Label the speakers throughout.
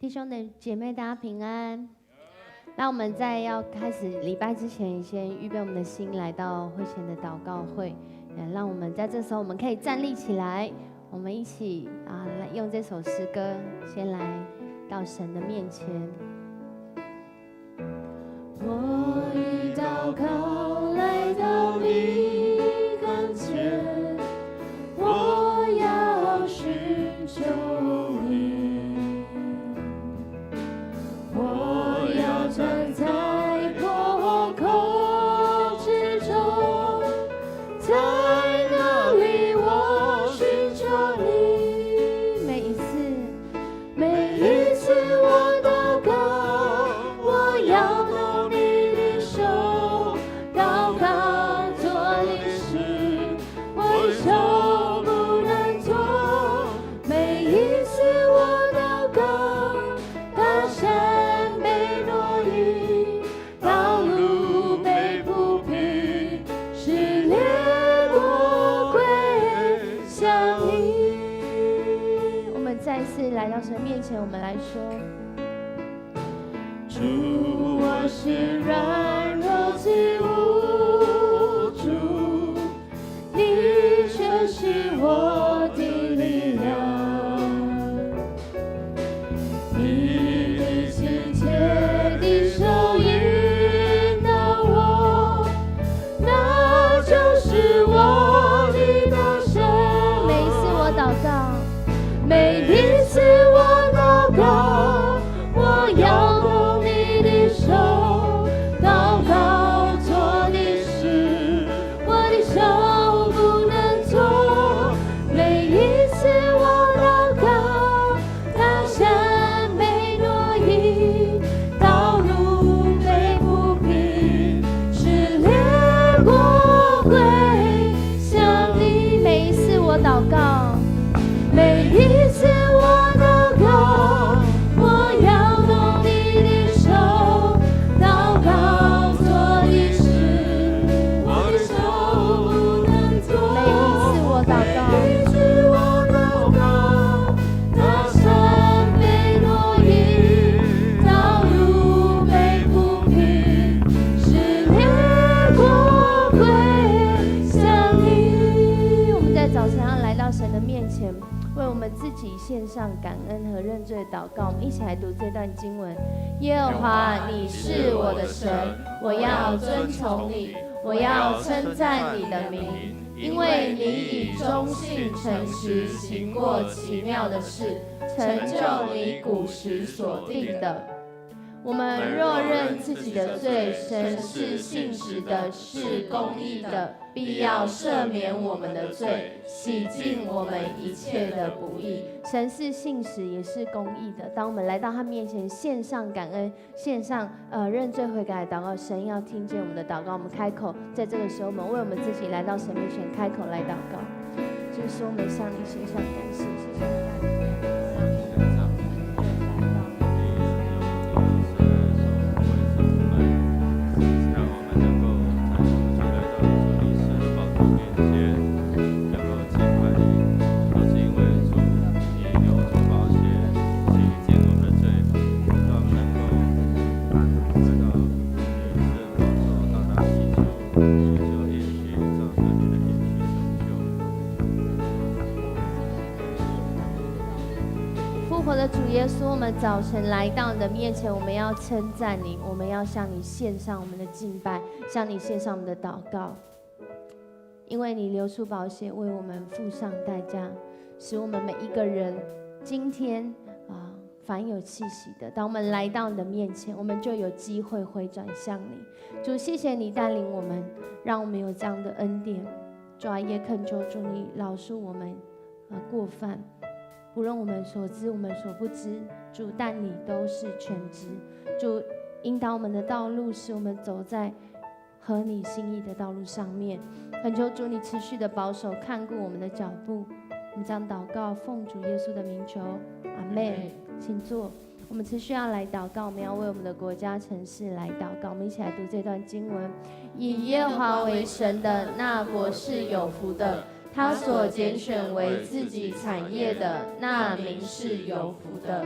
Speaker 1: 弟兄的姐妹，大家平安。那我们在要开始礼拜之前，先预备我们的心来到会前的祷告会。让我们在这时候，我们可以站立起来，我们一起来用这首诗歌，先来到神的面前。
Speaker 2: 我以祷告来到你跟前，我要寻求你，我要站在破口之中，在那里我寻求你。每一次我祷告，我要懂你的手，祷告做你事，我的手不能做。每一次我祷告，大山被挪移，道路被铺平，是列国归向你。
Speaker 1: 我们再一次来到神面前，我们来说：
Speaker 2: 主，我是软弱之物，主，你却是我的力量。你的亲切的手引导我，那就是我的得胜。
Speaker 1: 每一次我祷告，
Speaker 2: 每一次我祷告，我要懂你的手，祷告做你事，我的手不能做。每一次我祷告，大山被挪移，道路被铺平，是列国归向你。
Speaker 1: 每一次我祷告，
Speaker 2: 每一次我祷告，我要懂你的手，祷告做你事，我的手不能做。
Speaker 1: 每一次我祷告，
Speaker 2: 每一次我祷告，大山被挪移，道路被铺平，是列国归向你。
Speaker 1: 我们在早晨要来到神的面前，为我们自己献上感恩和认罪的祷告。我们一起来读这段经文：耶和华，你是我的神，我要遵从你，我要称赞你的名，因为你以忠信诚实行过奇妙的事，成就你古时所定的。我们若认自己的罪，神是信实的，是公义的，必要赦免我们的罪，洗净我们一切的不义。神是信实，也是公义的。当我们来到他面前，献上感恩，献上认罪悔改的祷告，神要听见我们的祷告。我们开口，在这个时候，我们为我们自己来到神面前开口来祷告，就是我们向你献上感谢，谢谢你。主耶稣，我们早晨来到你的面前，我们要称赞你，我们要向你献上我们的敬拜，向你献上我们的祷告，因为你流出宝血为我们付上代价，使我们每一个人今天凡有气息的，当我们来到你的面前，我们就有机会回转向你。主，谢谢你带领我们，让我们有这样的恩典。主啊，也恳求主你饶恕我们过犯，不论我们所知我们所不知，主，但你都是全知。主，引导我们的道路，使我们走在合你心意的道路上面。恳求主你持续的保守看顾我们的脚步。我们将祷告奉主耶稣的名求，阿们。请坐。我们持续要来祷告，我们要为我们的国家城市来祷告。我们一起来读这段经文：以耶和华为神的那国是有福的，他所拣选为自己产业的那民是有福的。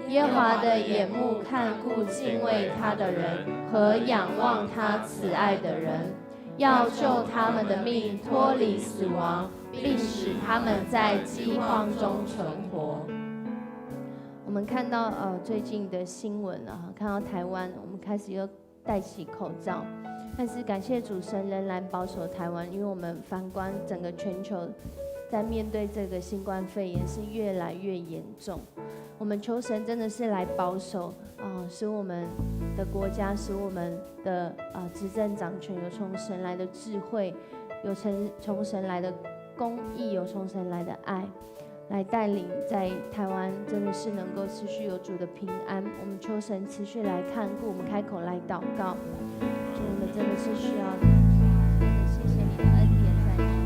Speaker 1: 耶和华的眼目看顾敬畏他的人和仰望他慈爱的人，要救他们的命脱离死亡，并使他们在饥荒中存活。我们看到最近的新闻看到台湾我们开始又戴起口罩，但是感谢主，神仍然保守台湾，因为我们反观整个全球，在面对这个新冠肺炎是越来越严重。我们求神真的是来保守使我们的国家，使我们的执政掌权有从神来的智慧，有从神来的公义，有从神来的爱，来带领在台湾真的是能够持续有主的平安。我们求神持续来看顾，我们开口来祷告。主，我们真的是需要你，真的谢谢你的恩典在当中。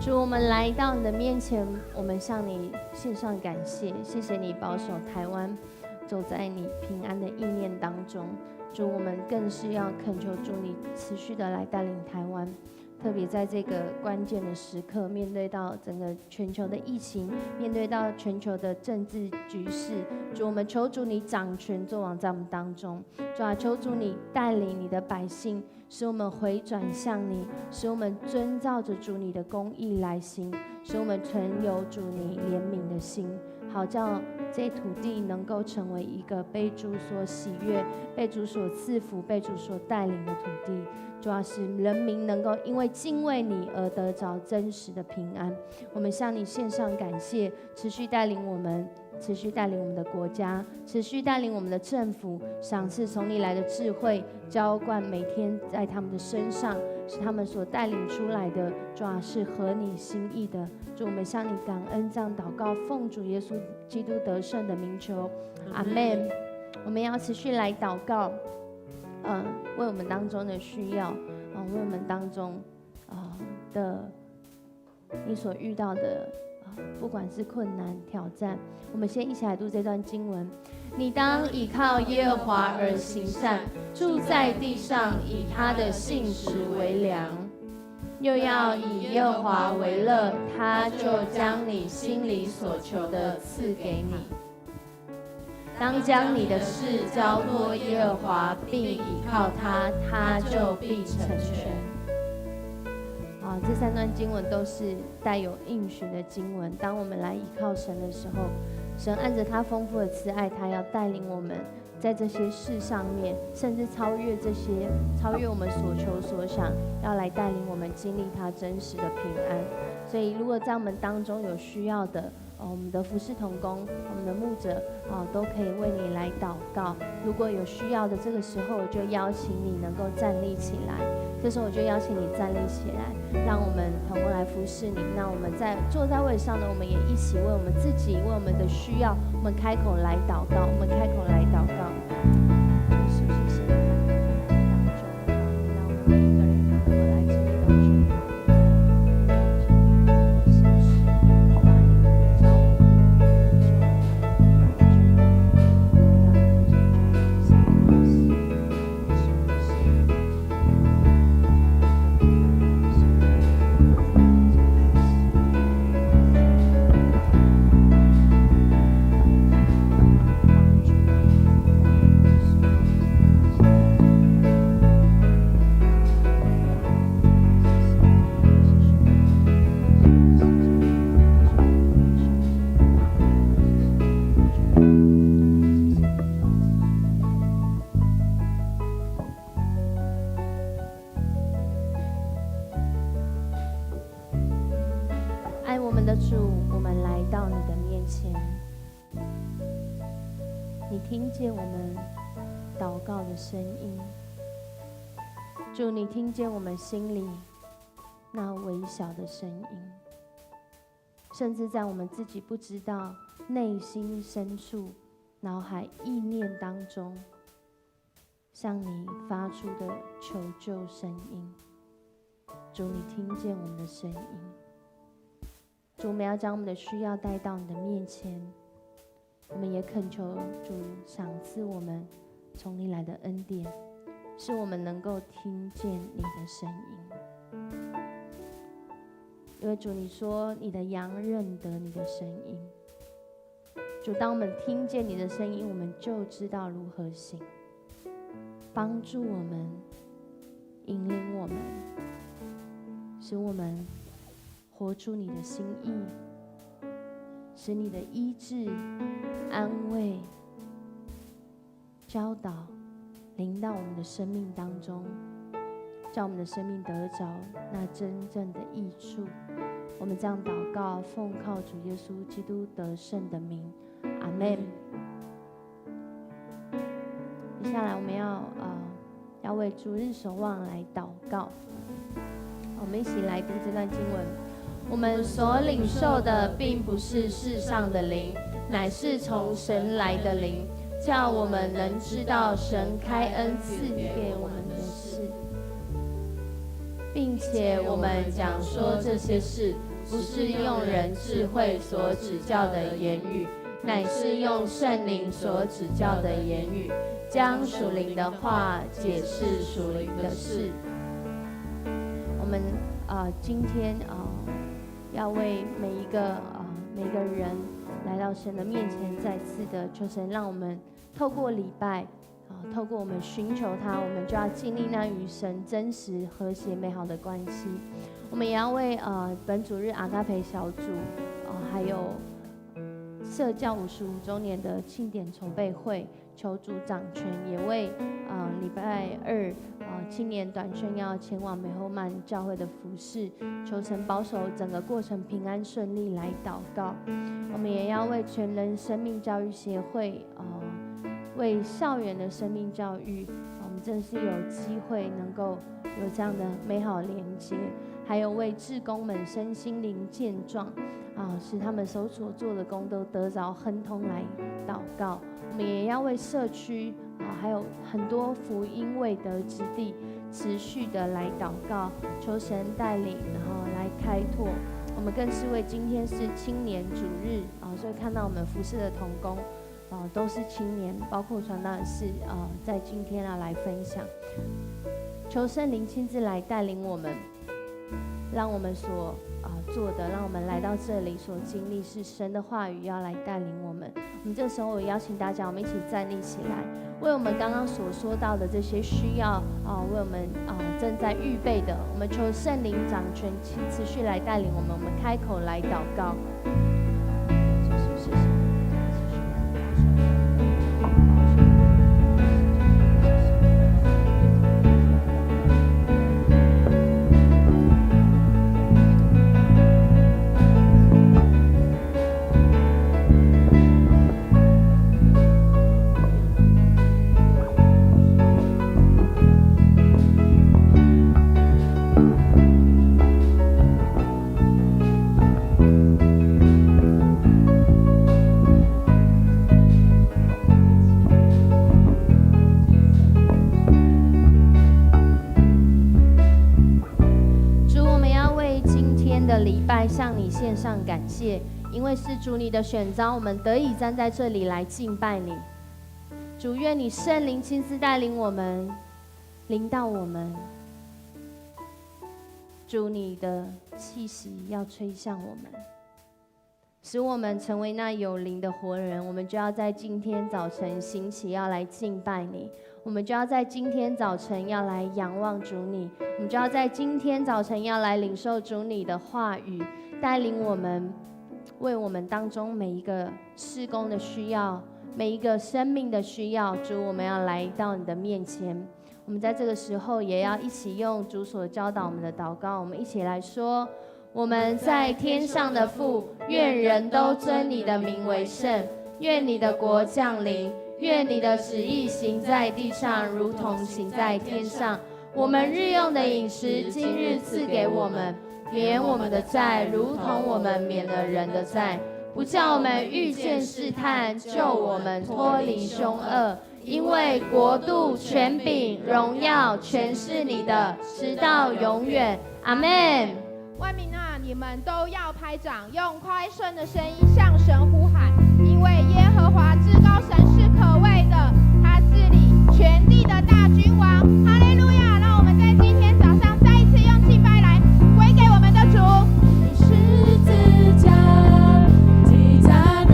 Speaker 1: 主，我们来到你的面前，我们向你献上感谢，谢谢你保守台湾走在你平安的意念当中。主，我们更是要恳求主你持续的来带领台湾，特别在这个关键的时刻，面对到整个全球的疫情，面对到全球的政治局势，主，我们求主你掌权作王在我们当中。主啊，求主你带领你的百姓，使我们回转向你，使我们遵照着主你的公义来行，使我们存有主你怜悯的心，好叫这土地能够成为一个被主所喜悦、被主所赐福、被主所带领的土地。主要是人民能够因为敬畏你而得着真实的平安。我们向你献上感谢，持续带领我们，持续带领我们的国家，持续带领我们的政府，赏赐从你来的智慧，浇灌每天在他们的身上，是他们所带领出来的，主要是合你心意的。主，我们向你感恩，这样祷告，奉主耶稣基督得胜的名求，阿们。我们要持续来祷告，为我们当中的需要，为我们当中的你所遇到的不管是困难挑战，我们先一起来读这段经文。你当倚靠耶和华而行善，住在地上，以他的信实为粮。又要以耶和华为乐，他就将你心里所求的赐给你。当将你的事交托耶和华，并倚靠他，他就必成全。这三段经文都是带有应许的经文。当我们来倚靠神的时候，神按着他丰富的慈爱，他要带领我们在这些事上面，甚至超越我们所求所想，要来带领我们经历他真实的平安。所以如果在我们当中有需要的，我们的服事同工，我们的牧者都可以为你来祷告。如果有需要的，这个时候我就邀请你能够站立起来。这时候我就邀请你站立起来，让我们同工来服侍你。那我们坐在位上呢，我们也一起为我们自己，为我们的需要，我们开口来祷告，我们开口来祷告。是不是神在当中，让我们每一个人能够来经历到主。听见我们祷告的声音，主，你听见我们心里那微小的声音，甚至在我们自己不知道内心深处、脑海意念当中，向你发出的求救声音。主，你听见我们的声音。主，我们要将我们的需要带到你的面前，我们也恳求主赏赐我们从你来的恩典，使我们能够听见你的声音。因为主，你说你的羊认得你的声音。主，当我们听见你的声音，我们就知道如何行，帮助我们，引领我们，使我们活出你的心意，使你的医治、安慰、教导临到我们的生命当中，叫我们的生命得着那真正的益处。我们这样祷告，奉靠主耶稣基督得胜的名，阿们。接下来我们要为主日守望来祷告。我们一起来读这段经文。我们所领受的并不是世上的灵，乃是从神来的灵，叫我们能知道神开恩赐给我们的事，并且我们讲说这些事，不是用人智慧所指教的言语，乃是用圣灵所指教的言语，将属灵的话解释属灵的事。我们今天要为每一个人来到神的面前，再次的求神让我们透过礼拜透过我们寻求他，我们就要经历那与神真实和谐美好的关系。我们也要为本主日阿嘎培小组还有社教55周年的庆典筹备会求主掌权，也为礼拜二青年短宣要前往美后曼教会的服事，求神保守整个过程平安顺利来祷告。我们也要为全人生命教育协会为校园的生命教育，我们真是有机会能够有这样的美好连接，还有为志工们身心灵健壮使他们所做的工都得着亨通来祷告。我们也要为社区还有很多福音未得之地持续的来祷告，求神带领，然后来开拓。我们更是为今天是青年主日所以看到我们服事的同工都是青年，包括传道人是在今天来分享。求圣灵亲自来带领我们，让我们所做的，让我们来到这里所经历是神的话语要来带领我们。我们这时候我邀请大家，我们一起站立起来，为我们刚刚所说到的这些需要为我们正在预备的，我们求圣灵掌权持续来带领我们。我们开口来祷告。向你献上感谢，因为是主你的选召，我们得以站在这里来敬拜你。主，愿你圣灵亲自带领我们，领导我们。主，你的气息要吹向我们，使我们成为那有灵的活人。我们就要在今天早晨醒起，要来敬拜你。我们就要在今天早晨要来仰望主你，我们就要在今天早晨要来领受主你的话语，带领我们，为我们当中每一个事工的需要，每一个生命的需要，主，我们要来到你的面前。我们在这个时候也要一起用主所教导我们的祷告，我们一起来说：我们在天上的父，愿人都尊你的名为圣，愿你的国降临，愿你的旨意行在地上，如同行在天上。我们日用的饮食，今日赐给我们，免我们的债，如同我们免了人的债，不叫我们遇见试探，救我们脱离凶恶。因为国度、权柄、荣耀，全是你的，直到永远。阿们。
Speaker 2: 万民啊，你们都要拍掌，用快顺的声音向神呼喊，因为耶和华至高神是可畏的，他治理全地的大君王。哈利路亚！让我们在今天早上再一次用敬拜来归给我们的主。你十字架的大能，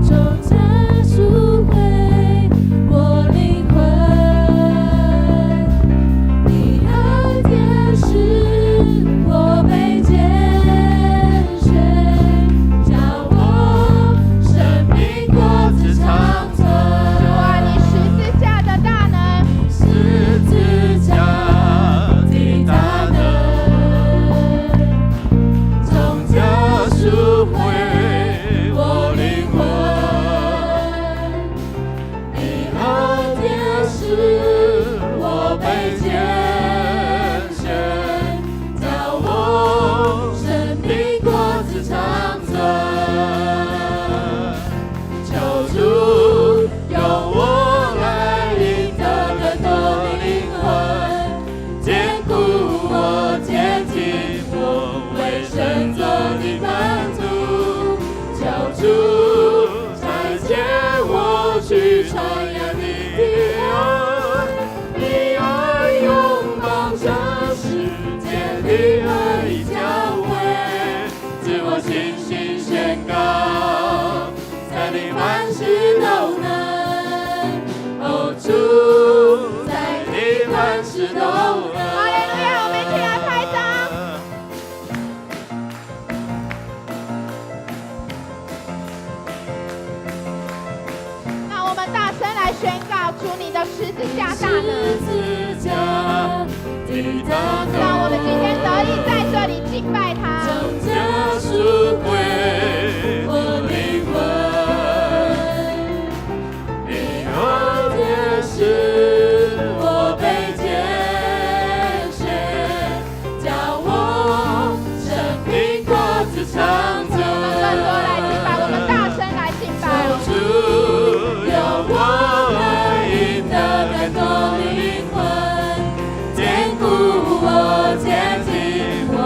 Speaker 2: 重价赎回我灵魂，你爱天使我被拣选，叫我生命果子长存。主啊，你十字架的大能，十字架的大能，重价赎回我灵魂，你爱天使我被拣选，叫我生命果子长存。求主用我来赢得更多灵魂，坚固我，坚定我，为神做你满足。求主再接我去传扬你的爱，你爱拥抱这世界，你爱教会，自我信心宣告，在你凡事都能。哦，主，在你凡事都能。哈利路亚！我们一起来拍掌。那我们大声来宣告主你的十字架大能，让我们今天得以在这里敬拜他。重价赎回我灵魂，你爱天使我被拣选，叫我生命果子长存。我们更多来敬拜，我们大声来敬拜。主用我来赢得更多灵魂，坚固我，坚定我，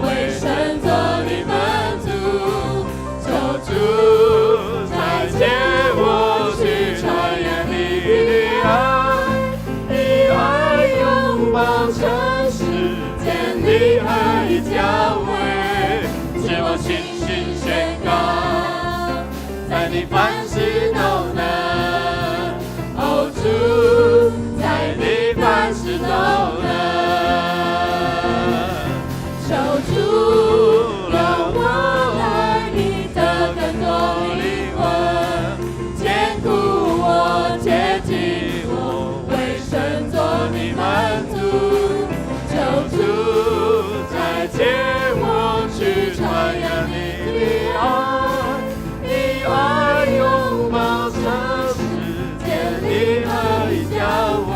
Speaker 2: 为神做你满足。求主再接我去传扬你的爱，你爱拥抱全世界，你爱教会，使我信心宣告，在你凡事都能。哦，主，在你凡事都能。求主让我来赢得更多灵魂，坚固我，接近我，为神做你满足。求主再接我去传扬你的爱，你爱拥抱这世界，你爱教会，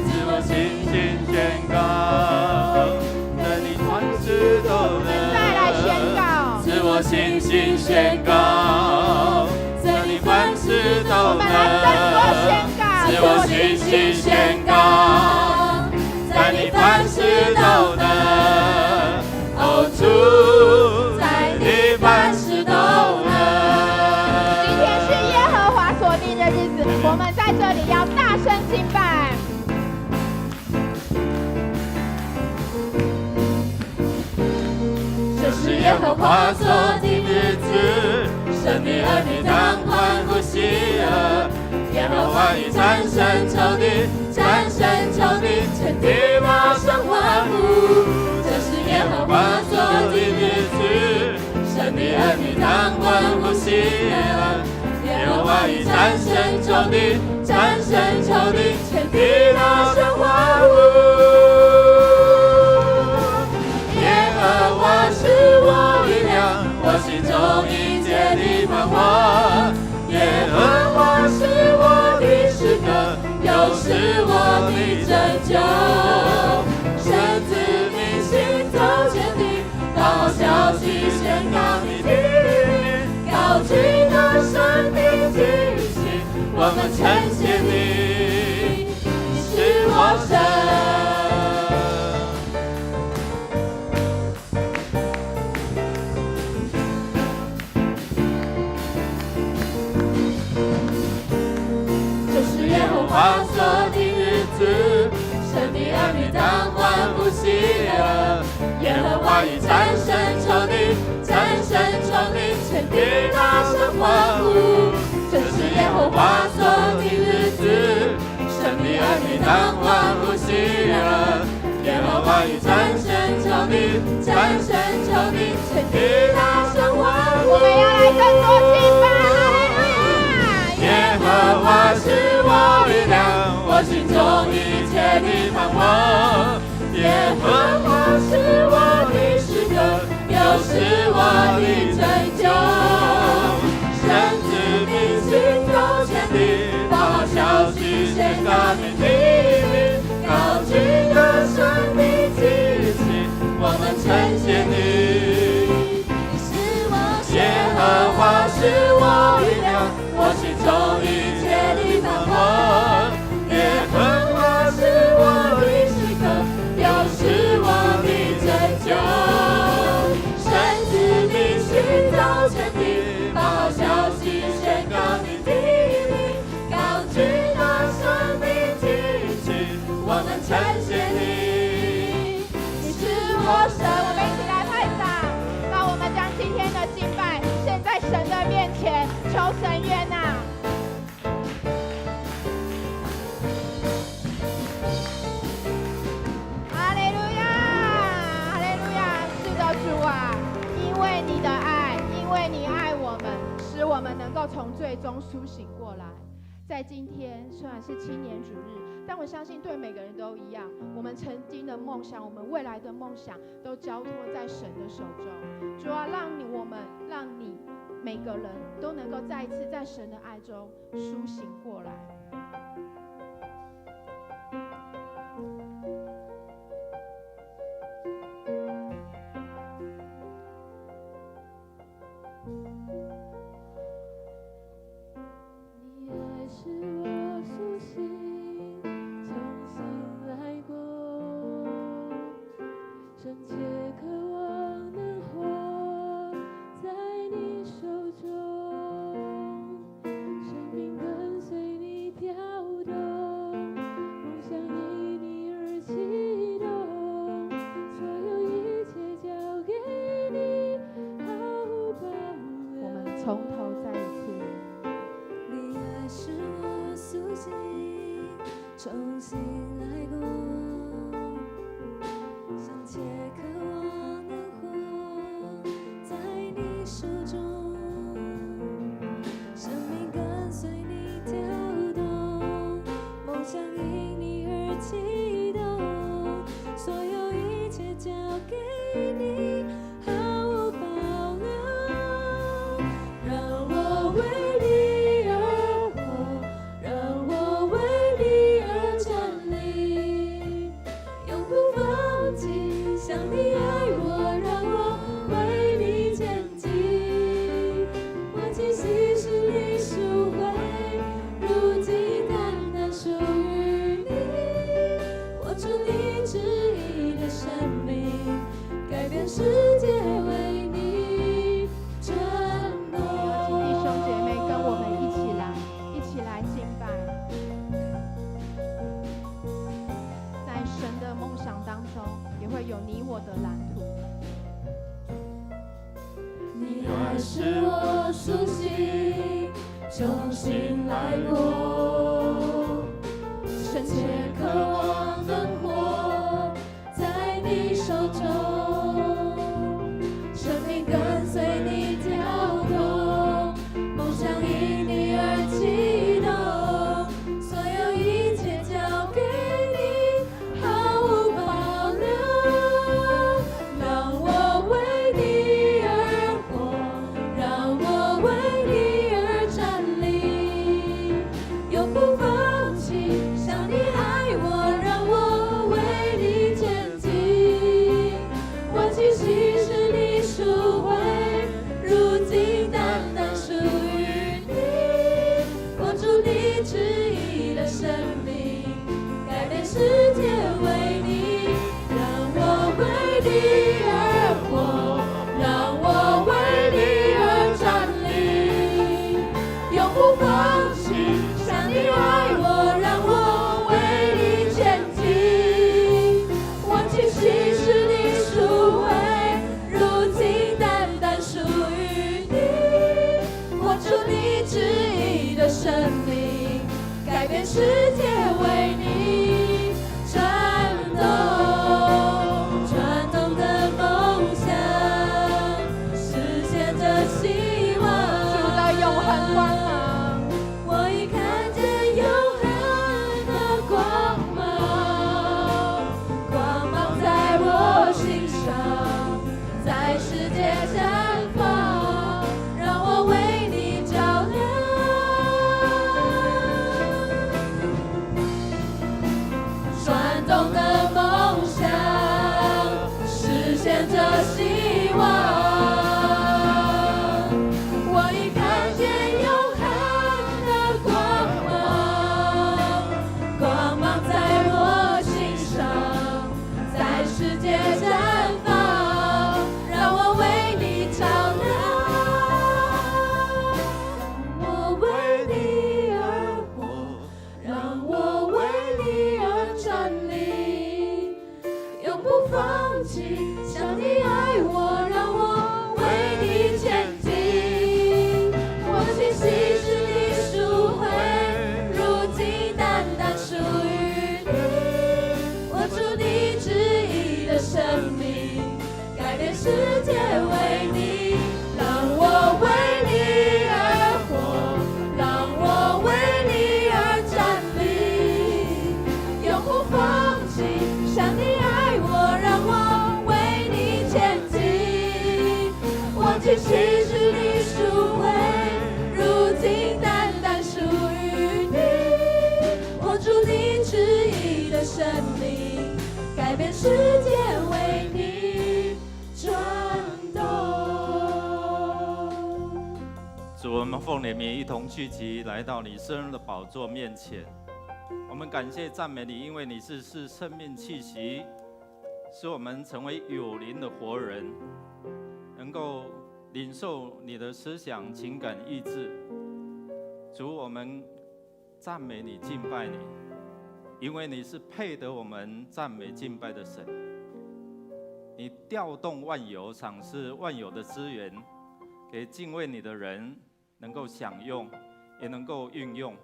Speaker 2: 自我信心宣告，在你凡事都能。再来宣告，自我信心宣告，在你凡事都能。自我信心宣告，在你凡事都能。哦，主，在你凡事都能。今天是耶和华所定的日子，我们在这里要大声敬拜。这是耶和华所定日子，神的儿女当欢呼喜乐。耶和华已战胜仇敌，战胜仇敌，全地马上欢呼。这是耶和华所定日子，神的儿女当欢呼喜乐。耶和华已战胜仇敌，战胜仇敌，全地马上欢呼。耶和华是我力量，我心中迎接你繁华。们称谢你，你是我神。这是耶和华所定日子，神的儿女当欢呼喜乐。耶和华已战胜仇敌，战胜仇敌，全地大声欢呼。这是耶和华所定日子，神的儿女当欢呼喜乐。耶和华已战胜仇敌，战胜仇敌，全地大声欢呼。
Speaker 3: 我们要来更多敬拜，哈利路亚！
Speaker 2: 耶和华是我力量，我心中一切的盼望。耶和华是我的诗歌，又是我的拯救。神子民行走前地，报好消息宣告你的名，高举歌声的祭旗，我们称谢你。耶和华是我力量，我心中一切的盼望。耶和华是我的诗歌，又是我的拯救。神子民行走前地，报好消息宣告你的名，高举大声的祭旗，我们称谢你。
Speaker 3: 你是我神，我们一起来拍掌。让我们将今天的敬拜献在神的面前，求神悦纳。哈利路亚，哈利路亚！是的，主啊，因为你的爱，因为你爱我们，使我们能够从最终苏醒过来。在今天虽然是青年主日，但我相信对每个人都一样，我们曾经的梦想，我们未来的梦想，都交托在神的手中。主啊，让你每个人都能够再一次在神的爱中苏醒过来。从头再一次。
Speaker 4: 你爱使我苏醒，重新来过，深切渴望能活在你手中，生命跟随你跳动，梦想因你而启动，所有一切交给你。世界为你转动。
Speaker 3: 请弟兄姐妹跟我们一起来敬拜。在神的梦想当中，也会有你我的蓝图。
Speaker 4: 你爱使我苏醒，重新来过，深切渴望能活在你手中。跟随你跳动，梦想因你而启动，所有一切交给你，毫无保留。让我为你而活，让我为你而站立，永不放弃，像你爱我。不放弃。像你爱我，让我为你前进。我其实是你赎回，如今单单属于你。活出你旨意的生命，改变世界为你转动，转动的梦想，实现着希望。
Speaker 3: 主的永恒光芒，
Speaker 4: 我已看见永恒的光芒，光芒在我心上，在世界绽放，让我为你照亮。转动的梦想，实现着希望。我已看见永恒的光芒，光芒在我心上，在世界绽放，让我为你照亮。让我为你而活，让我为你而站立，永不放弃。像你爱我，让我为你前进。我气息是你赎回，如今单单属于你。活出你旨意的生命，改变世界为你。让我为你而活，让我为你而站立，永不放弃。像你爱我，让我为你前进。我气息是你赎回，如今单单属于你。活出你旨意的生命，改变世界为你转动。
Speaker 5: 主，我们奉你名一同聚集，来到你圣日的宝座面前。我们感谢赞美你，因为你是生命气息，使我们成为有灵的活人，能够领受你的思想、情感、意志。主，我们赞美你、敬拜你，因为你是配得我们赞美敬拜的神。你调动万有，赏赐万有的资源，给敬畏你的人能够享用，也能够运用。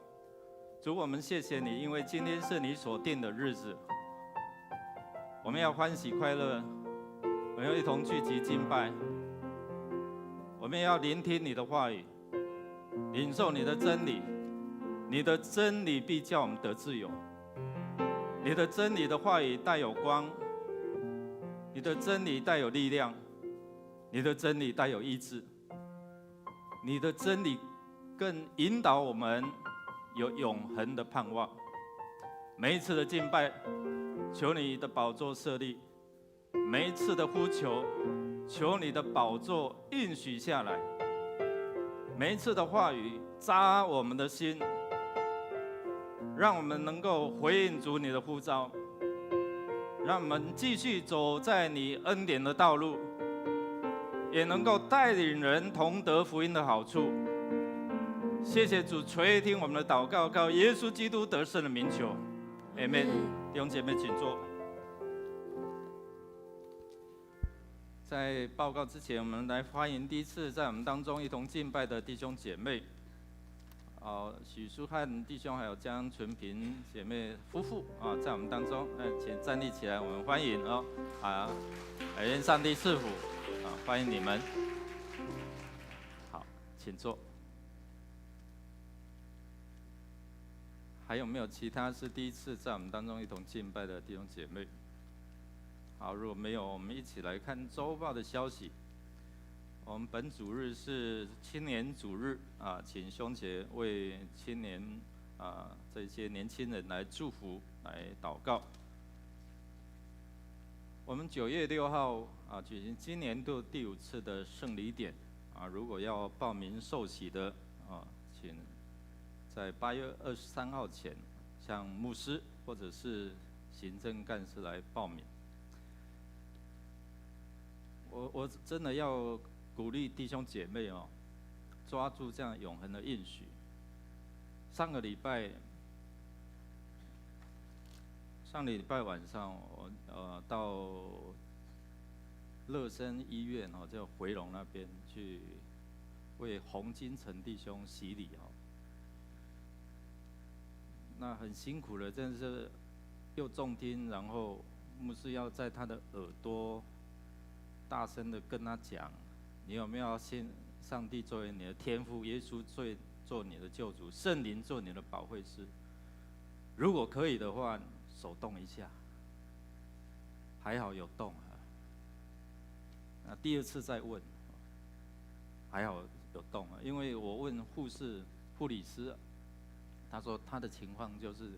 Speaker 5: 主，我们谢谢你，因为今天是你所定的日子，我们要欢喜快乐，我们要一同聚集敬拜，我们要聆听你的话语，领受你的真理。你的真理必叫我们得自由，你的真理的话语带有光，你的真理带有力量，你的真理带有医治，你的真理更引导我们有永恒的盼望。每一次的敬拜，求你的宝座设立；每一次的呼求，求你的宝座应许下来；每一次的话语扎我们的心，让我们能够回应主你的呼召，让我们继续走在你恩典的道路，也能够带领人同得福音的好处。谢谢主垂听我们的祷告，靠耶稣基督得胜的名求，阿们。弟兄姐妹，请坐。在报告之前，我们来欢迎第一次在我们当中一同敬拜的弟兄姐妹。许书汉弟兄还有江纯平姐妹夫妇在我们当中，请站立起来，我们欢迎愿上帝赐福欢迎你们。好，请坐。还有没有其他是第一次在我们当中一同敬拜的弟兄姐妹？好，如果没有，我们一起来看周报的消息。我们本主日是青年主日请兄姐为青年这些年轻人来祝福、来祷告。我们9月6号举行今年度第5次的圣礼典如果要报名受洗的请在8月23号前向牧师或者是行政干事来报名。我真的要鼓励弟兄姐妹抓住这样永恒的应许，上个礼拜晚上，我到乐生医院哦，就回龙那边去为洪金城弟兄洗礼哦。那很辛苦了，真的是又重听，然后牧师要在他的耳朵大声的跟他讲，你有没有要信上帝作为你的天父，耶稣做你的救主，圣灵做你的保惠师？如果可以的话，手动一下。还好有动啊。那第二次再问，还好有动啊，因为我问护理师，他说他的情况就是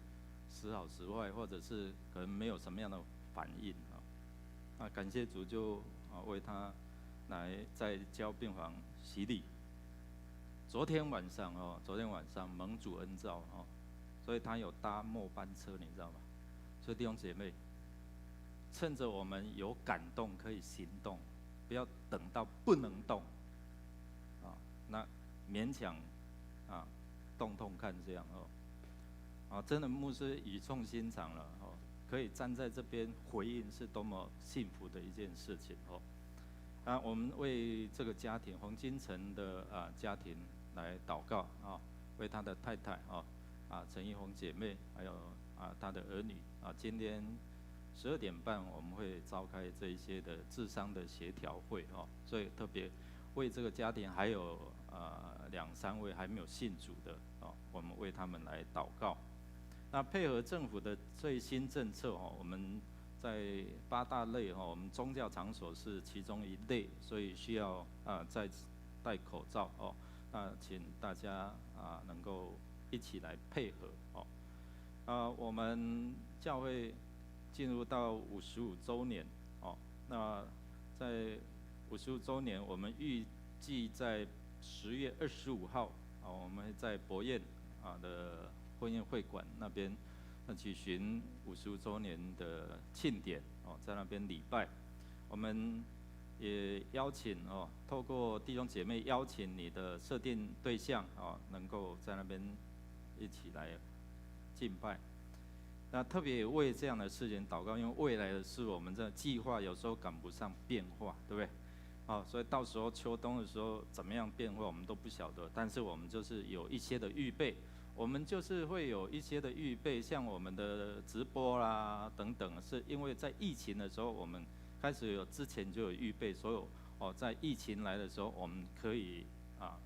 Speaker 5: 时好时坏，或者是可能没有什么样的反应啊。那感谢主就为他来在交病房洗礼。昨天晚上蒙主恩召哦，所以他有搭末班车，你知道吗？所以弟兄姐妹，趁着我们有感动可以行动，不要等到不能动啊，那勉强啊动看这样哦。真的牧师语重心长了哦，可以站在这边回应，是多么幸福的一件事情哦。我们为这个家庭洪金城的家庭来祷告啊，为他的太太陈怡红姐妹，还有他的儿女今天12点半我们会召开这一些的治商的协调会哦，所以特别为这个家庭还有2-3位还没有信主的哦，我们为他们来祷告。那配合政府的最新政策哦，我们在8大类哦，我们宗教场所是其中一类，所以需要再戴口罩哦。那请大家能够一起来配合哦。我们教会进入到55周年哦，那在55周年，我们预计在10月25号我们会在博宴的婚宴会馆那边举行55周年的庆典哦，在那边礼拜。我们也邀请透过弟兄姐妹邀请你的设定对象能够在那边一起来敬拜。那特别为这样的事情祷告，因为未来的事我们这计划有时候赶不上变化，对不对？所以到时候秋冬的时候怎么样变化我们都不晓得，但是我们就是有一些的预备。我们就是会有一些的预备，像我们的直播啦等等，是因为在疫情的时候，我们开始之前就有预备，所有在疫情来的时候，我们可以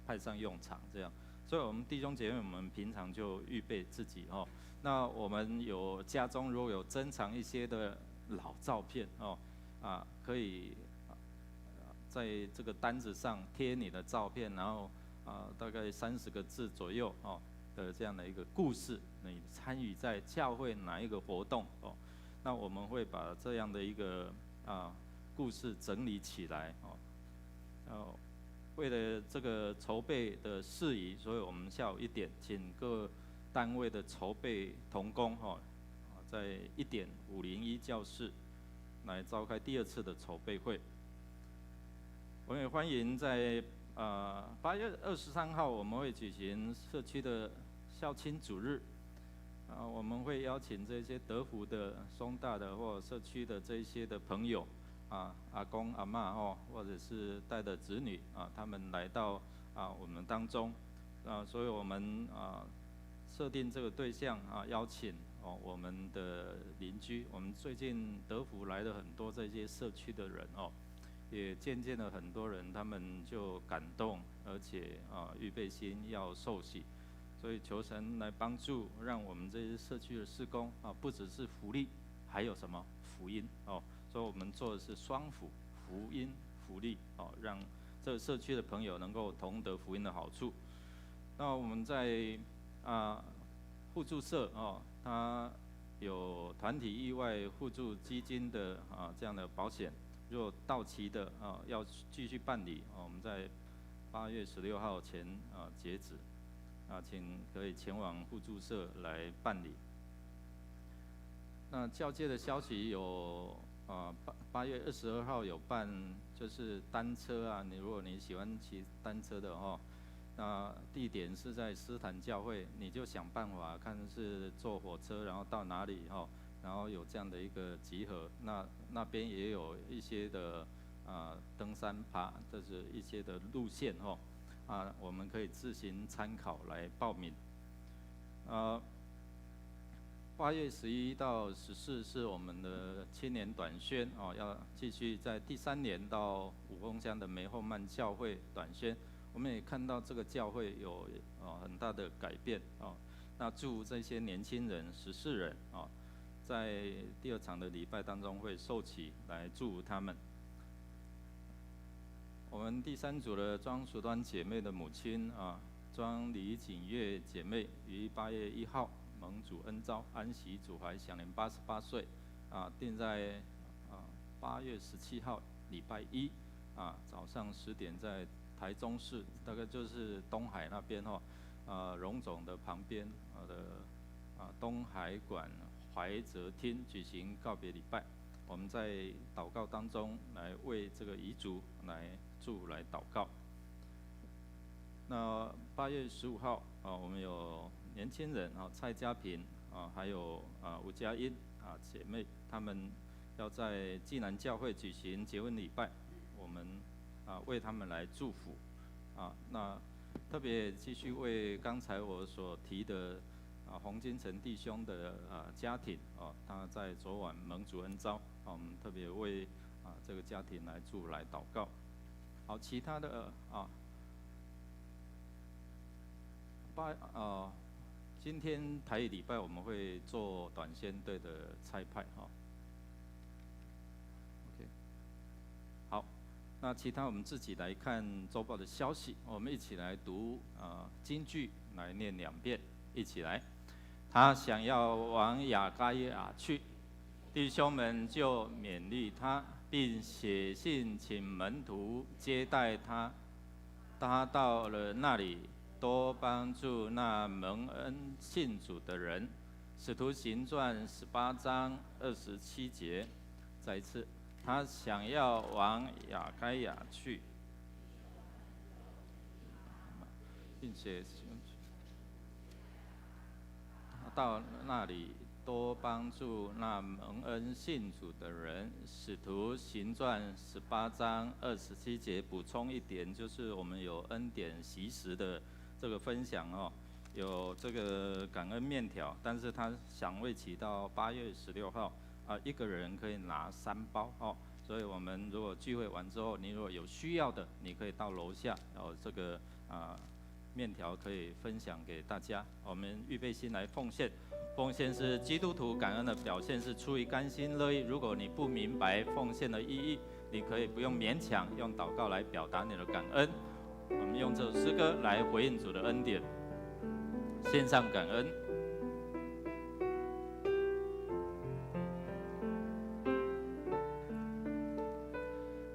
Speaker 5: 派上用场这样。所以我们弟兄姐妹，我们平常就预备自己哦。那我们有家中如果有珍藏一些的老照片可以在这个单子上贴你的照片，然后大概30个字左右的这样的一个故事，你参与在教会哪一个活动那我们会把这样的一个故事整理起来为了这个筹备的事宜，所以我们下午1点请各单位的筹备同工在1点501教室来召开第2次的筹备会。我们也欢迎在8月23号我们会举行社区的孝亲主日我们会邀请这些德福的、松大的或社区的这一些的朋友阿公阿嬷或者是带的子女他们来到我们当中所以我们设定这个对象邀请我们的邻居。我们最近德福来了很多这些社区的人也渐渐的很多人他们就感动，而且预备心要受洗，所以求神来帮助，让我们这些社区的事工不只是福利，还有什么福音所以我们做的是双福，福音福利让这个社区的朋友能够同得福音的好处。那我们在互助社它有团体意外互助基金的这样的保险。如果到期的要继续办理我们在8月16号前截止请可以前往互助社来办理。那教界的消息有8月22号有办，就是单车如果你喜欢骑单车的地点是在斯坦教会，你就想办法看是坐火车，然后到哪里然后有这样的一个集合。那边也有一些的登山爬，这是一些的路线我们可以自行参考来报名。8月11到14是我们的青年短宣要继续在第3年到五峰乡的梅后曼教会短宣。我们也看到这个教会有很大的改变那祝这些年轻人14人在第2场的礼拜当中会受洗来祝福他们。我们第3组的庄淑端姐妹的母亲庄李景月姐妹于8月1号蒙主恩召安息主怀，享年88岁定在8月17号礼拜一早上10点在台中市，大概就是东海那边荣总的旁边的东海馆怀哲厅举行告别礼拜。我们在祷告当中来为这个遗族来祝来祷告。那8月15号我们有年轻人蔡家平还有吴佳音姐妹，他们要在济南教会举行结婚礼拜，我们为他们来祝福那特别继续为刚才我所提的洪金城弟兄的家庭他在昨晚蒙主恩召我们特别为这个家庭来祝来祷告。好，其他的今天台语礼拜我们会做短宣队的差派OK， 好，那其他我们自己来看周报的消息，我们一起来读金句，来念2遍，一起来。他想要往雅该亚去，弟兄们就勉励他，并写信请门徒接待他。他到了那里，多帮助那蒙恩信主的人。使徒行传18章27节，再一次，他想要往雅该亚去，并且到那里多帮助那蒙恩信主的人。使徒行传18章27节，补充一点，就是我们有恩典习食的这个分享有这个感恩面条，但是它享味期到8月16号一个人可以拿3包所以我们如果聚会完之后，你如果有需要的，你可以到楼下这个面条可以分享给大家。我们预备心来奉献，奉献是基督徒感恩的表现，是出于甘心乐意。如果你不明白奉献的意义，你可以不用勉强，用祷告来表达你的感恩。我们用这首诗歌来回应主的恩典，献上感恩。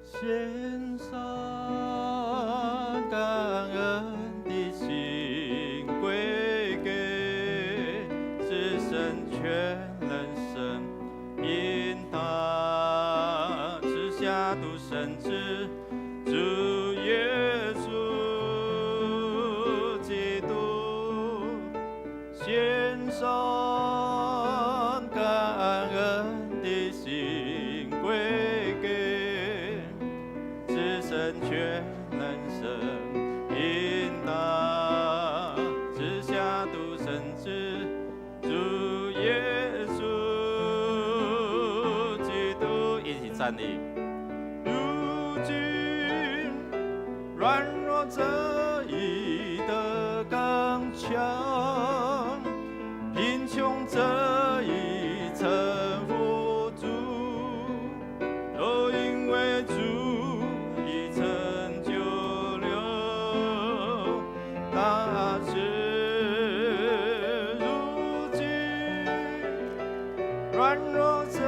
Speaker 5: 献上感恩的心归给至圣全能神，因他赐下独生子主耶稣基督，献上感恩的心归给至圣全能神，因他赐下独生子主耶稣基督，一起站立。如今软弱者已得刚强，贫穷者已臣服主，都因为主已成就了大事。如今软弱者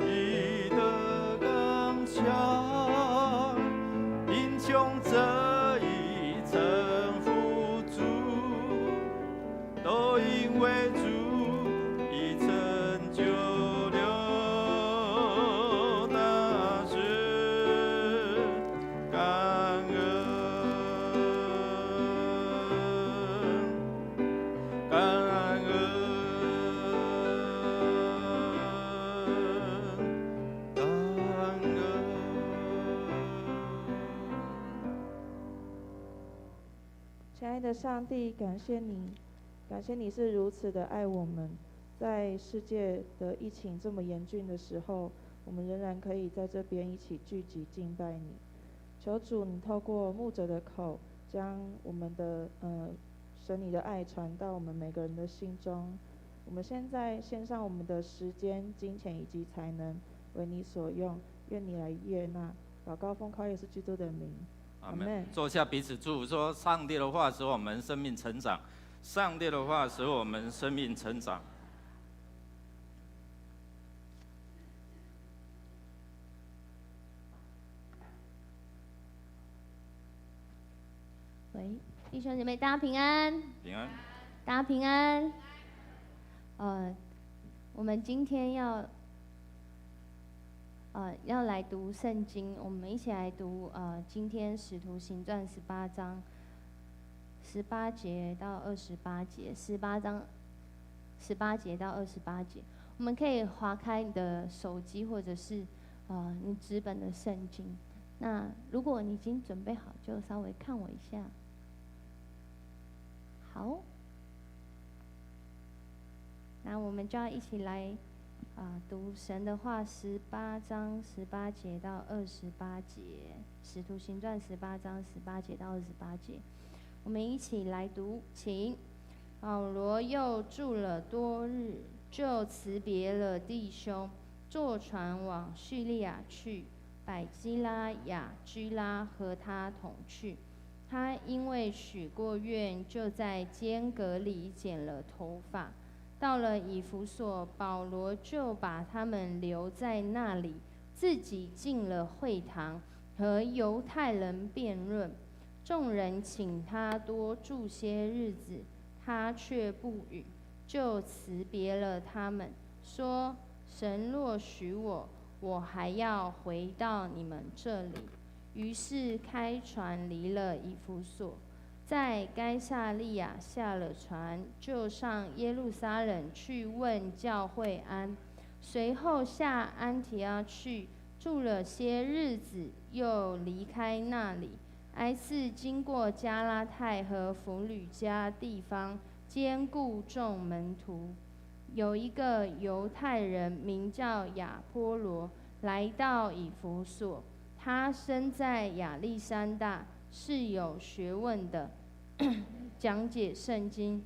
Speaker 5: 已得刚强，贫穷者已臣服主，都因为主已成就了大事，感恩。
Speaker 6: 爱的上帝，感谢你，感谢你是如此的爱我们，在世界的疫情这么严峻的时候，我们仍然可以在这边一起聚集敬拜你。求主，你透过牧者的口，将我们的神你的爱传到我们每个人的心中。我们现在献上我们的时间、金钱以及才能，为你所用，愿你来悦纳。祷告奉靠耶稣基督的名，
Speaker 5: 阿门。坐下，彼此祝福说：上帝的话使我们生命成长，上帝的话使我们生命成长。
Speaker 1: 喂，弟兄姐妹，大家平安，
Speaker 5: 平安，
Speaker 1: 大家平安。我们今天要来读圣经，我们一起来读今天使徒行传18章18节到28节，18章18节到28节。我们可以划开你的手机或者是你纸本的圣经。那如果你已经准备好，就稍微看我一下。好，那我们就要一起来读神的话，18章18节到28节，使徒行传18章18节到28节，我们一起来读，请。保罗又住了多日，就辞别了弟兄，坐船往叙利亚去，百基拉、雅居拉和他同去。他因为许过愿，就在间隔里剪了头发。到了以弗所，保罗就把他们留在那里，自己进了会堂，和犹太人辩论。众人请他多住些日子，他却不语，就辞别了他们，说：神若许我，我还要回到你们这里。于是开船离了以弗所，在该撒利亚下了船，就上耶路撒冷去问教会安。随后下安提阿去，住了些日子，又离开那里，挨次经过加拉太和弗吕家地方，兼顾众门徒。有一个犹太人名叫亚波罗，来到以弗所。他生在亚历山大，是有学问的，讲解圣经。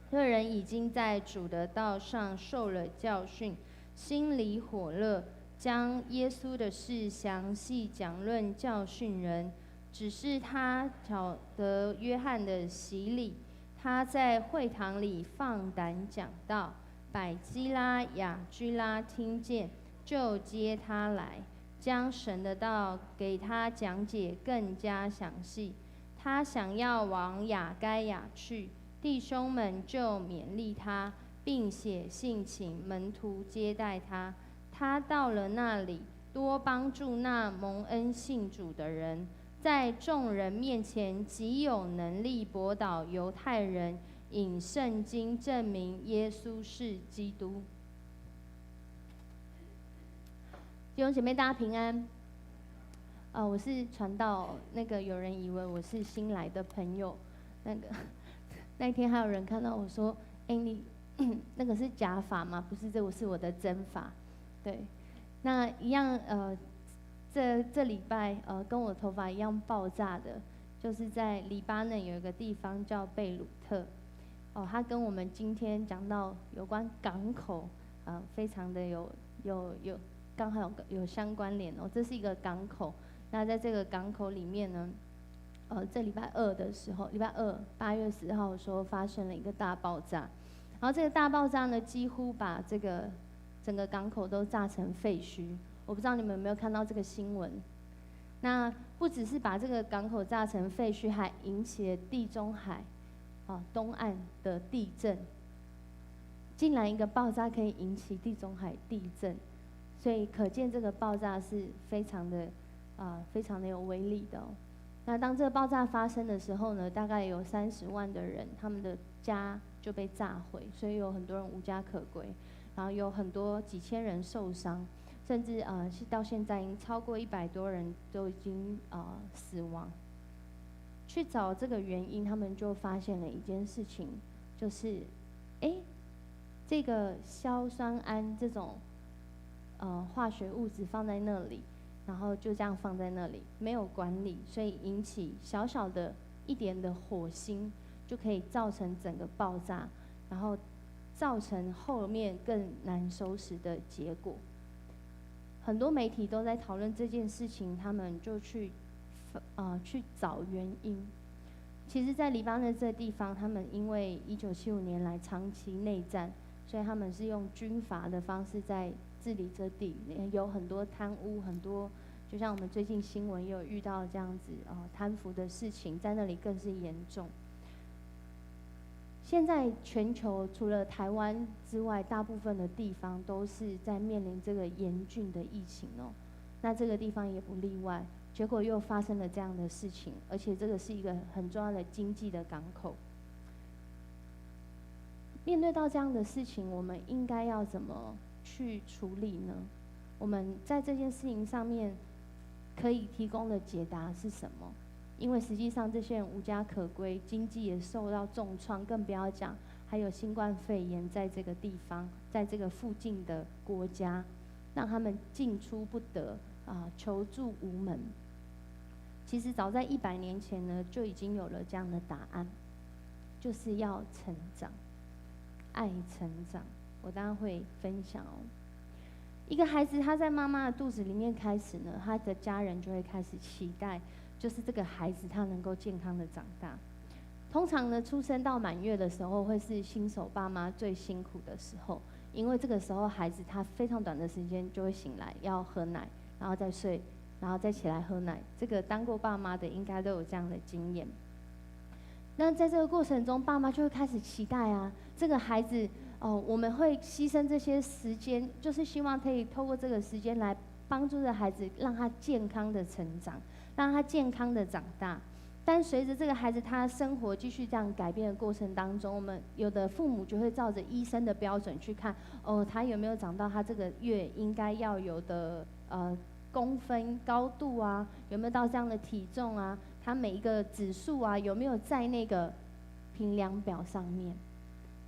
Speaker 1: 这人已经在主的道上受了教训，心里火热，将耶稣的事详细讲论教训人。只是他晓得约翰的洗礼，他在会堂里放胆讲道。百基拉、雅居拉听见，就接他来，将神的道给他讲解更加详细。他想要往亚该亚去，弟兄们就勉励他，并写信请门徒接待他。他到了那里，多帮助那蒙恩信主的人，在众人面前极有能力驳倒犹太人，引圣经证明耶稣是基督。弟兄姐妹，大家平安。我是传道，有人以为我是新来的朋友，那天还有人看到我说：“你那个是假发吗？不是，这是我的真发。”对，那一样这礼拜跟我头发一样爆炸的，就是在黎巴嫩有一个地方叫贝鲁特。他跟我们今天讲到有关港口，非常的刚好有相关联哦。这是一个港口，那在这个港口里面呢，这礼拜二的时候，礼拜二8月10号的时候发生了一个大爆炸，然后这个大爆炸呢，几乎把这个整个港口都炸成废墟。我不知道你们有没有看到这个新闻？那不只是把这个港口炸成废墟，还引起了地中海东岸的地震。竟然一个爆炸可以引起地中海地震，所以可见这个爆炸是非常的有威力的哦。那当这个爆炸发生的时候呢，大概有30万的人，他们的家就被炸毁，所以有很多人无家可归，然后有几千人受伤，甚至到现在已经超过100多人都已经死亡。去找这个原因，他们就发现了一件事情，就是，这个硝酸铵这种化学物质放在那里，然后就这样放在那里，没有管理，所以引起小小的一点的火星，就可以造成整个爆炸，然后造成后面更难收拾的结果。很多媒体都在讨论这件事情，他们就去找原因。其实，在黎巴嫩这个地方，他们因为1975年来长期内战，所以他们是用军阀的方式在治理这地，有很多贪污，很多就像我们最近新闻也有遇到这样子贪腐的事情，在那里更是严重。现在全球除了台湾之外，大部分的地方都是在面临这个严峻的疫情那这个地方也不例外。结果又发生了这样的事情，而且这个是一个很重要的经济的港口。面对到这样的事情，我们应该要怎么去处理呢？我们在这件事情上面可以提供的解答是什么？因为实际上这些人无家可归，经济也受到重创，更不要讲还有新冠肺炎在这个地方，在这个附近的国家，让他们进出不得求助无门。其实早在100年前呢，就已经有了这样的答案，就是要成长，爱成长。我当然会分享一个孩子他在妈妈的肚子里面开始呢，他的家人就会开始期待，就是这个孩子他能够健康的长大。通常呢，出生到满月的时候，会是新手爸妈最辛苦的时候，因为这个时候孩子他非常短的时间就会醒来，要喝奶，然后再睡，然后再起来喝奶。这个当过爸妈的应该都有这样的经验。那在这个过程中，爸妈就会开始期待这个孩子我们会牺牲这些时间，就是希望可以透过这个时间来帮助这孩子，让他健康的成长，让他健康的长大。但随着这个孩子他生活继续这样改变的过程当中，我们有的父母就会照着医生的标准去看，他有没有长到他这个月应该要有的公分高度有没有到这样的体重他每一个指数有没有在那个评量表上面。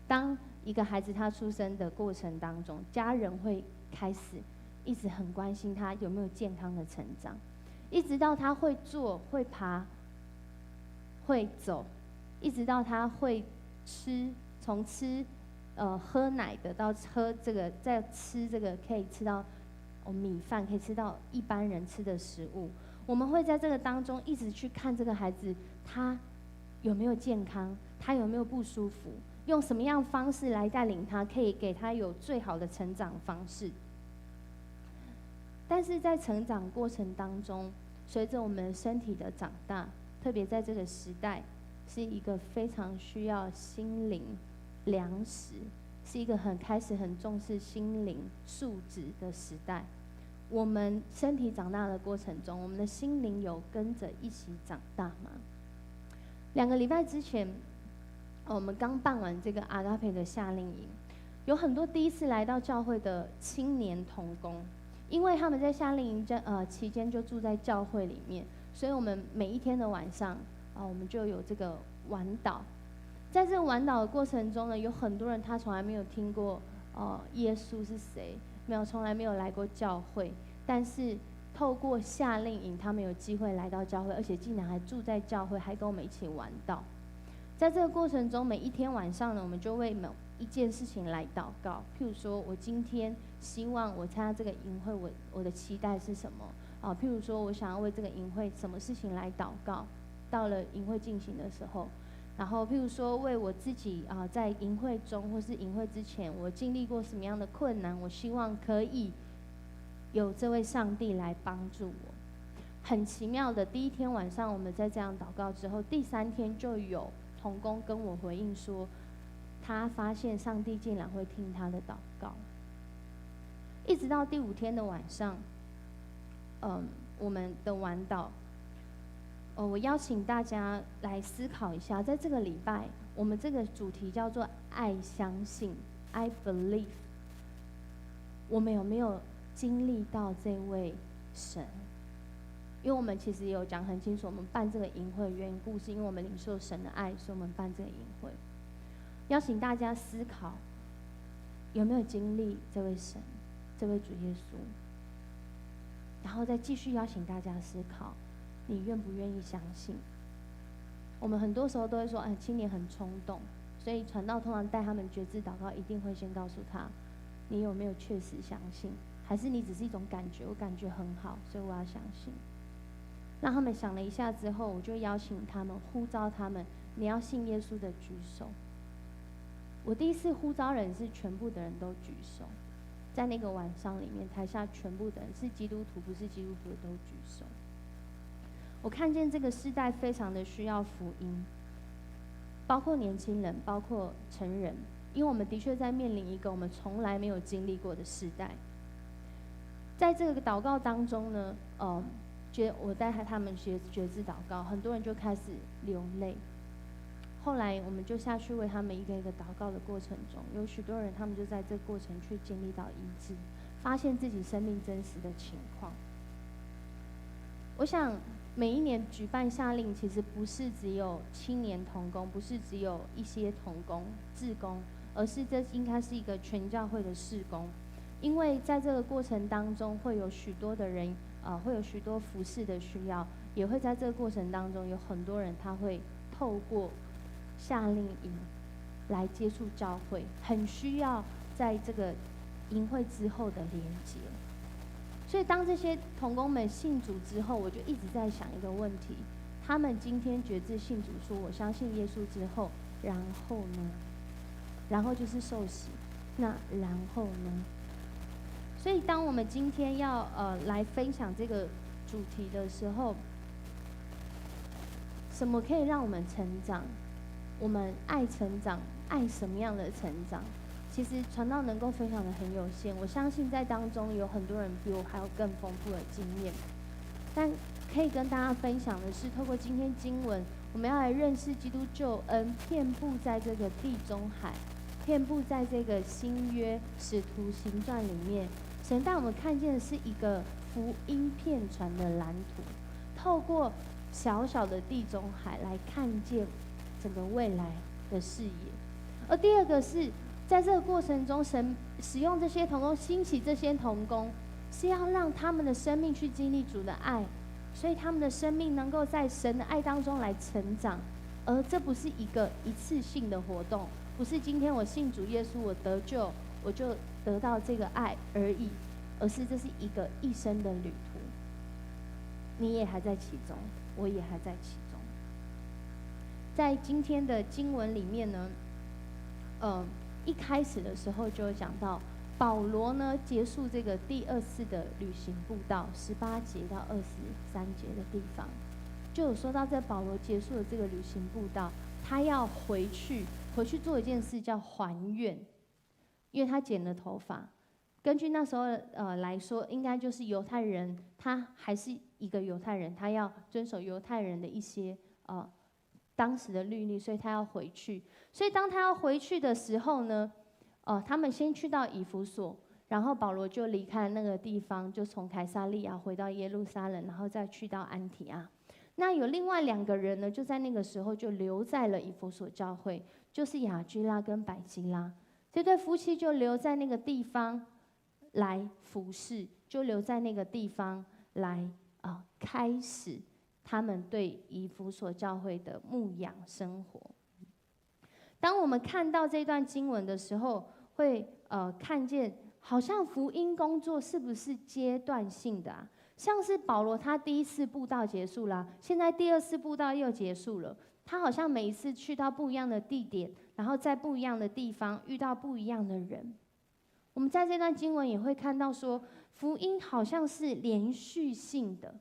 Speaker 1: 当一个孩子他出生的过程当中，家人会开始一直很关心他有没有健康的成长，一直到他会坐、会爬、会走，一直到他会吃，从吃喝奶的到喝这个，再吃这个可以吃到米饭，可以吃到一般人吃的食物。我们会在这个当中一直去看这个孩子他有没有健康，他有没有不舒服，用什么样的方式来带领他，可以给他有最好的成长方式。但是在成长过程当中，随着我们身体的长大，特别在这个时代，是一个非常需要心灵粮食，是一个开始很重视心灵素质的时代。我们身体长大的过程中，我们的心灵有跟着一起长大吗？2个礼拜之前，我们刚办完这个阿嘎培的夏令营，有很多第一次来到教会的青年同工，因为他们在夏令营期间就住在教会里面，所以我们每一天的晚上我们就有这个晚祷。在这个晚祷的过程中呢，有很多人他从来没有听过耶稣是谁，从来没有来过教会，但是透过夏令营，他们有机会来到教会，而且竟然还住在教会，还跟我们一起晚祷。在这个过程中，每一天晚上呢，我们就为某一件事情来祷告。譬如说，我今天希望我参加这个营会，我的期待是什么？譬如说，我想要为这个营会什么事情来祷告。到了营会进行的时候，然后譬如说为我自己在营会中或是营会之前，我经历过什么样的困难，我希望可以有这位上帝来帮助我。很奇妙的，第一天晚上我们在这样祷告之后，第3天就有同工跟我回应说，他发现上帝竟然会听他的祷告。一直到第5天的晚上，我们的晚祷，我邀请大家来思考一下，在这个礼拜，我们这个主题叫做爱相信 I believe， 我们有没有经历到这位神？因为我们其实有讲很清楚，我们办这个营会原故是因为我们领受神的爱，所以我们办这个营会。邀请大家思考，有没有经历这位神，这位主耶稣？然后再继续邀请大家思考，你愿不愿意相信？我们很多时候都会说，青年很冲动，所以传道通常带他们决志祷告，一定会先告诉他，你有没有确实相信？还是你只是一种感觉，我感觉很好，所以我要相信。让他们想了一下之后，我就邀请他们，呼召他们，你要信耶稣的举手。我第一次呼召人是全部的人都举手，在那个晚上里面，台下全部的人是基督徒不是基督徒的都举手。我看见这个世代非常的需要福音，包括年轻人，包括成人，因为我们的确在面临一个我们从来没有经历过的世代。在这个祷告当中呢，我带他们学决志祷告，很多人就开始流泪。后来我们就下去为他们一个一个祷告的过程中，有许多人他们就在这个过程去经历到医治，发现自己生命真实的情况。我想每一年举办夏令，其实不是只有青年同工，不是只有一些同工、志工，而是这应该是一个全教会的事工。因为在这个过程当中，会有许多的人，会有许多服事的需要，也会在这个过程当中有很多人他会透过夏令营来接触教会，很需要在这个营会之后的连结。所以当这些同工们信主之后，我就一直在想一个问题：他们今天决志信主，说我相信耶稣之后，然后呢？然后就是受洗，那然后呢？所以当我们今天要来分享这个主题的时候，什么可以让我们成长？我们爱成长，爱什么样的成长？其实传道能够分享的很有限，我相信在当中有很多人比我还有更丰富的经验。但可以跟大家分享的是，透过今天经文，我们要来认识基督救恩遍布在这个地中海，遍布在这个新约使徒行传里面。神带我们看见的是一个福音遍传的蓝图，透过小小的地中海来看见整个未来的视野。而第二个是在这个过程中，神使用这些同工，兴起这些同工，是要让他们的生命去经历主的爱，所以他们的生命能够在神的爱当中来成长。而这不是一个一次性的活动，不是今天我信主耶稣我得救我就得到这个爱而已，而是这是一个一生的旅途。你也还在其中，我也还在其中。在今天的经文里面呢，一开始的时候就有讲到保罗呢结束这个第2次的旅行布道18节到23节的地方，就有说到这保罗结束了这个旅行布道，他要回去做一件事叫还愿，因为他剪了头发。根据那时候来说，应该就是犹太人，他还是一个犹太人，他要遵守犹太人的一些当时的律例，所以他要回去。所以当他要回去的时候呢，他们先去到以弗所，然后保罗就离开那个地方，就从凯撒利亚回到耶路撒冷，然后再去到安提阿。那有另外2个人呢，就在那个时候就留在了以弗所教会，就是雅居拉跟百基拉。这对夫妻就留在那个地方来服侍，就留在那个地方来开始他们对以弗所教会的牧养生活。当我们看到这段经文的时候，会看见好像福音工作是不是阶段性的啊？像是保罗他第1次布道结束啦，现在第2次布道又结束了。他好像每一次去到不一样的地点，然后在不一样的地方遇到不一样的人。我们在这段经文也会看到说，福音好像是连续性的。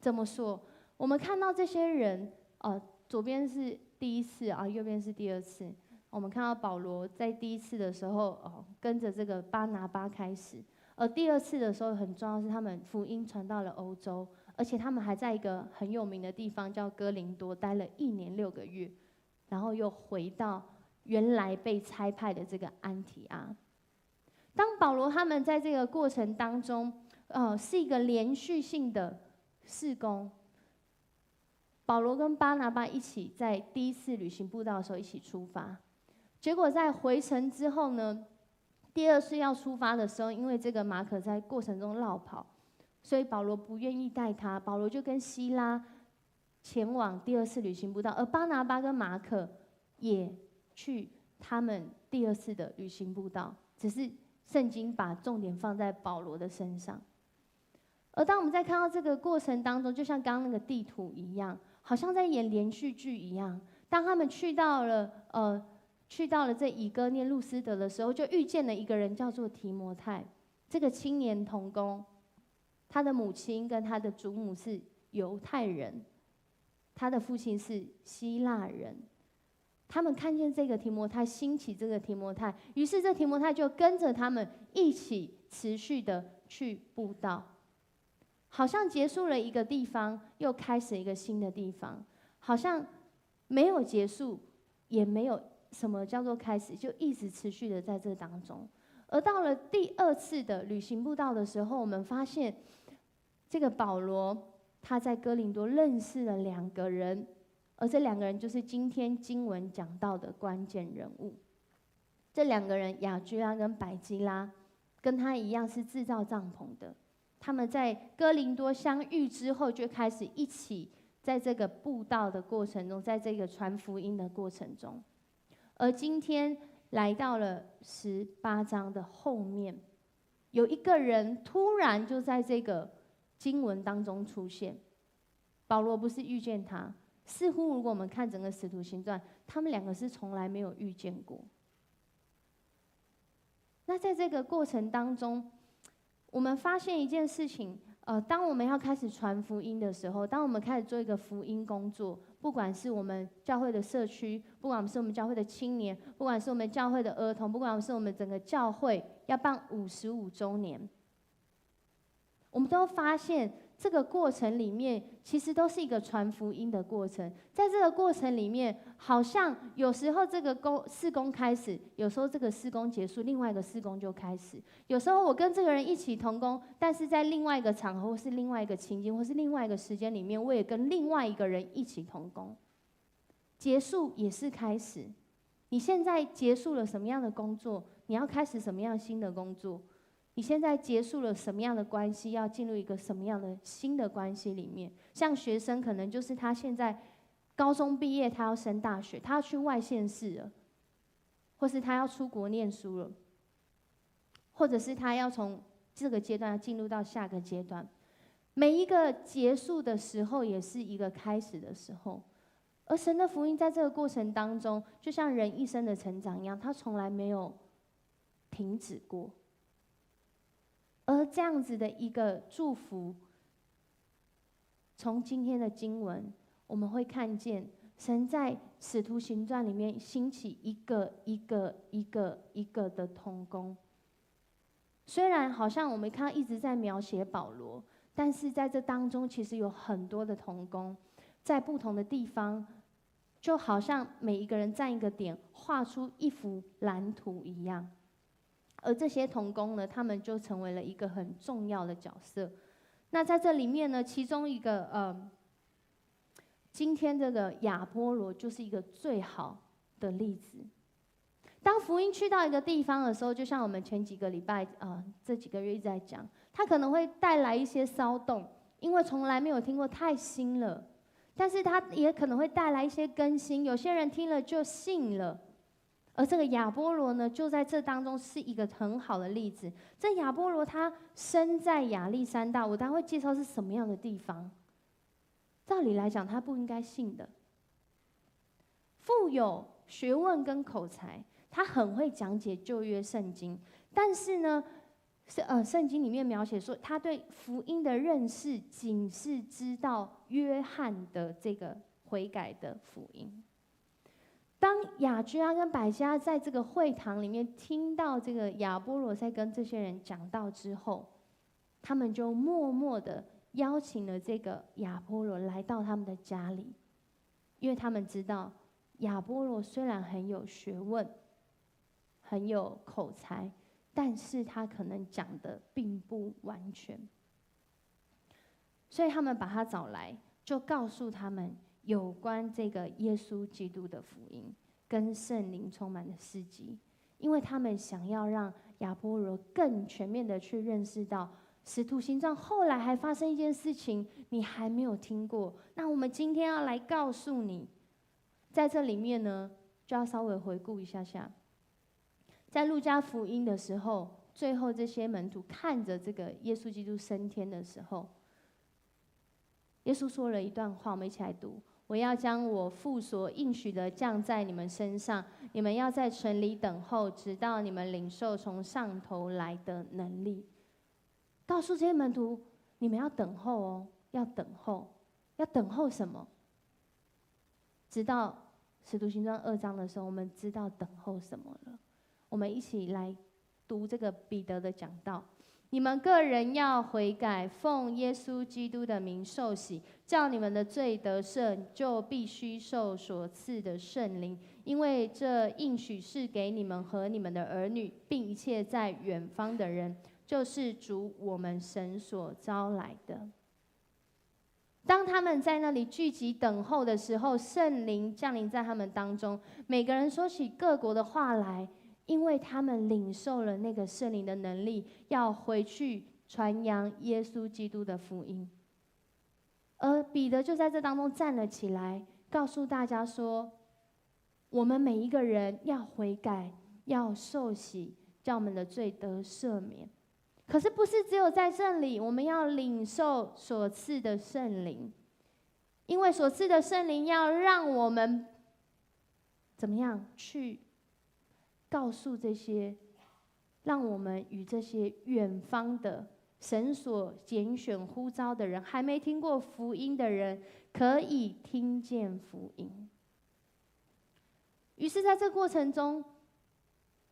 Speaker 1: 怎么说？我们看到这些人，左边是第1次啊，右边是第2次。我们看到保罗在第1次的时候，跟着这个巴拿巴开始，而第2次的时候很重要是他们福音传到了欧洲，而且他们还在一个很有名的地方叫哥林多待了1年6个月，然后又回到原来被差派的这个安提阿。当保罗他们在这个过程当中，是一个连续性的事工。保罗跟巴拿巴一起在第一次旅行布道的时候一起出发，结果在回程之后呢，第二次要出发的时候，因为这个马可在过程中落跑，所以保罗不愿意带他，保罗就跟希拉前往第二次旅行布道，而巴拿巴跟马可也去他们第二次的旅行布道，只是圣经把重点放在保罗的身上。而当我们在看到这个过程当中，就像刚刚那个地图一样，好像在演连续剧一样。当他们去到了这以哥念路斯德的时候，就遇见了一个人，叫做提摩太。这个青年童工，他的母亲跟他的祖母是犹太人，他的父亲是希腊人。他们看见这个提摩太，兴起这个提摩太，于是这提摩太就跟着他们一起持续的去布道。好像结束了一个地方，又开始一个新的地方，好像没有结束，也没有什么叫做开始，就一直持续的在这当中。而到了第二次的旅行布道的时候，我们发现这个保罗他在哥林多认识了2个人，而这2个人就是今天经文讲到的关键人物。这2个人雅居拉跟百基拉，跟他一样是制造帐篷的。他们在哥林多相遇之后，就开始一起在这个布道的过程中，在这个传福音的过程中。而今天来到了18章的后面，有一个人突然就在这个经文当中出现。保罗不是遇见他，似乎如果我们看整个使徒行传，他们2个是从来没有遇见过。那在这个过程当中，我们发现一件事情，当我们要开始传福音的时候，当我们开始做一个福音工作，不管是我们教会的社区，不管是我们教会的青年，不管是我们教会的儿童，不管是我们整个教会要办55周年，我们都发现这个过程里面，其实都是一个传福音的过程。在这个过程里面，好像有时候这个事工开始，有时候这个事工结束，另外一个事工就开始。有时候我跟这个人一起同工，但是在另外一个场合，或是另外一个情境，或是另外一个时间里面，我也跟另外一个人一起同工。结束也是开始。你现在结束了什么样的工作？你要开始什么样新的工作？你现在结束了什么样的关系，要进入一个什么样的新的关系里面？像学生可能就是他现在高中毕业，他要升大学，他要去外县市了，或是他要出国念书了，或者是他要从这个阶段进入到下个阶段。每一个结束的时候，也是一个开始的时候。而神的福音在这个过程当中，就像人一生的成长一样，他从来没有停止过。而这样子的一个祝福，从今天的经文，我们会看见神在使徒行传里面兴起一个的同工。虽然好像我们看到一直在描写保罗，但是在这当中其实有很多的同工，在不同的地方，就好像每一个人站一个点，画出一幅蓝图一样。而这些同工呢，他们就成为了一个很重要的角色。那在这里面呢，其中一个今天这个亚波罗就是一个最好的例子。当福音去到一个地方的时候，就像我们前几个礼拜这几个月一直在讲，它可能会带来一些骚动，因为从来没有听过，太新了。但是它也可能会带来一些更新，有些人听了就信了。而这个亚波罗呢，就在这当中是一个很好的例子。这亚波罗他生在亚历山大，我待会介绍是什么样的地方。照理来讲，他不应该信的。富有学问跟口才，他很会讲解旧约圣经，但是呢，圣经里面描写说，他对福音的认识仅是知道约翰的这个悔改的福音。当雅居拉跟百加在这个会堂里面听到这个亚波罗在跟这些人讲道之后，他们就默默的邀请了这个亚波罗来到他们的家里，因为他们知道亚波罗虽然很有学问、很有口才，但是他可能讲的并不完全。所以他们把他找来，就告诉他们有关这个耶稣基督的福音，跟圣灵充满的事迹，因为他们想要让亚波罗更全面的去认识到使徒行传后来还发生一件事情，你还没有听过。那我们今天要来告诉你，在这里面呢，就要稍微回顾一下下，在路加福音的时候，最后这些门徒看着这个耶稣基督升天的时候，耶稣说了一段话，我们一起来读：我要将我父所应许的降在你们身上，你们要在城里等候，直到你们领受从上头来的能力。告诉这些门徒，你们要等候哦，要等候，要等候什么？直到使徒行传2章的时候，我们知道等候什么了。我们一起来读这个彼得的讲道。你们个人要悔改，奉耶稣基督的名受洗，叫你们的罪得赦，就必须受所赐的圣灵，因为这应许是给你们和你们的儿女，并一切在远方的人，就是主我们神所招来的。当他们在那里聚集等候的时候，圣灵降临在他们当中，每个人说起各国的话来，因为他们领受了那个圣灵的能力，要回去传扬耶稣基督的福音。而彼得就在这当中站了起来，告诉大家说：我们每一个人要悔改，要受洗，叫我们的罪得赦免。可是不是只有在这里，我们要领受所赐的圣灵，因为所赐的圣灵要让我们怎么样去告诉这些，让我们与这些远方的神所拣选呼召的人，还没听过福音的人，可以听见福音。于是在这个过程中，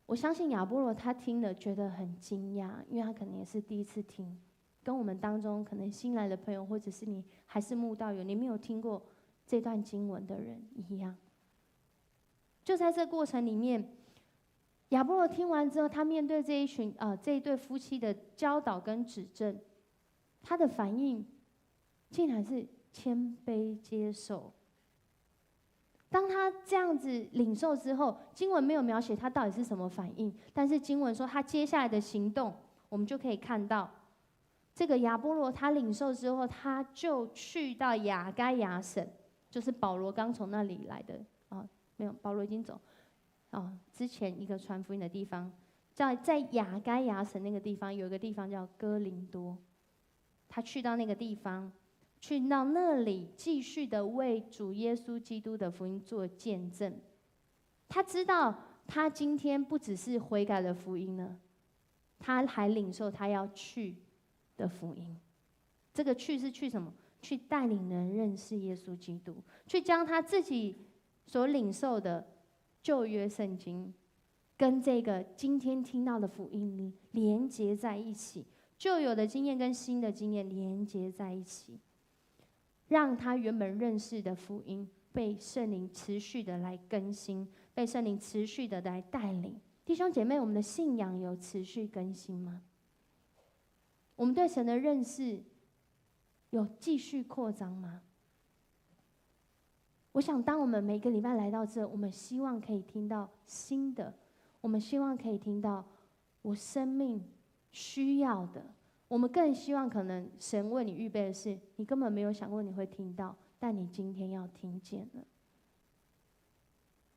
Speaker 1: 我相信亚波罗他听了觉得很惊讶，因为他可能也是第一次听，跟我们当中可能新来的朋友，或者是你还是慕道友，你没有听过这段经文的人一样。就在这过程里面，亚波罗听完之后，他面对这一对夫妻的教导跟指正，他的反应竟然是谦卑接受。当他这样子领受之后，经文没有描写他到底是什么反应，但是经文说他接下来的行动，我们就可以看到，这个亚波罗他领受之后，他就去到亚该亚省，就是保罗刚从那里来的没有，保罗已经走。之前一个传福音的地方，在亚该亚省那个地方有一个地方叫哥林多，他去到那个地方，去到那里继续的为主耶稣基督的福音做见证。他知道他今天不只是悔改的福音了，他还领受他要去的福音。这个去是去什么？去带领人认识耶稣基督，去将他自己所领受的旧约圣经跟这个今天听到的福音连接在一起，旧有的经验跟新的经验连接在一起，让他原本认识的福音被圣灵持续的来更新，被圣灵持续的来带领。弟兄姐妹，我们的信仰有持续更新吗？我们对神的认识有继续扩张吗？我想当我们每个礼拜来到这，我们希望可以听到新的，我们希望可以听到我生命需要的，我们更希望可能神为你预备的是你根本没有想过你会听到，但你今天要听见了。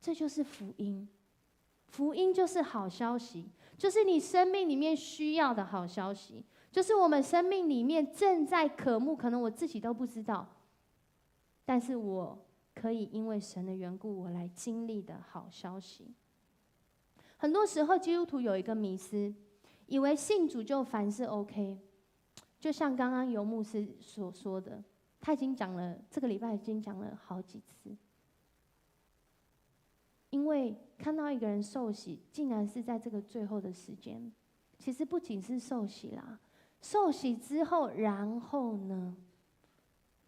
Speaker 1: 这就是福音。福音就是好消息，就是你生命里面需要的好消息，就是我们生命里面正在渴慕，可能我自己都不知道，但是我可以因为神的缘故，我来经历的好消息。很多时候基督徒有一个迷思，以为信主就凡事 OK， 就像刚刚游牧师所说的，他已经讲了，这个礼拜已经讲了好几次。因为看到一个人受洗，竟然是在这个最后的时间，其实不仅是受洗啦，受洗之后，然后呢？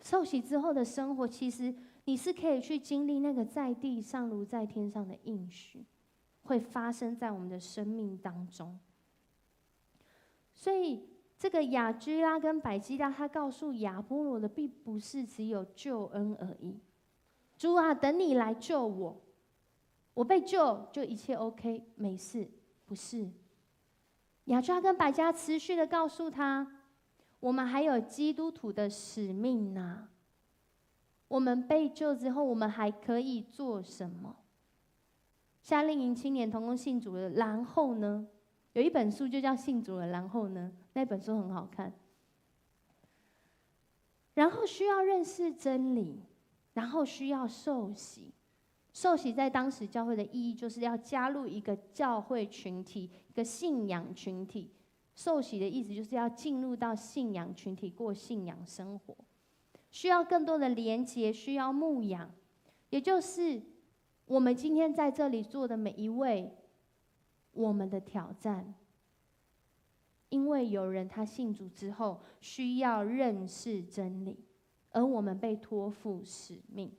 Speaker 1: 受洗之后的生活，其实你是可以去经历那个在地上如在天上的应许，会发生在我们的生命当中。所以这个雅居拉跟百基拉，他告诉亚波罗的，并不是只有救恩而已。主啊，等你来救我，我被救就一切 OK 没事，不是。雅居拉跟百基拉持续的告诉他，我们还有基督徒的使命呢。我们被救之后，我们还可以做什么？夏令营青年同工信主了，然后呢？有一本书就叫《信主了》，然后呢？那本书很好看。然后需要认识真理，然后需要受洗。受洗在当时教会的意义，就是要加入一个教会群体，一个信仰群体。受洗的意思就是要进入到信仰群体，过信仰生活。需要更多的连结，需要牧养，也就是我们今天在这里做的每一位，我们的挑战。因为有人他信主之后需要认识真理，而我们被托付使命。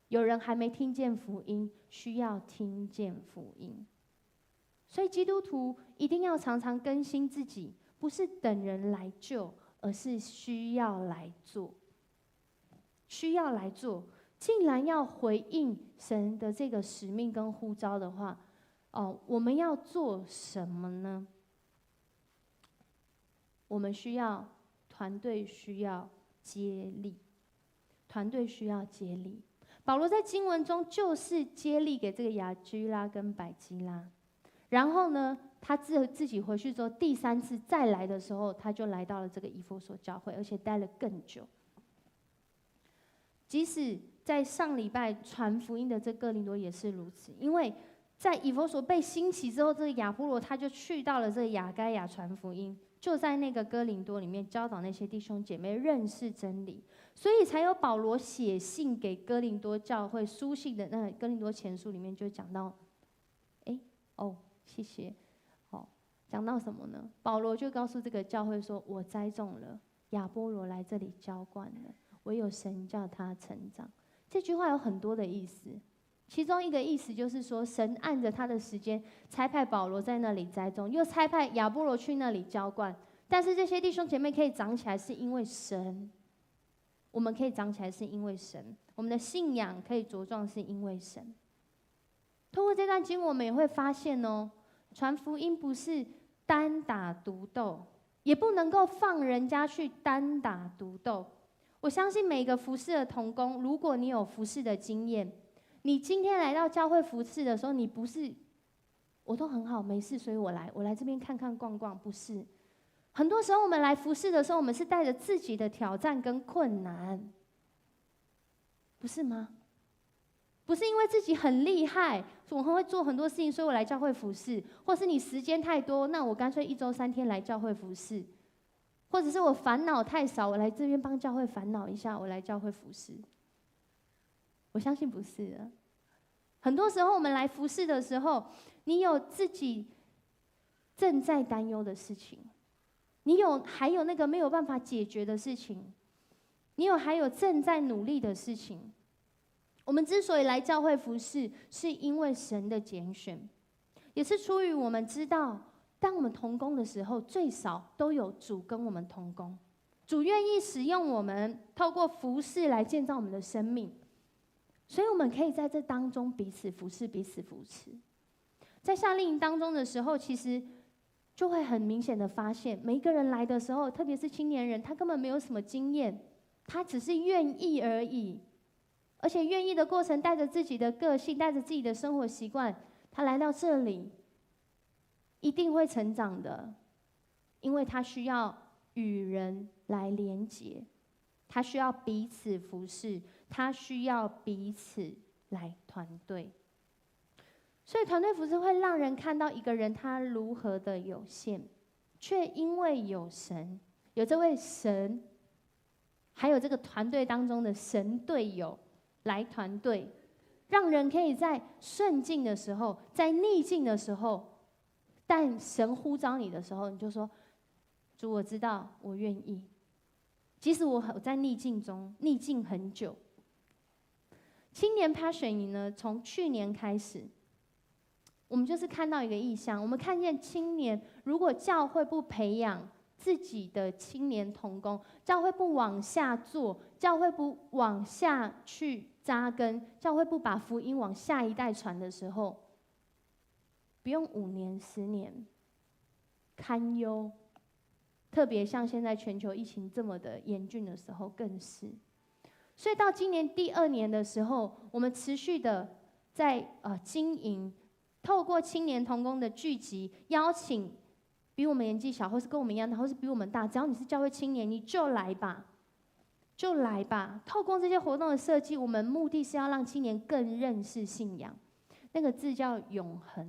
Speaker 1: 有人还没听见福音，需要听见福音。所以基督徒一定要常常更新自己，不是等人来救，而是需要来做。需要来做。既然要回应神的这个使命跟呼召的话，我们要做什么呢？我们需要团队，需要接力。团队需要接力。保罗在经文中就是接力给这个雅居拉跟百基拉。然后呢，他自己回去之后，第3次再来的时候，他就来到了这个以弗所教会，而且待了更久。即使在上礼拜传福音的这哥林多也是如此，因为在以弗所被兴起之后，这个亚波罗他就去到了这个亚该亚传福音，就在那个哥林多里面教导那些弟兄姐妹认识真理，所以才有保罗写信给哥林多教会。书信的那哥林多前书里面就讲到，谢谢。讲到什么呢？保罗就告诉这个教会说：“我栽种了，亚波罗来这里浇灌了，唯有神叫他成长。”这句话有很多的意思，其中一个意思就是说，神按着他的时间差派保罗在那里栽种，又差派亚波罗去那里浇灌。但是这些弟兄姐妹可以长起来，是因为神；我们可以长起来，是因为神；我们的信仰可以茁壮，是因为神。通过这段经文，我们也会发现传福音不是单打独斗，也不能够放人家去单打独斗。我相信每个服侍的同工，如果你有服侍的经验，你今天来到教会服侍的时候，你不是我都很好没事，所以我来这边看看逛逛，不是。很多时候我们来服侍的时候，我们是带着自己的挑战跟困难，不是吗？不是因为自己很厉害，我很会做很多事情，所以我来教会服侍，或是你时间太多，那我干脆1周3天来教会服侍，或者是我烦恼太少，我来这边帮教会烦恼一下，我来教会服侍。我相信不是的。很多时候我们来服侍的时候，你有自己正在担忧的事情，你还有那个没有办法解决的事情，你还有正在努力的事情。我们之所以来教会服侍，是因为神的拣选，也是出于我们知道，当我们同工的时候，最少都有主跟我们同工，主愿意使用我们，透过服侍来建造我们的生命，所以我们可以在这当中彼此服侍，彼此扶持。在夏令营当中的时候，其实就会很明显的发现，每一个人来的时候，特别是青年人，他根本没有什么经验，他只是愿意而已。而且愿意的过程，带着自己的个性，带着自己的生活习惯，他来到这里，一定会成长的，因为他需要与人来连结，他需要彼此服侍，他需要彼此来团队。所以团队服侍会让人看到一个人他如何的有限，却因为有神，有这位神，还有这个团队当中的神队友来团队，让人可以在顺境的时候，在逆境的时候，但神呼召你的时候，你就说：“主，我知道，我愿意。”即使我在逆境中，逆境很久。青年 Passion 营呢，从去年开始，我们就是看到一个异象，我们看见青年如果教会不培养自己的青年同工，教会不往下做，教会不往下去扎根，教会不把福音往下一代传的时候，不用5年、10年，堪忧。特别像现在全球疫情这么的严峻的时候，更是。所以到今年第2年的时候，我们持续的在经营，透过青年同工的聚集，邀请比我们年纪小，或是跟我们一样的，或是比我们大，只要你是教会青年，你就来吧，就来吧。透过这些活动的设计，我们目的是要让青年更认识信仰。那个字叫永恒，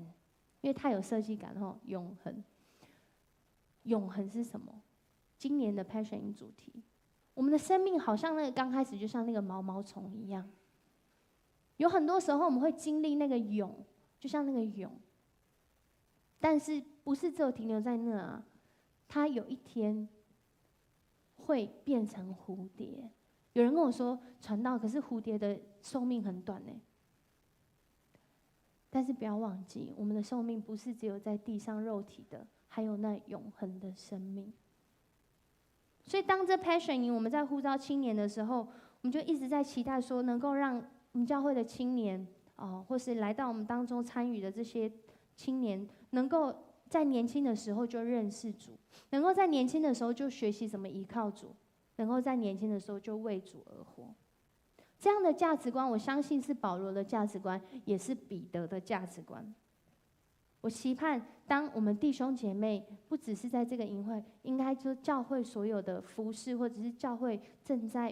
Speaker 1: 因为它有设计感哦。永恒，永恒是什么？今年的 Passion 主题，我们的生命好像那个刚开始就像那个毛毛虫一样，有很多时候我们会经历那个蛹，就像那个蛹，但是不是只有停留在那啊？它有一天会变成蝴蝶。有人跟我说传道，可是蝴蝶的寿命很短呢。但是不要忘记，我们的寿命不是只有在地上肉体的，还有那永恒的生命。所以当这 Passion 营我们在呼召青年的时候，我们就一直在期待说，能够让我们教会的青年或是来到我们当中参与的这些青年，能够在年轻的时候就认识主，能够在年轻的时候就学习怎么依靠主，能够在年轻的时候就为主而活。这样的价值观，我相信是保罗的价值观，也是彼得的价值观。我期盼，当我们弟兄姐妹不只是在这个营会，应该就教会所有的服事，或者是教会正在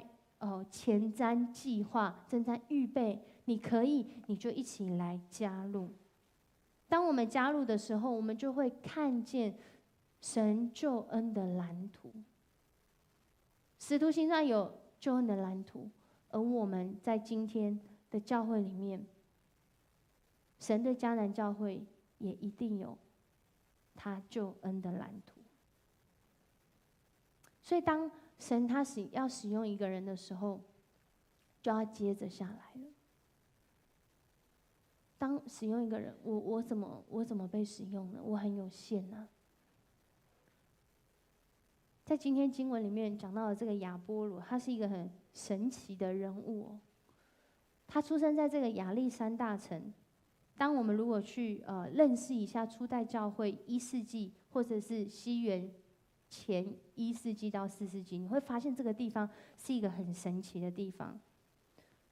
Speaker 1: 前瞻计划、正在预备，你可以，你就一起来加入。当我们加入的时候，我们就会看见神救恩的蓝图。使徒行传有救恩的蓝图，而我们在今天的教会里面，神的迦南教会也一定有他救恩的蓝图。所以当神他要使用一个人的时候，就要接着下来了。当使用一个人，我怎么被使用呢？我很有限啊。在今天经文里面讲到的这个亚波罗，他是一个很神奇的人物哦。他出生在这个亚历山大城。当我们如果去认识一下初代教会1世纪，或者是西元前1世纪到4世纪，你会发现这个地方是一个很神奇的地方。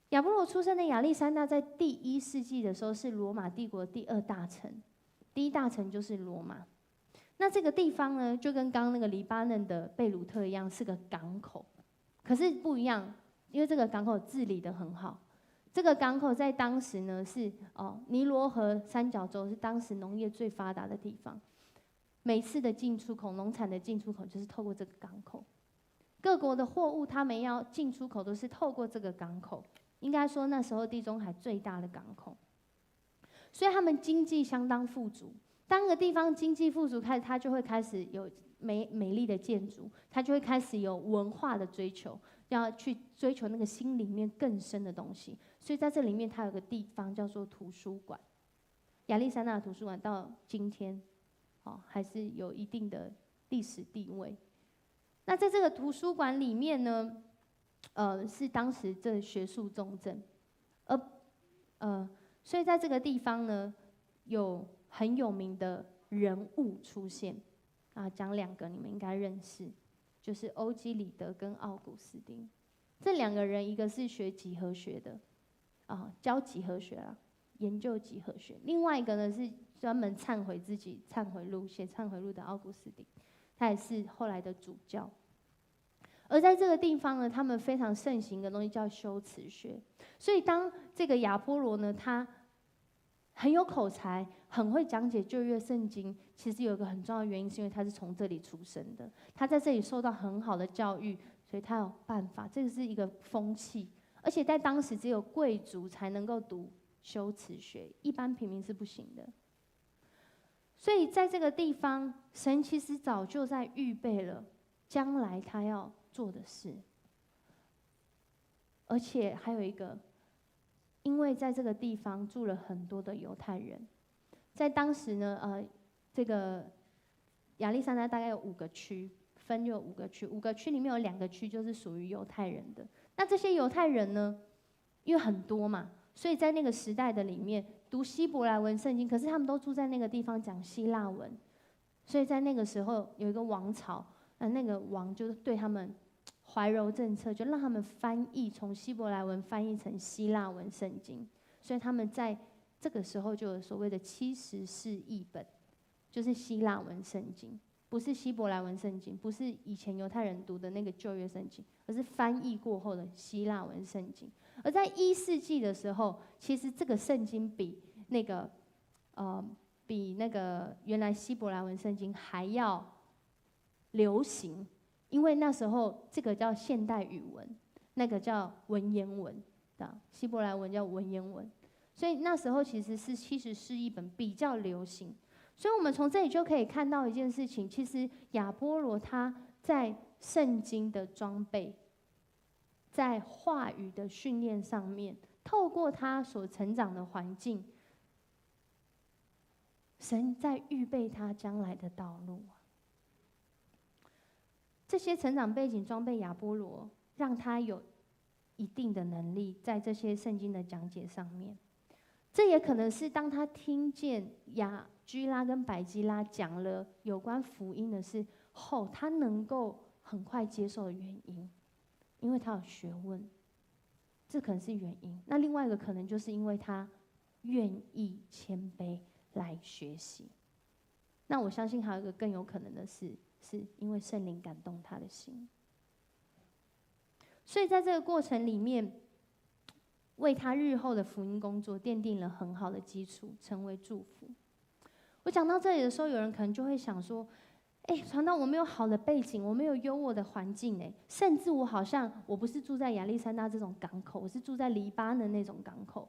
Speaker 1: 亚波罗出生的亚历山大，在第1世纪的时候是罗马帝国第2大城，第1大城就是罗马。那这个地方呢，就跟刚刚那个黎巴嫩的贝鲁特一样，是个港口，可是不一样，因为这个港口治理得很好。这个港口在当时呢是尼罗河三角洲是当时农业最发达的地方，每次的进出口，农产的进出口就是透过这个港口。各国的货物他们要进出口都是透过这个港口，应该说那时候地中海最大的港口，所以他们经济相当富足。当一个地方经济富足，它就会开始有美丽的建筑，它就会开始有文化的追求，要去追求那个心里面更深的东西。所以在这里面，它有个地方叫做图书馆。亚历山大的图书馆到今天，还是有一定的历史地位。那在这个图书馆里面呢，是当时这学术重镇，所以在这个地方呢，有很有名的人物出现啊，讲2个你们应该认识，就是欧几里得跟奥古斯丁。这2个人，一个是学几何学的，教几何学啦，研究几何学；另外一个呢是专门忏悔自己、忏悔录写忏悔录的奥古斯丁，他也是后来的主教。而在这个地方呢，他们非常盛行的东西叫修辞学。所以当这个亚波罗呢，他很有口才，很会讲解旧约圣经。其实有一个很重要的原因，是因为他是从这里出生的，他在这里受到很好的教育，所以他有办法。这个是一个风气，而且在当时只有贵族才能够读修辞学，一般平民是不行的。所以在这个地方，神其实早就在预备了将来他要做的事，而且还有一个。因为在这个地方住了很多的犹太人，在当时呢，这个亚历山大大概有5个区，分就有5个区，5个区里面有2个区就是属于犹太人的。那这些犹太人呢，因为很多嘛，所以在那个时代的里面读希伯来文圣经，可是他们都住在那个地方讲希腊文，所以在那个时候有一个王朝，那个王就对他们怀柔政策，就让他们翻译从希伯来文翻译成希腊文圣经，所以他们在这个时候就有所谓的74译本，就是希腊文圣经，不是希伯来文圣经，不是以前犹太人读的那个旧约圣经，而是翻译过后的希腊文圣经。而在1世纪的时候，其实这个圣经比那个原来希伯来文圣经还要流行，因为那时候这个叫现代语文，那个叫文言文的，希伯来文叫文言文，所以那时候其实是74译本比较流行。所以我们从这里就可以看到一件事情，其实亚波罗他在圣经的装备，在话语的训练上面，透过他所成长的环境，神在预备他将来的道路。这些成长背景装备亚波罗，让他有一定的能力在这些圣经的讲解上面。这也可能是当他听见雅居拉跟百基拉讲了有关福音的事后，他能够很快接受的原因，因为他有学问，这可能是原因。那另外一个可能就是因为他愿意谦卑来学习。那我相信还有一个更有可能的是因为圣灵感动他的心。所以在这个过程里面，为他日后的福音工作奠定了很好的基础，成为祝福。我讲到这里的时候，有人可能就会想说：“传道，我没有好的背景，我没有优渥的环境，甚至我好像我不是住在亚历山大这种港口，我是住在黎巴嫩那种港口，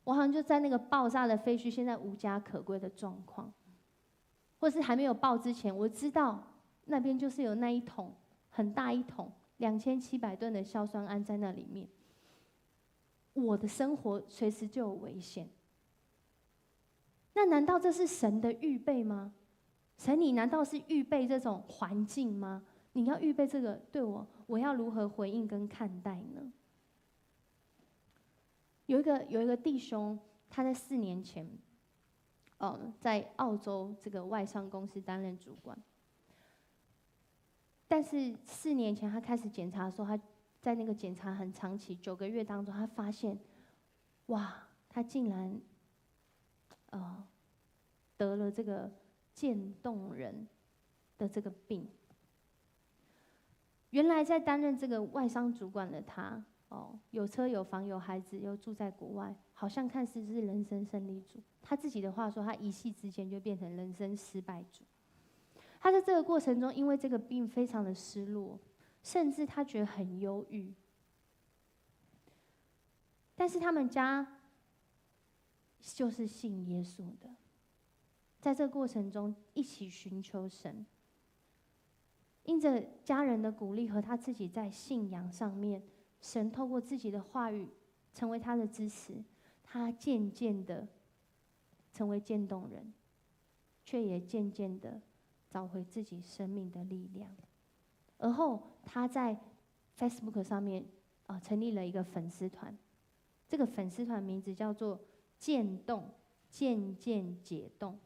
Speaker 1: 我好像就在那个爆炸的废墟，现在无家可归的状况，或是还没有爆之前，我知道那边就是有那一桶很大一桶2700吨的硝酸铵在那里面。”我的生活随时就有危险，那难道这是神的预备吗？神，你难道是预备这种环境吗？你要预备这个对我要如何回应跟看待呢？有一个弟兄，他在4年前，在澳洲这个外商公司担任主管，但是4年前他开始检查的时候，他在那个检查很长期9个月当中，他发现，哇，他竟然，得了这个渐冻人的这个病。原来在担任这个外商主管的他，有车有房有孩子，又住在国外，好像看似是人生胜利组。他自己的话说，他一夕之间就变成人生失败组。他在这个过程中，因为这个病非常的失落。甚至他觉得很忧郁，但是他们家就是信耶稣的，在这个过程中一起寻求神，因着家人的鼓励和他自己在信仰上面，神透过自己的话语成为他的支持，他渐渐的成为渐冻人，却也渐渐的找回自己生命的力量。而后，他在 Facebook 上面成立了一个粉丝团，这个粉丝团名字叫做“渐冻渐渐解冻”。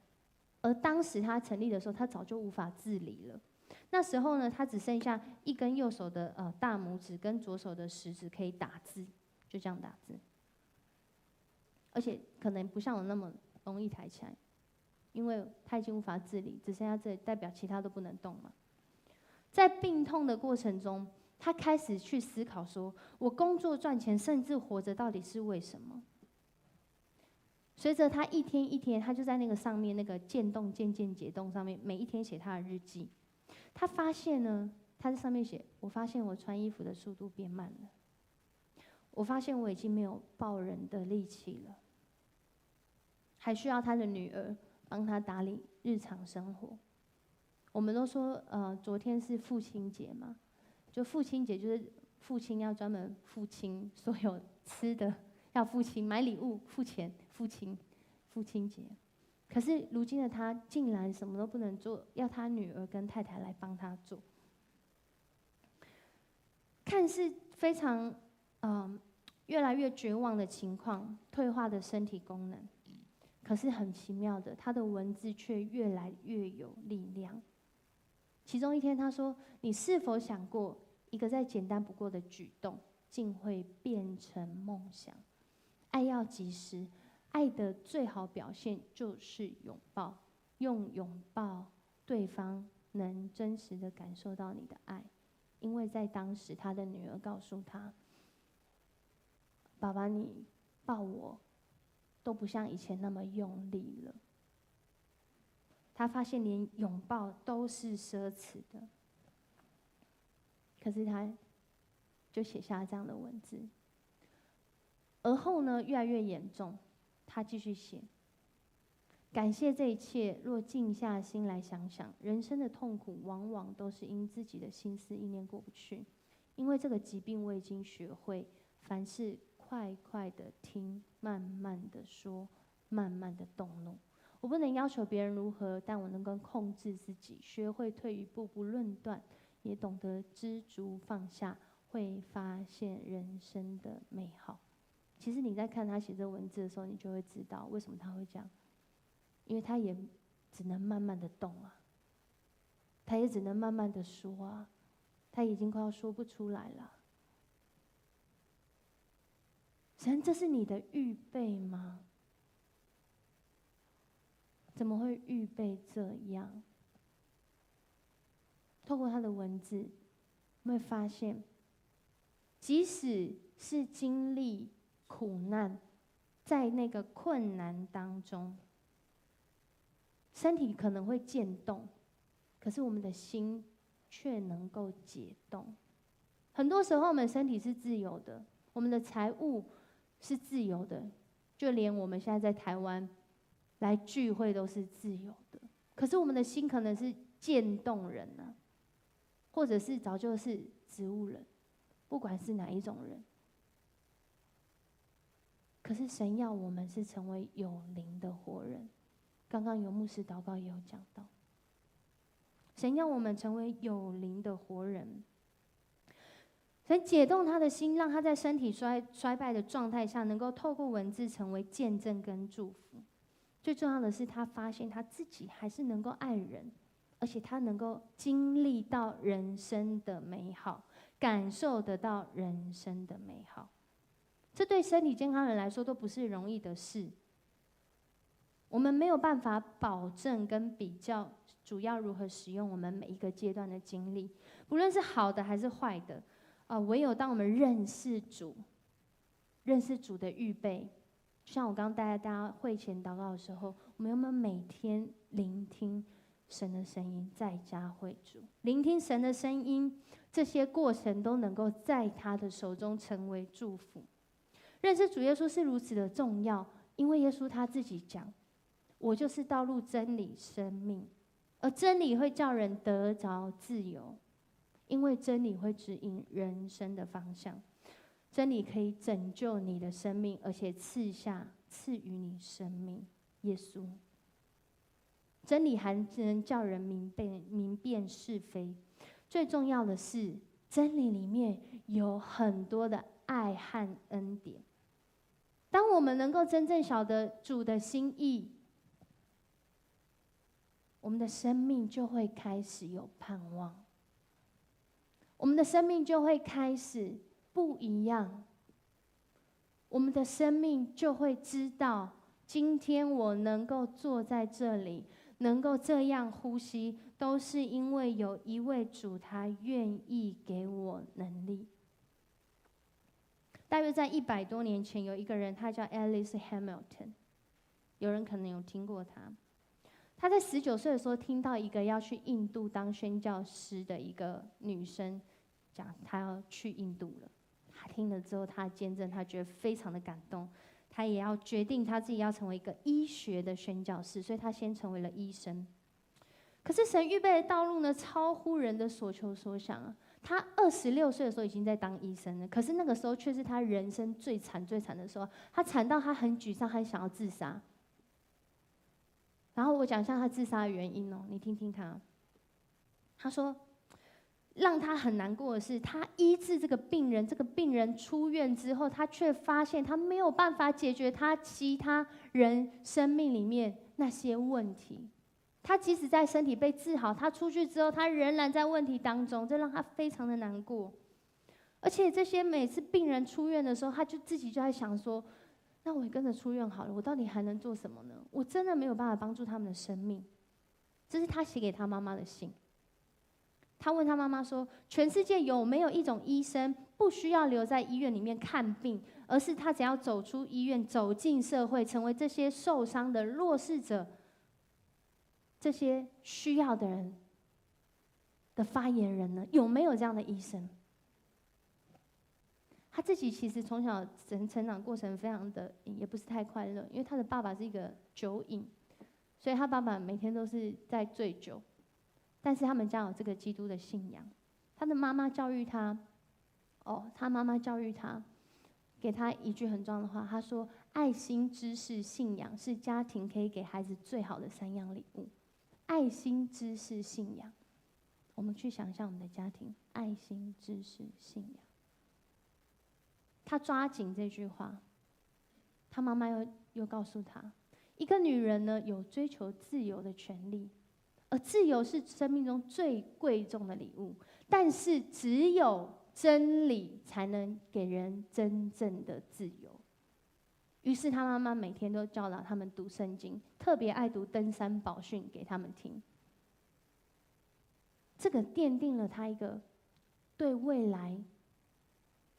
Speaker 1: 而当时他成立的时候，他早就无法自理了。那时候呢，他只剩下一根右手的大拇指跟左手的食指可以打字，就这样打字。而且可能不像我那么容易抬起来，因为他已经无法自理，只剩下这里，代表其他都不能动嘛。在病痛的过程中，他开始去思考说：我工作赚钱，甚至活着，到底是为什么？随着他一天一天，他就在那个上面那个渐冻渐渐解冻上面，每一天写他的日记。他发现呢，他在上面写：我发现我穿衣服的速度变慢了，我发现我已经没有抱人的力气了，还需要他的女儿帮他打理日常生活。我们都说，昨天是父亲节嘛，就父亲节就是父亲要专门付清所有吃的，要付清买礼物付钱付清，父亲节。可是如今的他竟然什么都不能做，要他女儿跟太太来帮他做。看似非常越来越绝望的情况，退化的身体功能，可是很奇妙的，他的文字却越来越有力量。其中一天他说：“你是否想过，一个再简单不过的举动，竟会变成梦想？爱要及时，爱的最好表现就是拥抱，用拥抱对方能真实的感受到你的爱。因为在当时，他的女儿告诉他：‘爸爸，你抱我都不像以前那么用力了。’他发现连拥抱都是奢侈的，可是他就写下这样的文字。而后呢，越来越严重，他继续写：感谢这一切，若静下心来想想，人生的痛苦往往都是因自己的心思意念过不去。因为这个疾病，我已经学会，凡事快快的听，慢慢的说，慢慢的动怒。我不能要求别人如何，但我能够控制自己，学会退一步，不论断，也懂得知足放下，会发现人生的美好。其实你在看他写这文字的时候，你就会知道为什么他会这样，因为他也只能慢慢的动啊，他也只能慢慢的说啊，他已经快要说不出来了。神，这是你的预备吗？怎么会预备这样？透过他的文字，我们会发现，即使是经历苦难，在那个困难当中，身体可能会渐冻，可是我们的心却能够解冻。很多时候，我们身体是自由的，我们的财务是自由的，就连我们现在在台湾来聚会都是自由的。可是我们的心可能是渐冻人啊，或者是早就是植物人，不管是哪一种人。可是神要我们是成为有灵的活人。刚刚有牧师祷告也有讲到，神要我们成为有灵的活人。神解冻他的心，让他在身体衰败的状态下，能够透过文字成为见证跟祝福。最重要的是，他发现他自己还是能够爱人，而且他能够经历到人生的美好，感受得到人生的美好。这对身体健康人来说都不是容易的事。我们没有办法保证跟比较主要如何使用我们每一个阶段的经历，不论是好的还是坏的。唯有当我们认识主的预备，就像我刚刚带大家会前祷告的时候，我们有没有每天聆听神的声音，在家会主，聆听神的声音，这些过程都能够在他的手中成为祝福。认识主耶稣是如此的重要，因为耶稣他自己讲：“我就是道路、真理、生命，而真理会叫人得着自由。”因为真理会指引人生的方向，真理可以拯救你的生命，而且赐予你生命。耶稣，真理还能叫人明辨是非。最重要的是，真理里面有很多的爱和恩典。当我们能够真正晓得主的心意，我们的生命就会开始有盼望。我们的生命就会开始不一样，我们的生命就会知道，今天我能够坐在这里，能够这样呼吸，都是因为有一位主，他愿意给我能力。大约在100多年前，有一个人，他叫 Alice Hamilton， 有人可能有听过他。他在19岁的时候，听到一个要去印度当宣教师的一个女生讲，她要去印度了。他听了之后，他见证，他觉得非常的感动。他也要决定他自己要成为一个医学的宣教士，所以他先成为了医生。可是神预备的道路呢，超乎人的所求所想啊！他26岁的时候已经在当医生了，可是那个时候却是他人生最惨的时候。他惨到他很沮丧，还想要自杀。然后我讲一下他自杀的原因哦，你听听他。他说，让他很难过的是，他医治这个病人，这个病人出院之后，他却发现他没有办法解决他其他人生命里面那些问题。他即使在身体被治好，他出去之后，他仍然在问题当中，这让他非常的难过。而且这些每次病人出院的时候，他就自己就在想说：那我也跟着出院好了，我到底还能做什么呢？我真的没有办法帮助他们的生命。这是他写给他妈妈的信。他问他妈妈说：全世界有没有一种医生不需要留在医院里面看病，而是他只要走出医院，走进社会，成为这些受伤的弱势者、这些需要的人的发言人呢？有没有这样的医生？他自己其实从小成长过程非常的也不是太快乐，因为他的爸爸是一个酒瘾，所以他爸爸每天都是在醉酒。但是他们家有这个基督的信仰，他的妈妈教育他，他妈妈教育他，给他一句很重要的话，他说：爱心、知识、信仰是家庭可以给孩子最好的3样礼物。爱心、知识、信仰，我们去想象我们的家庭，爱心、知识、信仰。他抓紧这句话，他妈妈又告诉他，一个女人呢有追求自由的权利。而自由是生命中最贵重的礼物，但是只有真理才能给人真正的自由。于是他妈妈每天都教导他们读圣经，特别爱读登山宝训给他们听。这个奠定了他一个对未来，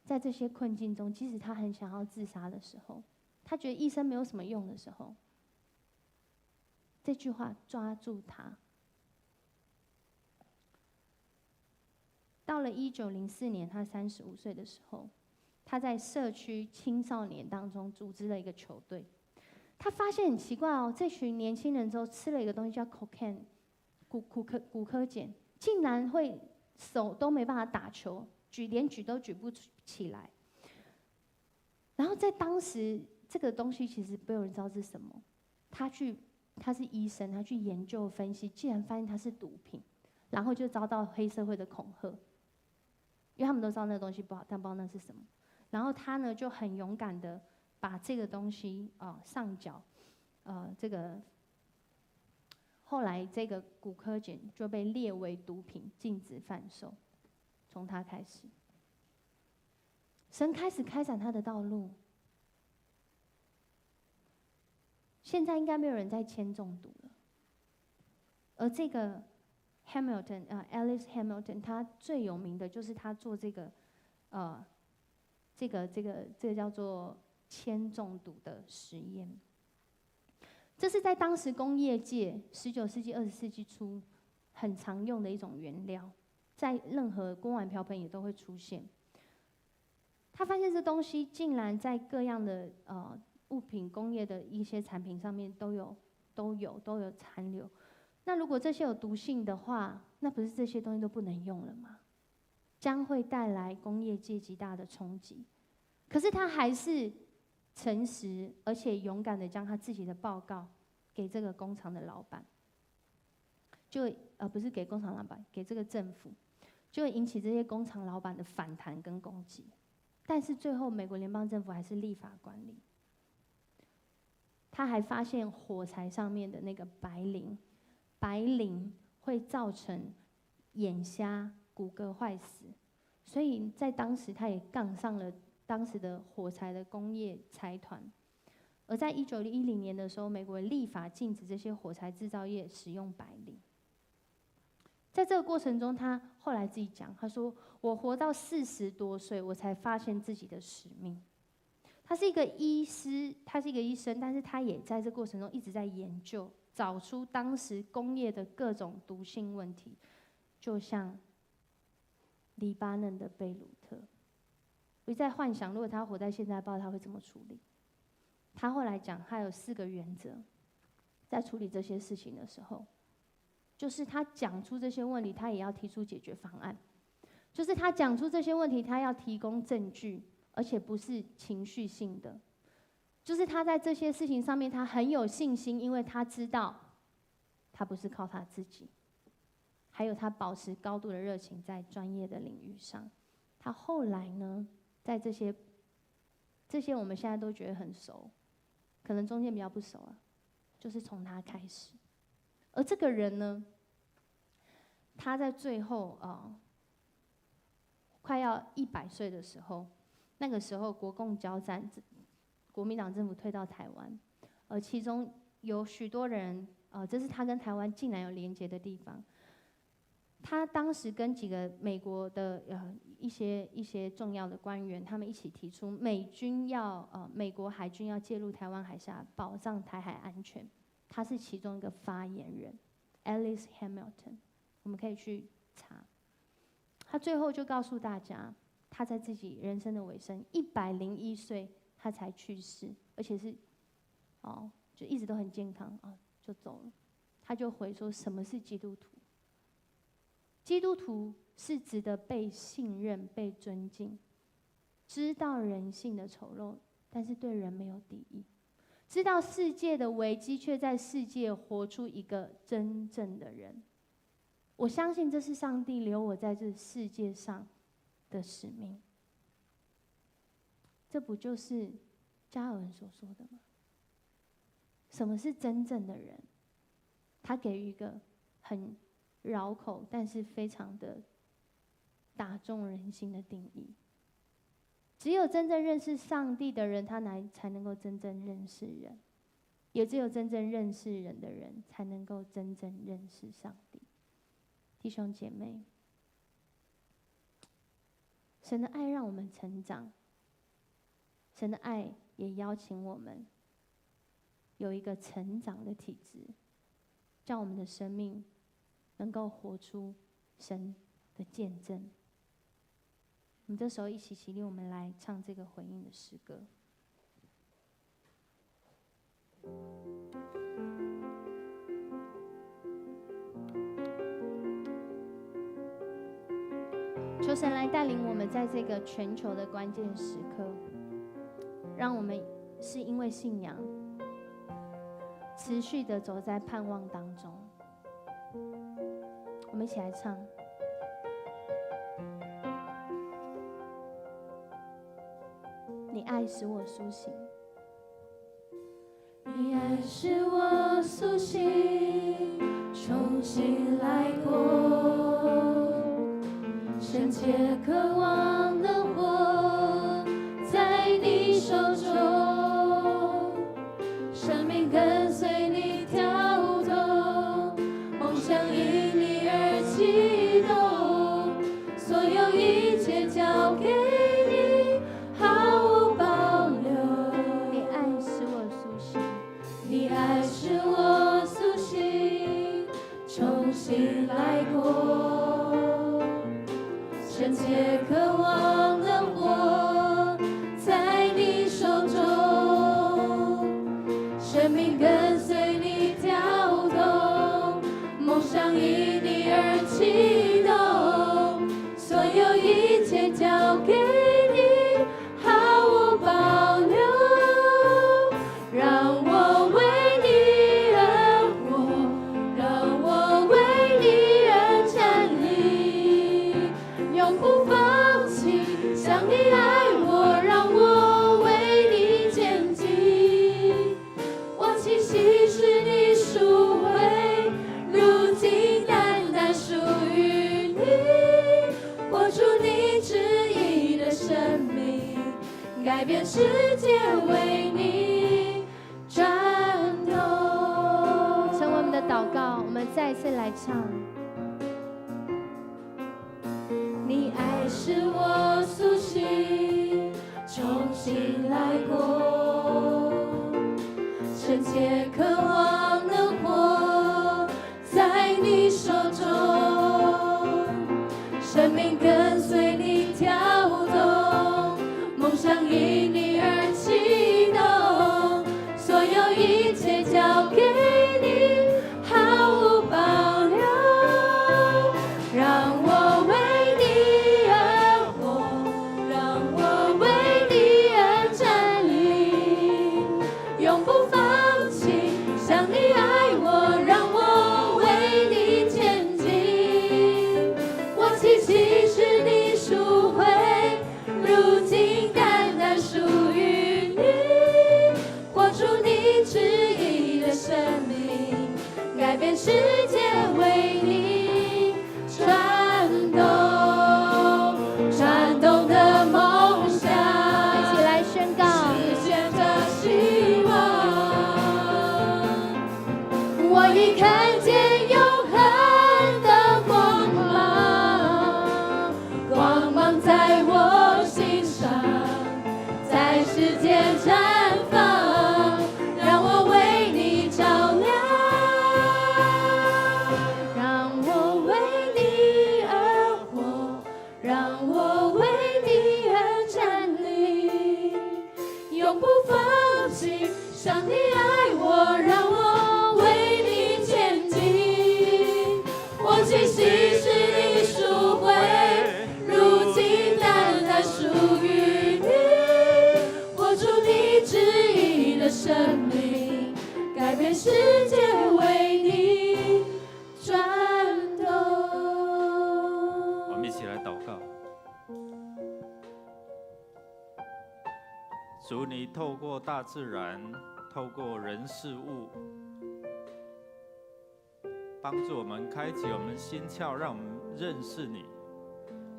Speaker 1: 在这些困境中，即使他很想要自杀的时候，他觉得医生没有什么用的时候，这句话抓住他。到了1904年，他35岁的时候，他在社区青少年当中组织了一个球队。他发现很奇怪哦，这群年轻人之后吃了一个东西叫 cocaine， 古柯碱，竟然会手都没办法打球，连举都举不起来。然后在当时，这个东西其实没有人知道是什么。他是医生，他去研究分析，竟然发现它是毒品，然后就遭到黑社会的恐吓。因为他们都知道那个东西不好，但不知道那是什么。然后他呢就很勇敢的把这个东西上缴，这个后来这个古柯碱就被列为毒品，禁止贩售。从他开始，神开始开展他的道路。现在应该没有人在铅中毒了，而这个Alice Hamilton， 他最有名的就是他做这个叫做铅中毒的实验。这是在当时工业界19世纪、20世纪初很常用的一种原料，在任何锅碗瓢盆也都会出现。他发现这东西竟然在各样的物品、工业的一些产品上面都有残留。那如果这些有毒性的话，那不是这些东西都不能用了吗？将会带来工业界极大的冲击。可是他还是诚实而且勇敢的将他自己的报告给这个工厂的老板，不是给工厂老板，给这个政府，就会引起这些工厂老板的反弹跟攻击。但是最后，美国联邦政府还是立法管理。他还发现火柴上面的那个白磷会造成眼瞎、骨骼坏死，所以在当时他也杠上了当时的火柴的工业财团。而在1910年的时候，美国立法禁止这些火柴制造业使用白磷。在这个过程中，他后来自己讲，他说：“我活到40多岁，我才发现自己的使命。”他是一个医生，但是他也在这过程中一直在研究，找出当时工业的各种毒性问题，就像黎巴嫩的贝鲁特。我一直在幻想，如果他活在现在，不知道他会怎么处理。他后来讲，他有4个原则，在处理这些事情的时候，就是他讲出这些问题，他也要提出解决方案；就是他讲出这些问题，他要提供证据。而且不是情绪性的，就是他在这些事情上面，他很有信心，因为他知道他不是靠他自己，还有他保持高度的热情在专业的领域上。他后来呢，在这些我们现在都觉得很熟，可能中间比较不熟啊，就是从他开始。而这个人呢，他在最后快要100岁的时候，那个时候国共交战，国民党政府退到台湾，其中有许多人，这是他跟台湾竟然有连结的地方。他当时跟几个美国的一些重要的官员，他们一起提出美国海军要介入台湾海峡，保障台海安全。他是其中一个发言人 ，Alice Hamilton， 我们可以去查。他最后就告诉大家，他在自己人生的尾声，101岁他才去世，而且是就一直都很健康就走了。他就回说，什么是基督徒？基督徒是值得被信任、被尊敬，知道人性的丑陋，但是对人没有敌意，知道世界的危机，却在世界活出一个真正的人。我相信这是上帝留我在这世界上的使命。这不就是加尔文所说的吗？什么是真正的人？他给予一个很绕口，但是非常的打中人心的定义。只有真正认识上帝的人，他才能够真正认识人；也只有真正认识人的人，才能够真正认识上帝。弟兄姐妹，神的爱让我们成长，神的爱也邀请我们有一个成长的体质，让我们的生命能够活出神的见证。我们这时候一起起立，我们来唱这个回应的诗歌。求神来带领我们，在这个全球的关键时刻，让我们是因为信仰，持续的走在盼望当中。我们一起来唱。你爱使我苏醒，
Speaker 4: 你爱使我苏醒，重新来过，深切渴望能活在你手中，生命跟随你跳动，梦想因你而启动，所有一切交给你，毫无保留。
Speaker 1: 你爱使我苏醒，
Speaker 4: 你爱使我苏醒，重新来过，深切渴望能活在你手中，生命跟随你跳动，梦想因你而启动，所有一切交给你，毫无保留。让我为你而活，让我为你而站立，永不放弃，像你爱我，让我为你前进。我气息是你赎回，如今单单属于你，活出你旨意的生命，改变世界为你转动。
Speaker 1: 成为我们的祷告。我们再一次来唱。
Speaker 4: 你爱使我苏醒，重新来过，深切渴望能活在你手中，生命跟随你跳动，梦想因你而启动，所有一切交给你，毫无保留。让我为你而活，让我为你而站立，永不放弃，像你爱我，让我为你前进。
Speaker 5: 主，你透过大自然，透过人事物，帮助我们开启我们心窍，让我们认识你。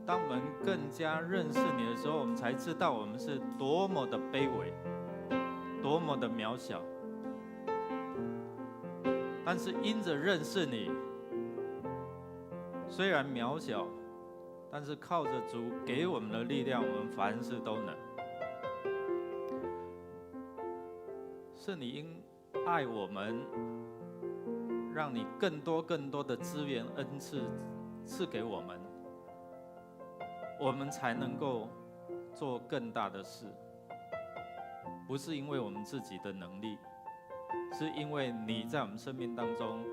Speaker 5: 当我们更加认识你的时候，我们才知道我们是多么的卑微，多么的渺小。但是因着认识你，虽然渺小，但是靠着主给我们的力量，我们凡事都能。是你因爱我们，让你更多的资源恩赐赐给我们，我们才能够做更大的事。不是因为我们自己的能力，是因为你在我们生命当中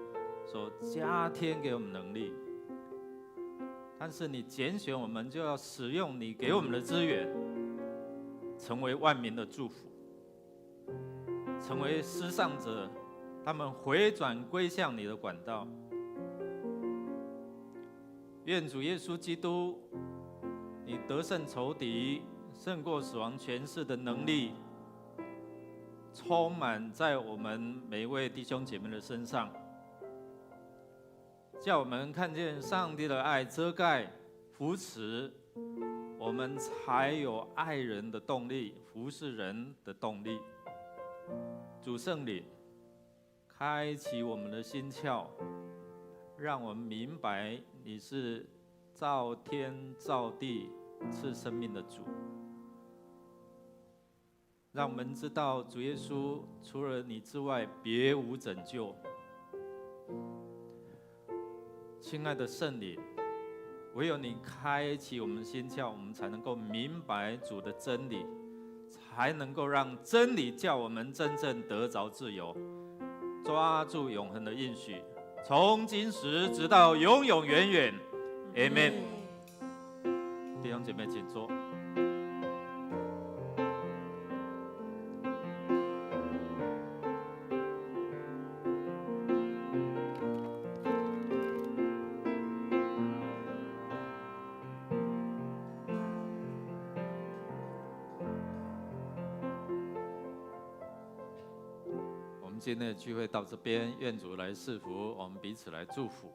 Speaker 5: 所加添给我们能力。但是你拣选我们，就要使用你给我们的资源，成为万民的祝福，成为失丧者他们回转归向你的管道。愿主耶稣基督，你得胜仇敌、胜过死亡权势的能力，充满在我们每一位弟兄姐妹的身上，叫我们看见上帝的爱遮盖、扶持，我们才有爱人的动力、服侍人的动力。主圣灵，开启我们的心窍，让我们明白你是造天造地、赐生命的主。让我们知道主耶稣除了你之外别无拯救。亲爱的圣灵，唯有你开启我们心窍，我们才能够明白主的真理，才能够让真理叫我们真正得着自由，抓住永恒的应许，从今时直到永永远远。Amen。弟兄姐妹，请坐。今天的聚会到这边，愿主来赐福，我们彼此来祝福。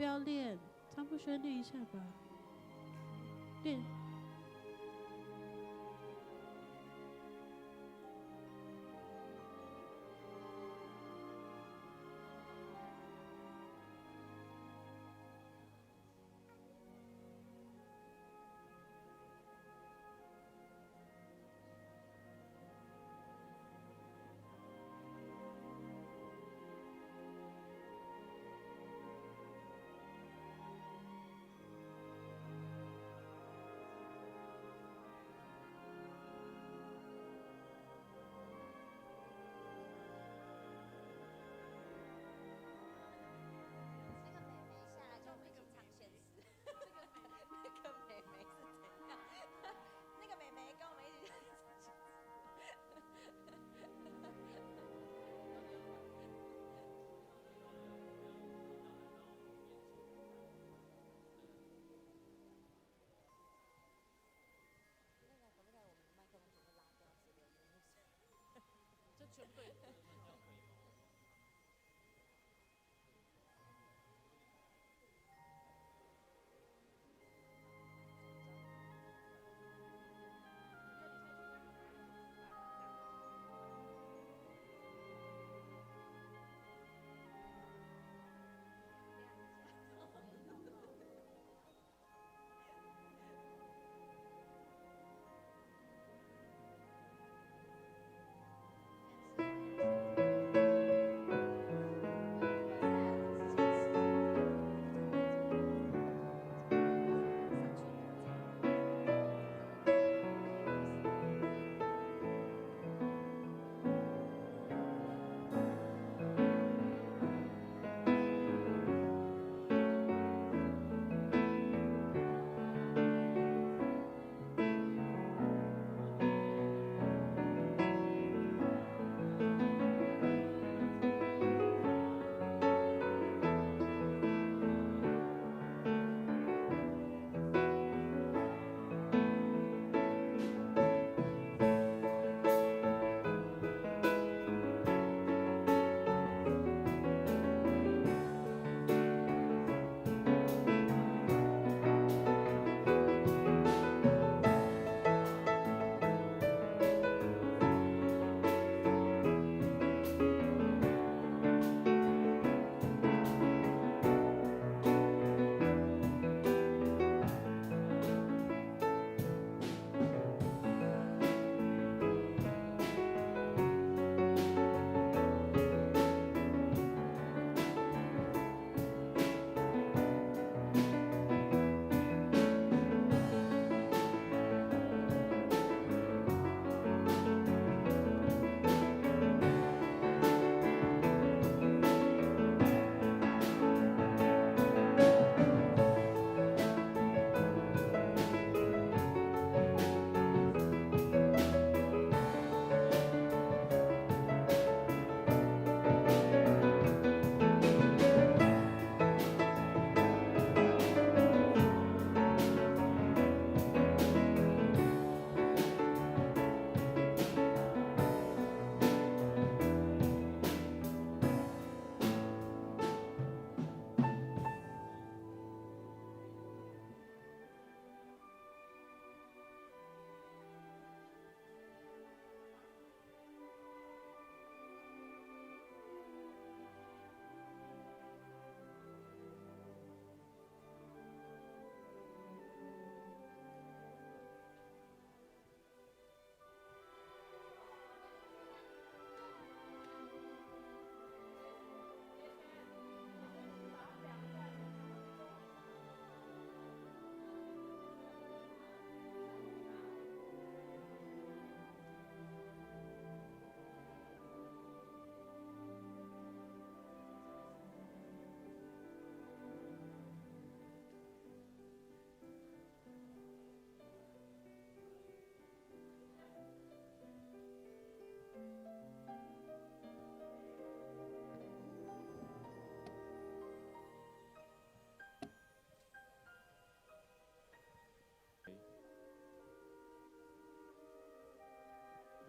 Speaker 7: 不要练？张富轩练一下吧，练。全部对。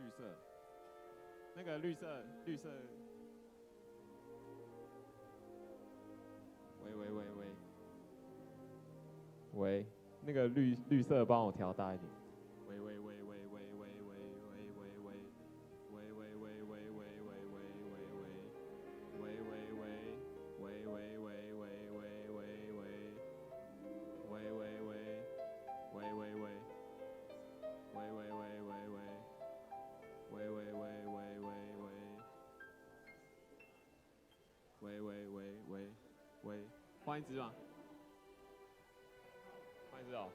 Speaker 8: 绿色，那个绿色，喂，喂，那个绿色帮我调大一点。喂。换一只吗？换一只哦。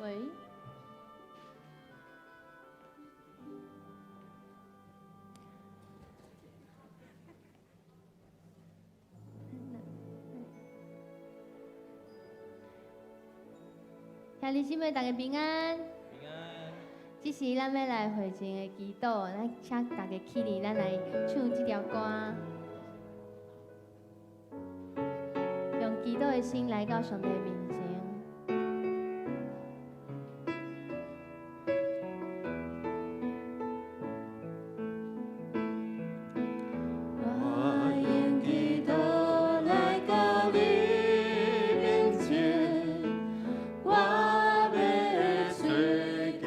Speaker 1: 喂。兄弟姊妹，大家平安。
Speaker 5: 平安。
Speaker 1: 这是咱要来会前的祈祷，咱请大家起立，咱来唱这条歌，用祈祷的心来到上帝面前。
Speaker 2: 我用祈祷来到你面前，我要追求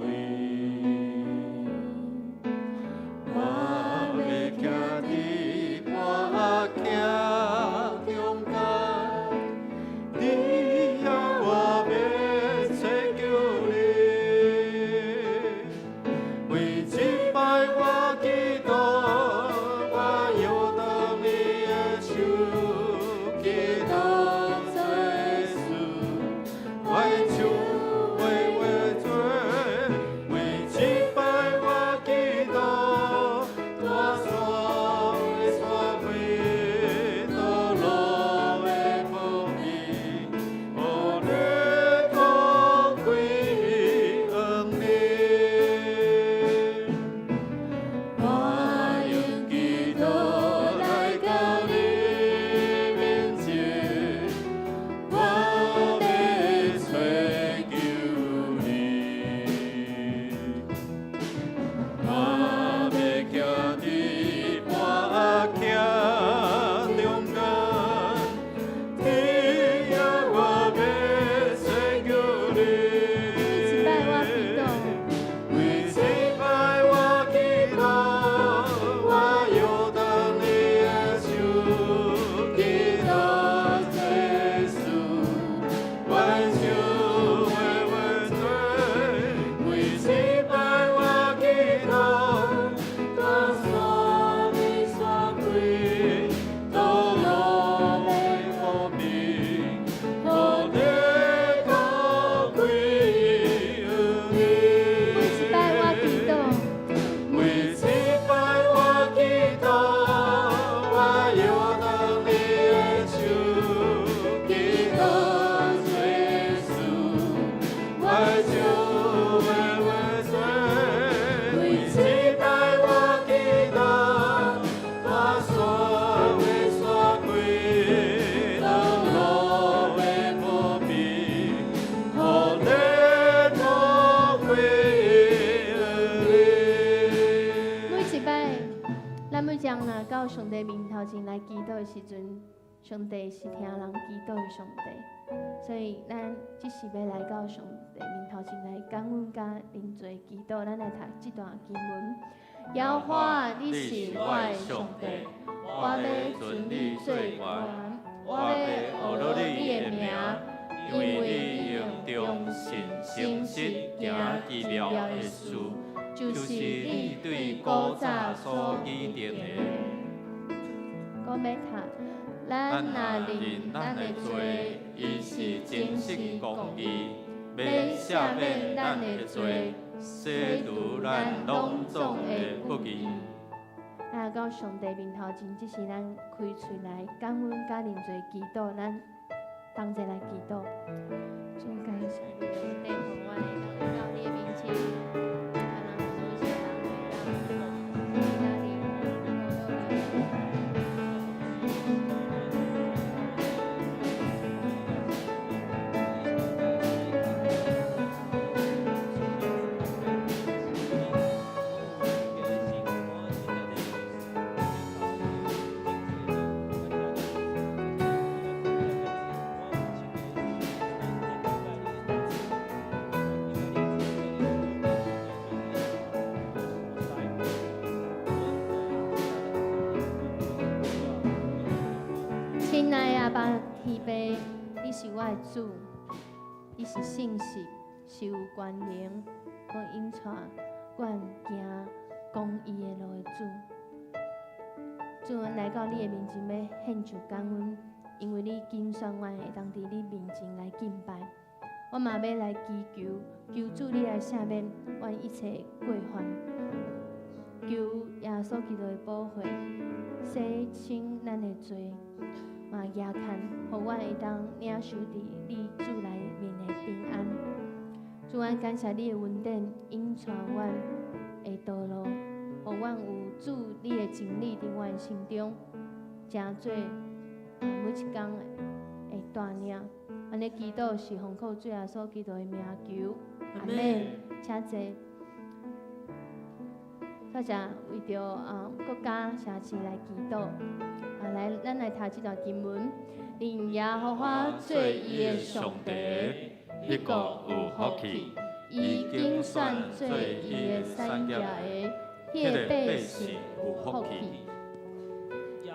Speaker 2: 你，我要行你我行中间，你呀我要追求你，为这摆我祈祷。
Speaker 1: 到上帝面头前来祈祷的时阵，上帝是听人祈祷的上帝，所以咱即时要来到上帝面头前来感恩甲认罪祈祷。咱来读这段经文：耶和华，你是我的上帝，我要尊你做源，我要学你的名，因为你用忠信、诚实行奇妙的事，就是你对古早所记定的。我要读，咱若认咱的罪，伊是真实公义，要赦免咱的罪，洗除咱拢总的不义。咱到上帝面头前，这是咱开嘴来感恩甲认罪祈祷，咱同齐来祈祷。主感谢你，地父我的来到你的面前。亲爱的阿爸天父，你是我的主，你是信实，是有权能，我引带我行公义的路的主。主，阮来到你的面前，要献上感恩，因为你拣选我会当伫你面前来敬拜。我嘛要来祈求，求主你来赦免阮一切过犯，求耶稣基督的保护，洗清咱的罪，嘛也看，互阮会当领受伫你主内面的平安。主，阮感谢你的恩典，引带阮的道路，互阮有主你的真理伫阮心中，真做每一天会带领。安尼祈祷是奉靠主耶稣基督的名求，阿门。请坐。再者为着国家城市来祈祷，来，咱来读这段经文。令耶和华做伊的上帝，
Speaker 5: 迄个有福气，
Speaker 1: 伊竞选做伊的产业的，迄个百姓有福气。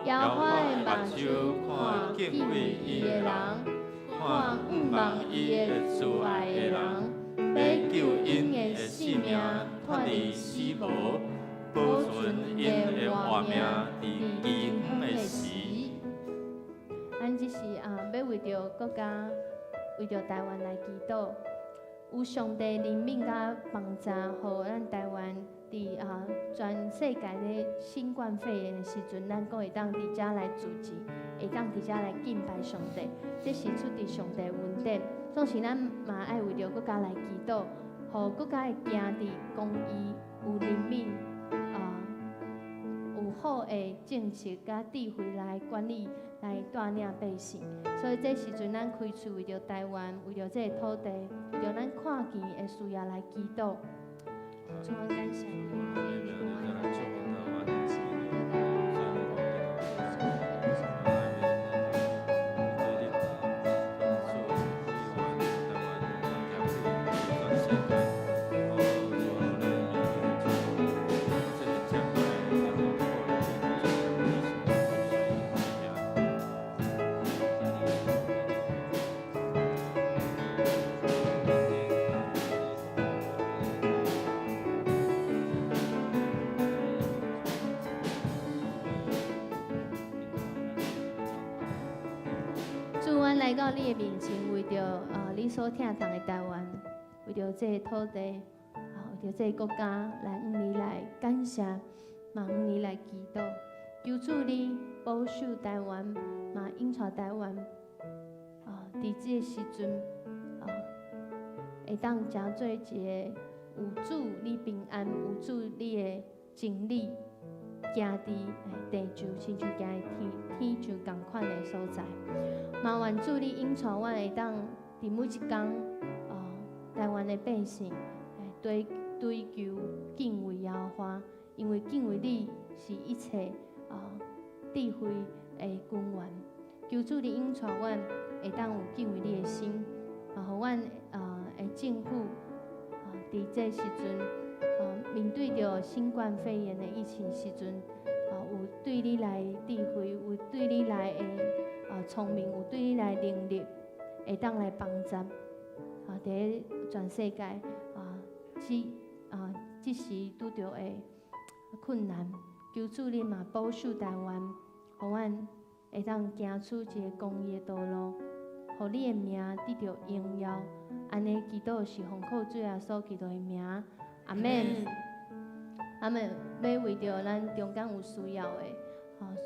Speaker 1: 耶和华的目睭看敬畏伊的人，看毋忘伊的慈爱的人，要救因的性命脱离死亡，保存因的活命伫极远的时。咱只是要为着国家，为着台湾来祈祷，有上帝怜悯甲帮助，互咱台湾伫全世界咧新冠肺炎的时阵，咱阁会当伫遮来聚集，会当伫遮来敬拜上帝，这是出自上帝恩典。总是咱嘛爱为着国家来祈祷，互国家会行伫公义、有怜悯，有好的政策甲智慧来管理，来带领百姓。所以这时阵，咱开始为着台湾，为着这个土地，为着咱看见的需要来祈祷。主，我感谢你。来到你的面前，为着你所疼痛的台湾，为着这个土地，为着这个国家，来向你来感谢，嘛向你来祈祷，求主你保守台湾，嘛引带台湾，伫这个时阵，会当真做一个有主你平安，有主你的真理，行伫地上，亲像行伫天上同款的所在。嘛愿主你引带阮会当伫每一天，台湾的百姓，追求敬畏耶和华，因为敬畏你是一切智慧的根源。求主你引带阮会当有敬畏你的心，互阮的政府伫这时阵，面对着新冠肺炎的疫情时阵，有对你来智慧，有对你来的聪明，有对你来能力，会当来帮助。伫全世界即时拄着的困难，求主你嘛保守台湾，互阮会当行出一个公义的道路，互你的名得到荣耀。安尼祈祷是奉靠主耶稣基督的名，阿门。阿门。要为着咱中间有需要的，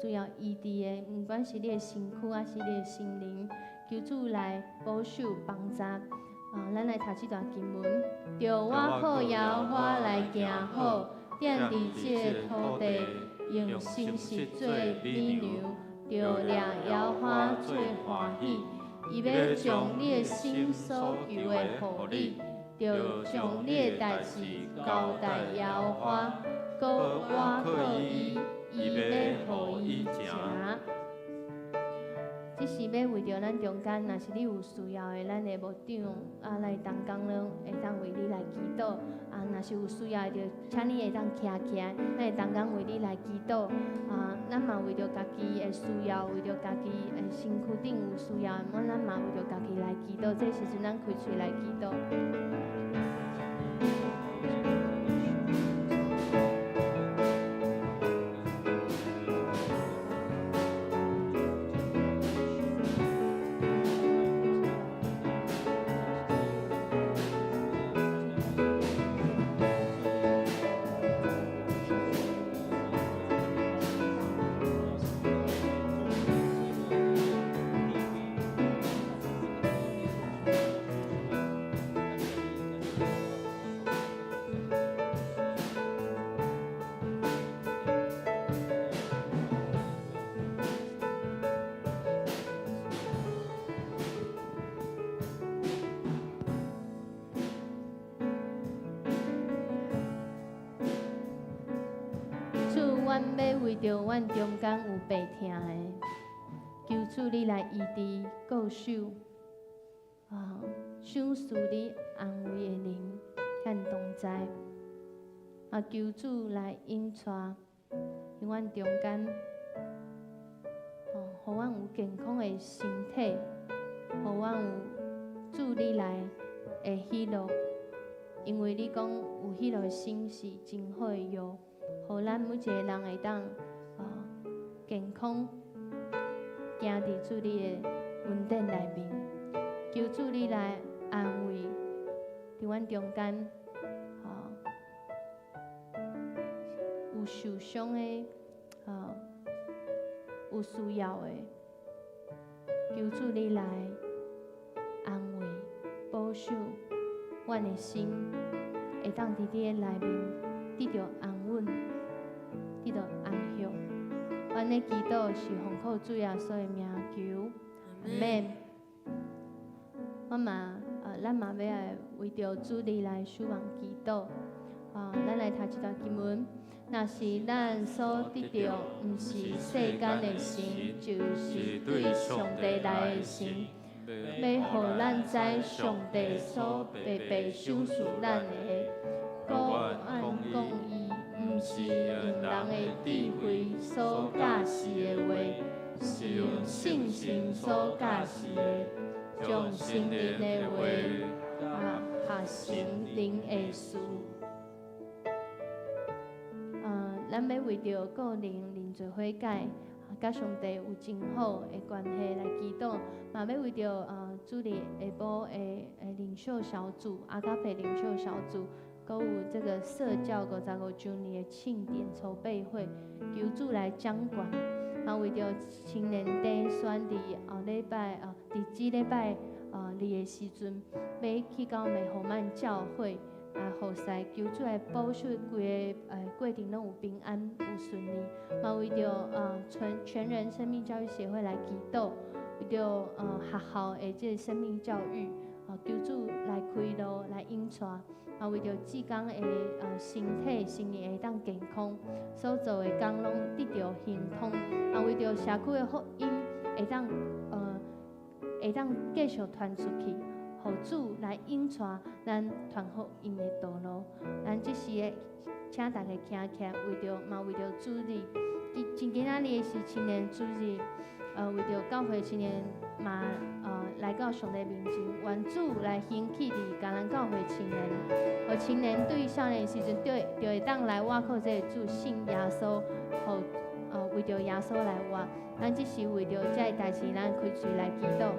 Speaker 1: 需要医治的，不管是你的身躯还是你的心灵，求主来保守帮助。咱来读这段经文，着我靠耶和华来行好，踮伫这个土地，用心实做美牛，着令耶和华最欢喜。伊要将你的心所求的互你，着将你的代志交代耶和华，搁我靠伊，伊要互伊食。这是要为着咱中间，若是你有需要的，咱的牧长来同工呢，会当为你来祈祷。若是有需要的，就请你会当徛起来，咱会同工为你来祈祷。咱嘛为着家己的需要，为着家己的身躯顶有需要，咱嘛为着家己来祈祷。这时阵，咱开嘴来祈祷。要为着阮中间有病痛的，求主你来医治告守，赏赐你安慰的灵，看同在，求主来引带，伫阮中间，互阮有健康的身体，互阮有主你来的喜乐，因为你讲有喜乐的心是真好的药，互咱每一个人会当健康，行伫主你的恩典内面，求主你来安慰伫阮中间，有受伤的，有需要的，求主你来安慰、保守阮的心，会当伫你的内面得到安稳，得到安息。阮的祈祷是奉靠主耶稣的名求，阿免。咱嘛要来为着主你来守望祈祷。咱来读一段经文。若是咱所得到，毋是世间的神，就是对上帝来的神。要互咱知上帝所白赏赐咱的，果按公义，毋是用人的智慧所教示的话，是用圣心所教示的，将圣灵的话合成灵的事。咱要为着个人做悔改，甲上帝有真好的关系来祈祷，嘛要为着主日下晡的灵修小组、阿卡贝灵修小组，搁有这个社教55周年的庆典筹备会，求主来掌管。嘛为着青年队选伫后礼拜伫即礼拜2的时阵，要去到美好曼教会。互使求主来保守规个过程拢有平安有顺利，嘛为着全人生命教育协会来祈祷，为着学校的这个生命教育，求主来开路来引带，嘛为着志工的身体心理会当健康，所做的工拢得到亨通，嘛为着社区的福音会当继续传出去。互主来引带咱传福音的道路，咱即时的请大家站起来，为着主日，今仔日是青年主日，为着教会青年嘛来到上帝面前，愿主来兴起伫甲咱教会青年，互青年对少年的时阵，就会当来挖靠这个主信耶稣，互为着耶稣来挖，咱即时为着这个代志，咱开嘴来祈祷。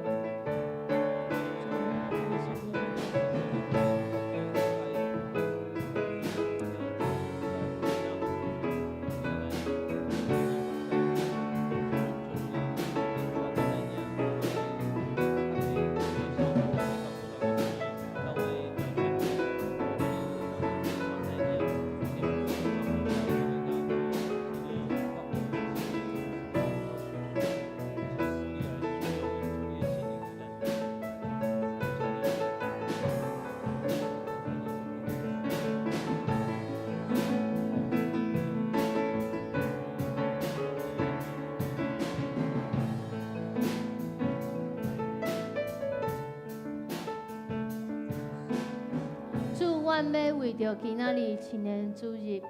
Speaker 1: 阮要为着今仔日青年主日，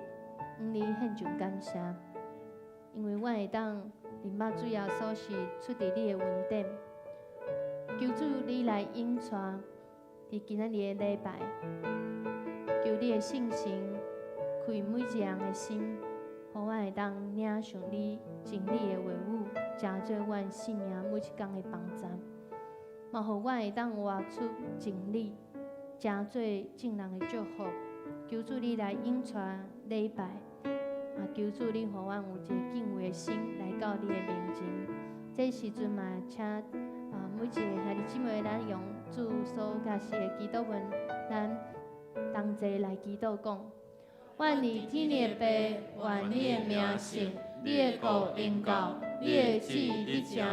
Speaker 1: 你献上感谢，因为阮会当明白主耶稣是出伫你的恩典，求主你来引带，伫今仔日的礼拜，求你的信心开每一人的心，互阮会当领上你真理的话语，成做阮生命每一天的帮站，嘛互阮会当活出真理。成做正人的祝福，求主你来引带礼拜，求主你互阮有一个敬畏的心来到你的面前。这时阵嘛，请每一个兄弟姊妹，咱用主所教示的祈祷文，咱同齐来祈祷讲：愿你天的爸，愿你的名圣，你的国临到，你的旨意伫正，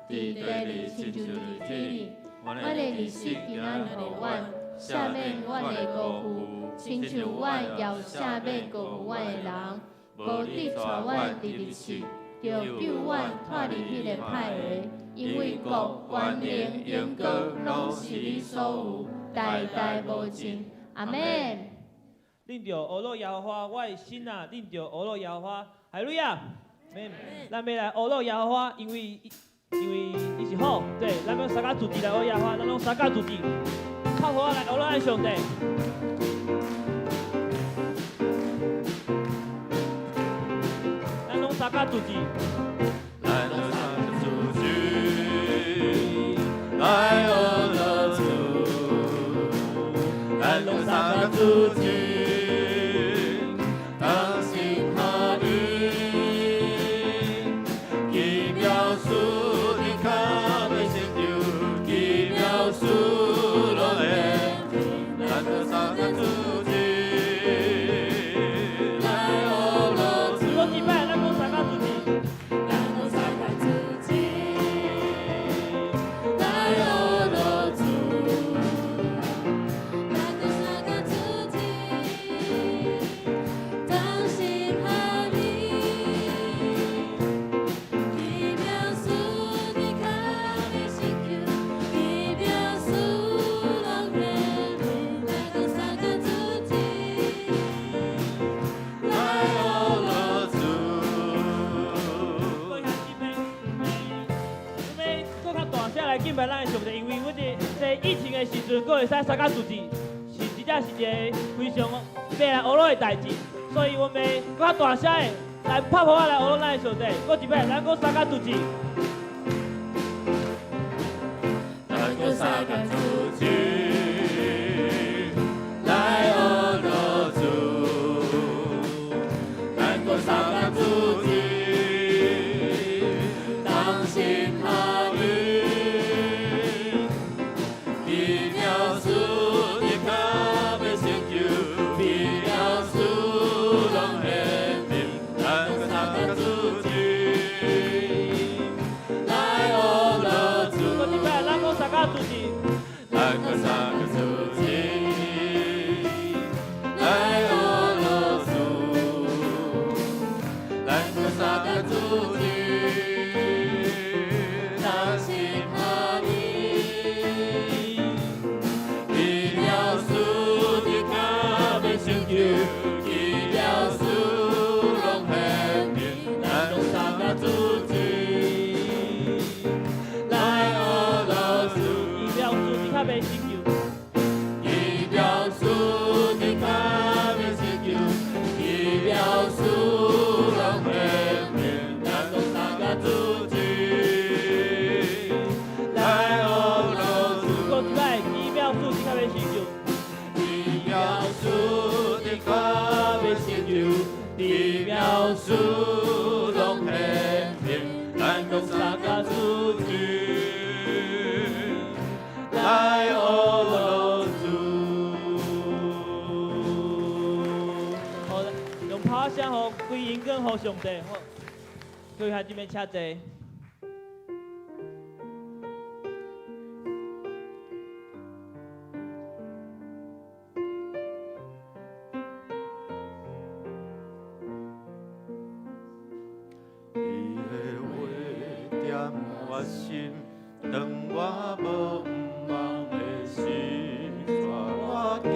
Speaker 1: 伫地里亲像伫天里。阮的日食今仔日互阮。赦免阮的过负，亲像阮也赦免过负阮的人，无你带阮入入去，就救阮脱离迄个歹个。因为国、权能、荣光，拢是你所有，代代无尽。阿门。
Speaker 9: 恁着学罗耶和华，我的心啊，恁着学罗耶和华，哈利路亚。咱要来学罗耶和华，因为伊是好，对，咱要三甲主持来学耶和华，咱拢三甲主持，靠谱来学罗咱上帝。咱拢三甲主持。
Speaker 5: 咱拢三甲主持，来学罗主，咱拢三甲主持。
Speaker 9: 敬拜咱的上帝，因为阮这疫情的时阵，佫会使三甲主持，是真正是一个非常要来学罗的代志，所以我们佫较大声的来拍谱来学罗咱的上帝，佫一摆咱佫三甲主持，
Speaker 5: 咱佫三甲主持，来学罗主，咱佫三甲主持，当心哈利。
Speaker 9: 好上帝，好，各位孩子们请坐。
Speaker 5: 你的话点我心，当我无望的时，带我行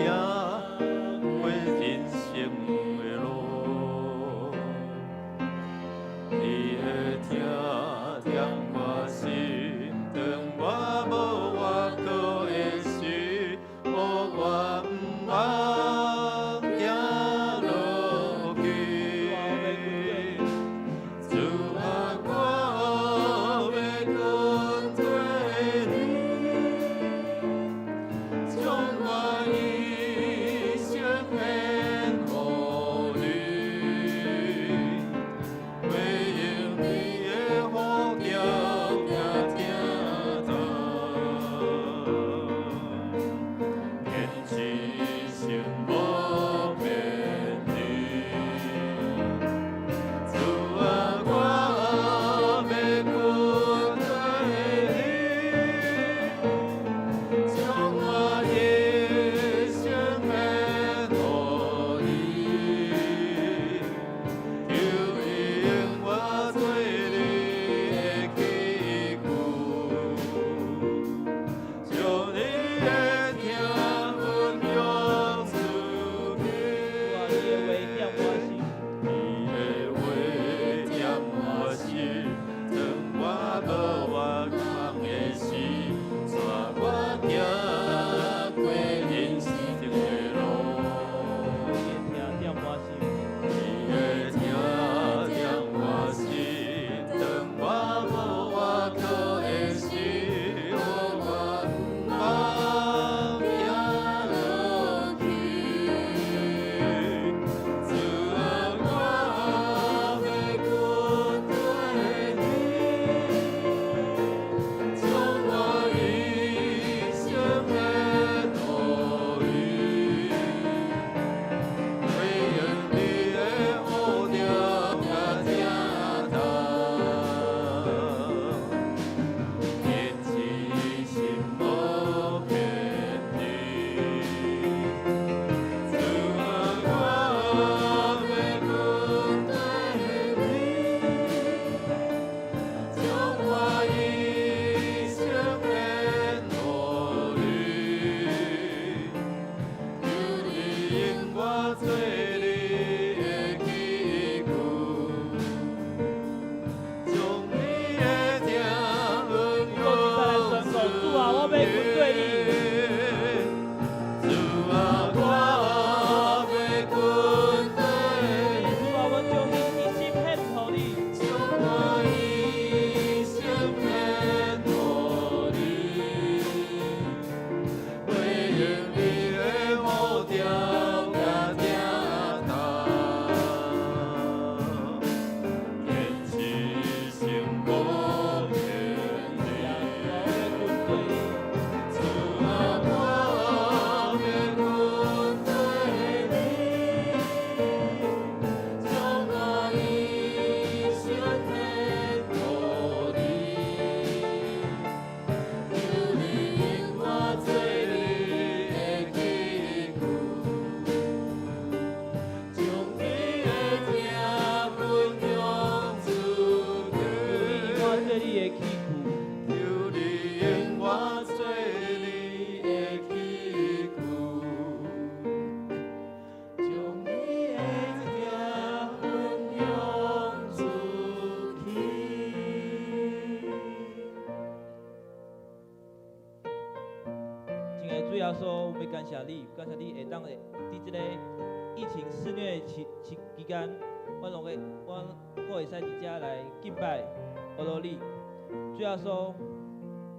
Speaker 5: 过人生的路。你的听点我心，当我无外口的时，予我不茫行落去。主啊，我要跟随你，
Speaker 9: 说，我们感谢你会当在这个疫情肆虐期间，我拢会会使伫遮来敬拜、阿罗你。主要说，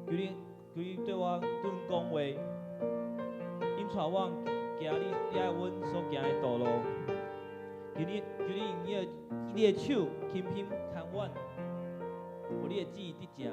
Speaker 9: 求你对我顿讲话，引带我行你爱阮所行的道路。求你用你的手轻轻看阮，有你的旨意伫正。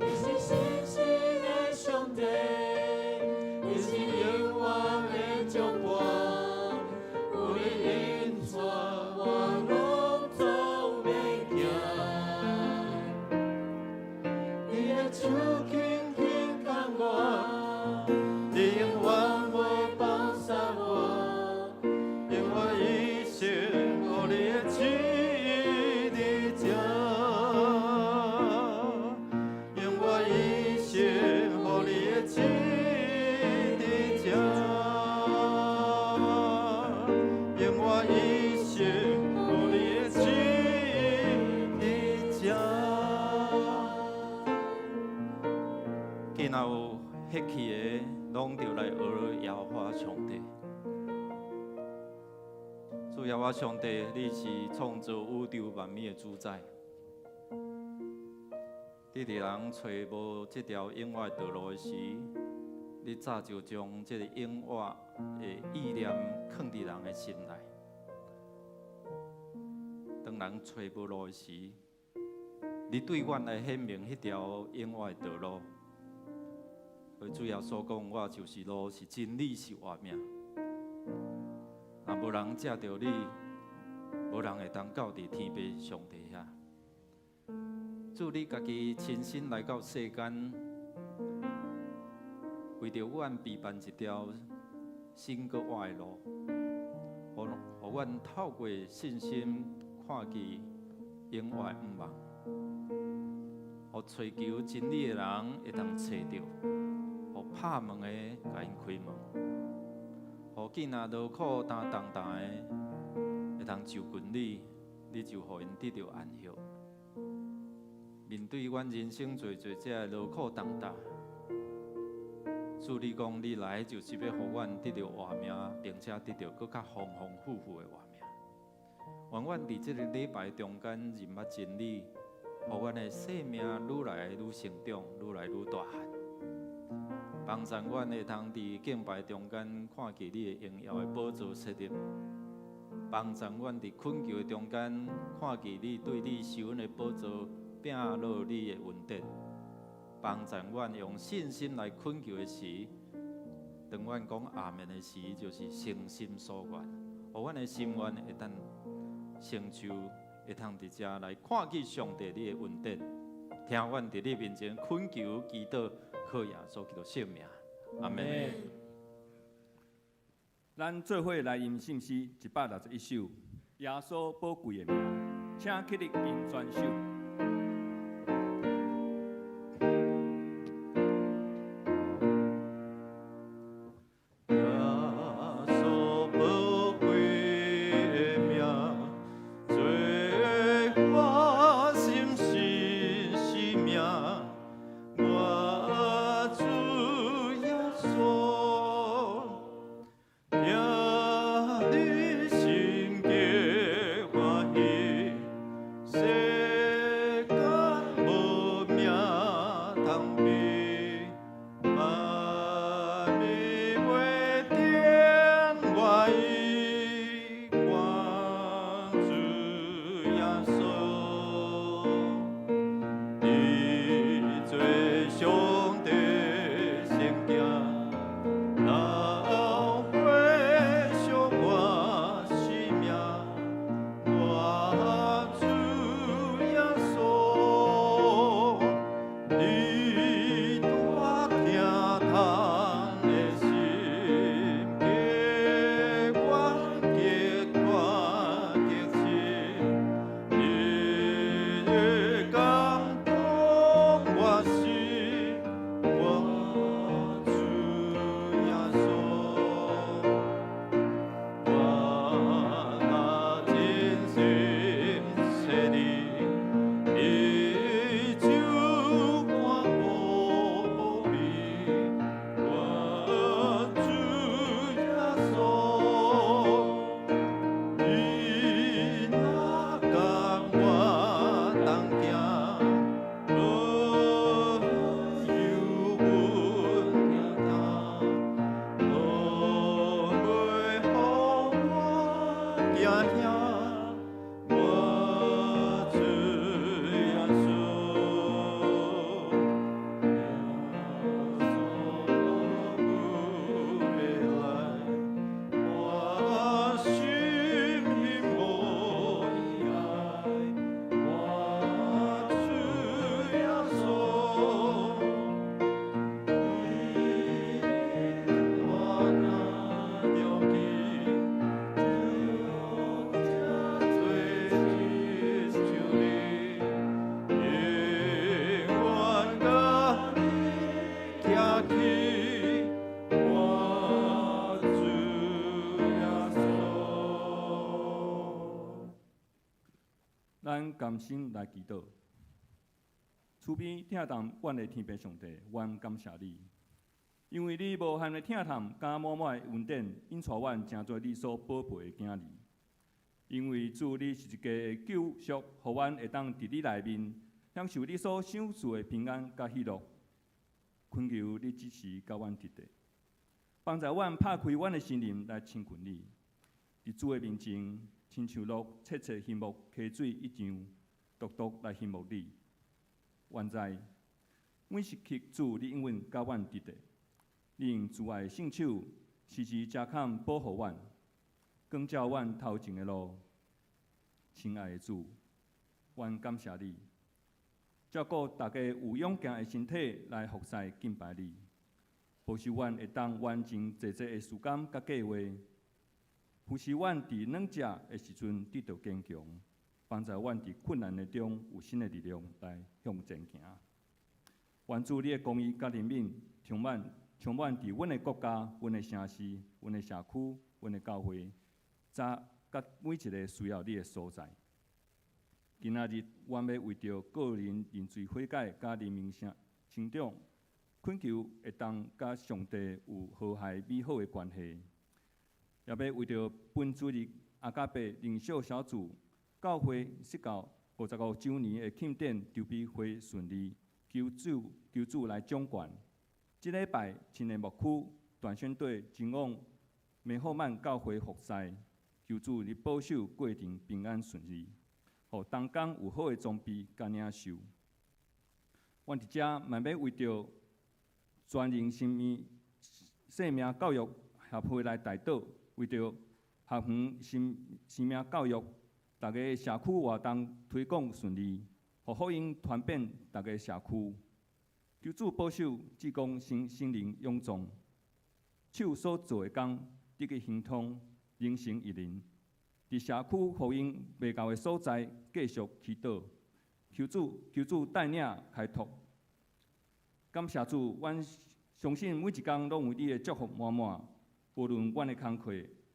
Speaker 9: 你是信心的上帝。
Speaker 4: 你是永远的祝福。
Speaker 5: 客气的，拢着来学耶和华上帝。主耶和华上帝，你是创造宇宙万物的主宰。你伫人找无这条永远道路的时，你早就将这个永远的意念放伫人的心内。当人找无路的时，你对阮来显明迄条永远的道路。所以主耶稣讲，我就是路，是真理，是活命。若无人借着你，无人会当到伫天父上帝遐。主你家己亲身来到世间，为着阮备办一条新个活的路，互阮透过信心看见永远的毋茫，互追求真理的人会当找到，互拍门的甲因开门，互囡仔劳苦担重担的会当就近你，你就互因得到安息。面对阮人生做这劳苦重担，主你讲你来就是要互阮得到活命，并且得到更较丰丰富富的活命。愿阮伫这个礼拜中间认捌真理，互阮的生命愈来愈成长，愈来愈大汉。帮助阮会通伫敬拜中间看见你的荣耀的宝座设立，帮助阮伫困求的中间看见你对你受恩的宝座。拼落你的恩典，帮助阮用信心来恳求的时，当阮讲阿门的时，就是诚心所愿，互阮的心愿会当成就，会通伫遮来看见上帝你的恩典，听阮伫你面前恳求祈祷，靠耶稣基督圣名，阿门。
Speaker 10: 咱做伙来吟圣诗161首，耶稣宝贵的名，请起立并全首。咱甘心来祈祷，慈悲听当阮的天父上帝，阮感谢你，因为你无限的疼痛，加满满的恩典，引带阮成做你所宝贝的囝儿。因为主，你是一家的救赎，互阮会当伫你内面，享受你所赏赐的平安甲喜乐。恳求你支持甲阮伫地，帮助阮拍开阮的心灵来亲近你。伫主的面前，亲像鹿切切翕目溪水一样，独独来翕目你。愿在每时刻主，你永远甲阮伫地，你用慈爱的圣手时时遮盖保护阮，光照阮头前的路。亲爱的主，愿感谢你，照顾大家有勇健的身体来服侍敬拜你，保守阮会当完成济济的事工甲计划，扶持阮伫软弱的时阵得到坚强，帮助阮伫困难的中有新的力量来向前行。愿主你的公义甲怜悯充满伫阮的国家、阮的城市、阮的社区、阮的教会，甲每一个需要你的所在。今仔日，阮要为着个人认罪悔改甲人民成长，恳求会当甲上帝有和谐美好的关系，也要为着本主日阿加伯灵小小组教会设到55周年的庆典筹备会顺利，求主来掌管。即礼拜，青年牧区đoàn宣队前往美好曼教会服侍，求主你保守过程平安顺利。互当工有好的装备甲领袖。阮伫遮嘛要为着全人生命教育协会来代祷，为着学园生命教育，大家社区活动推广顺利，互福音传遍大家社区。求主保守志工心灵勇壮，手所做的工得去亨通，人成一人。伫社区福音未到的所在，继续祈祷，求主带领开拓。感谢主，阮相信每一天拢有你的祝福满满，无论阮的工课、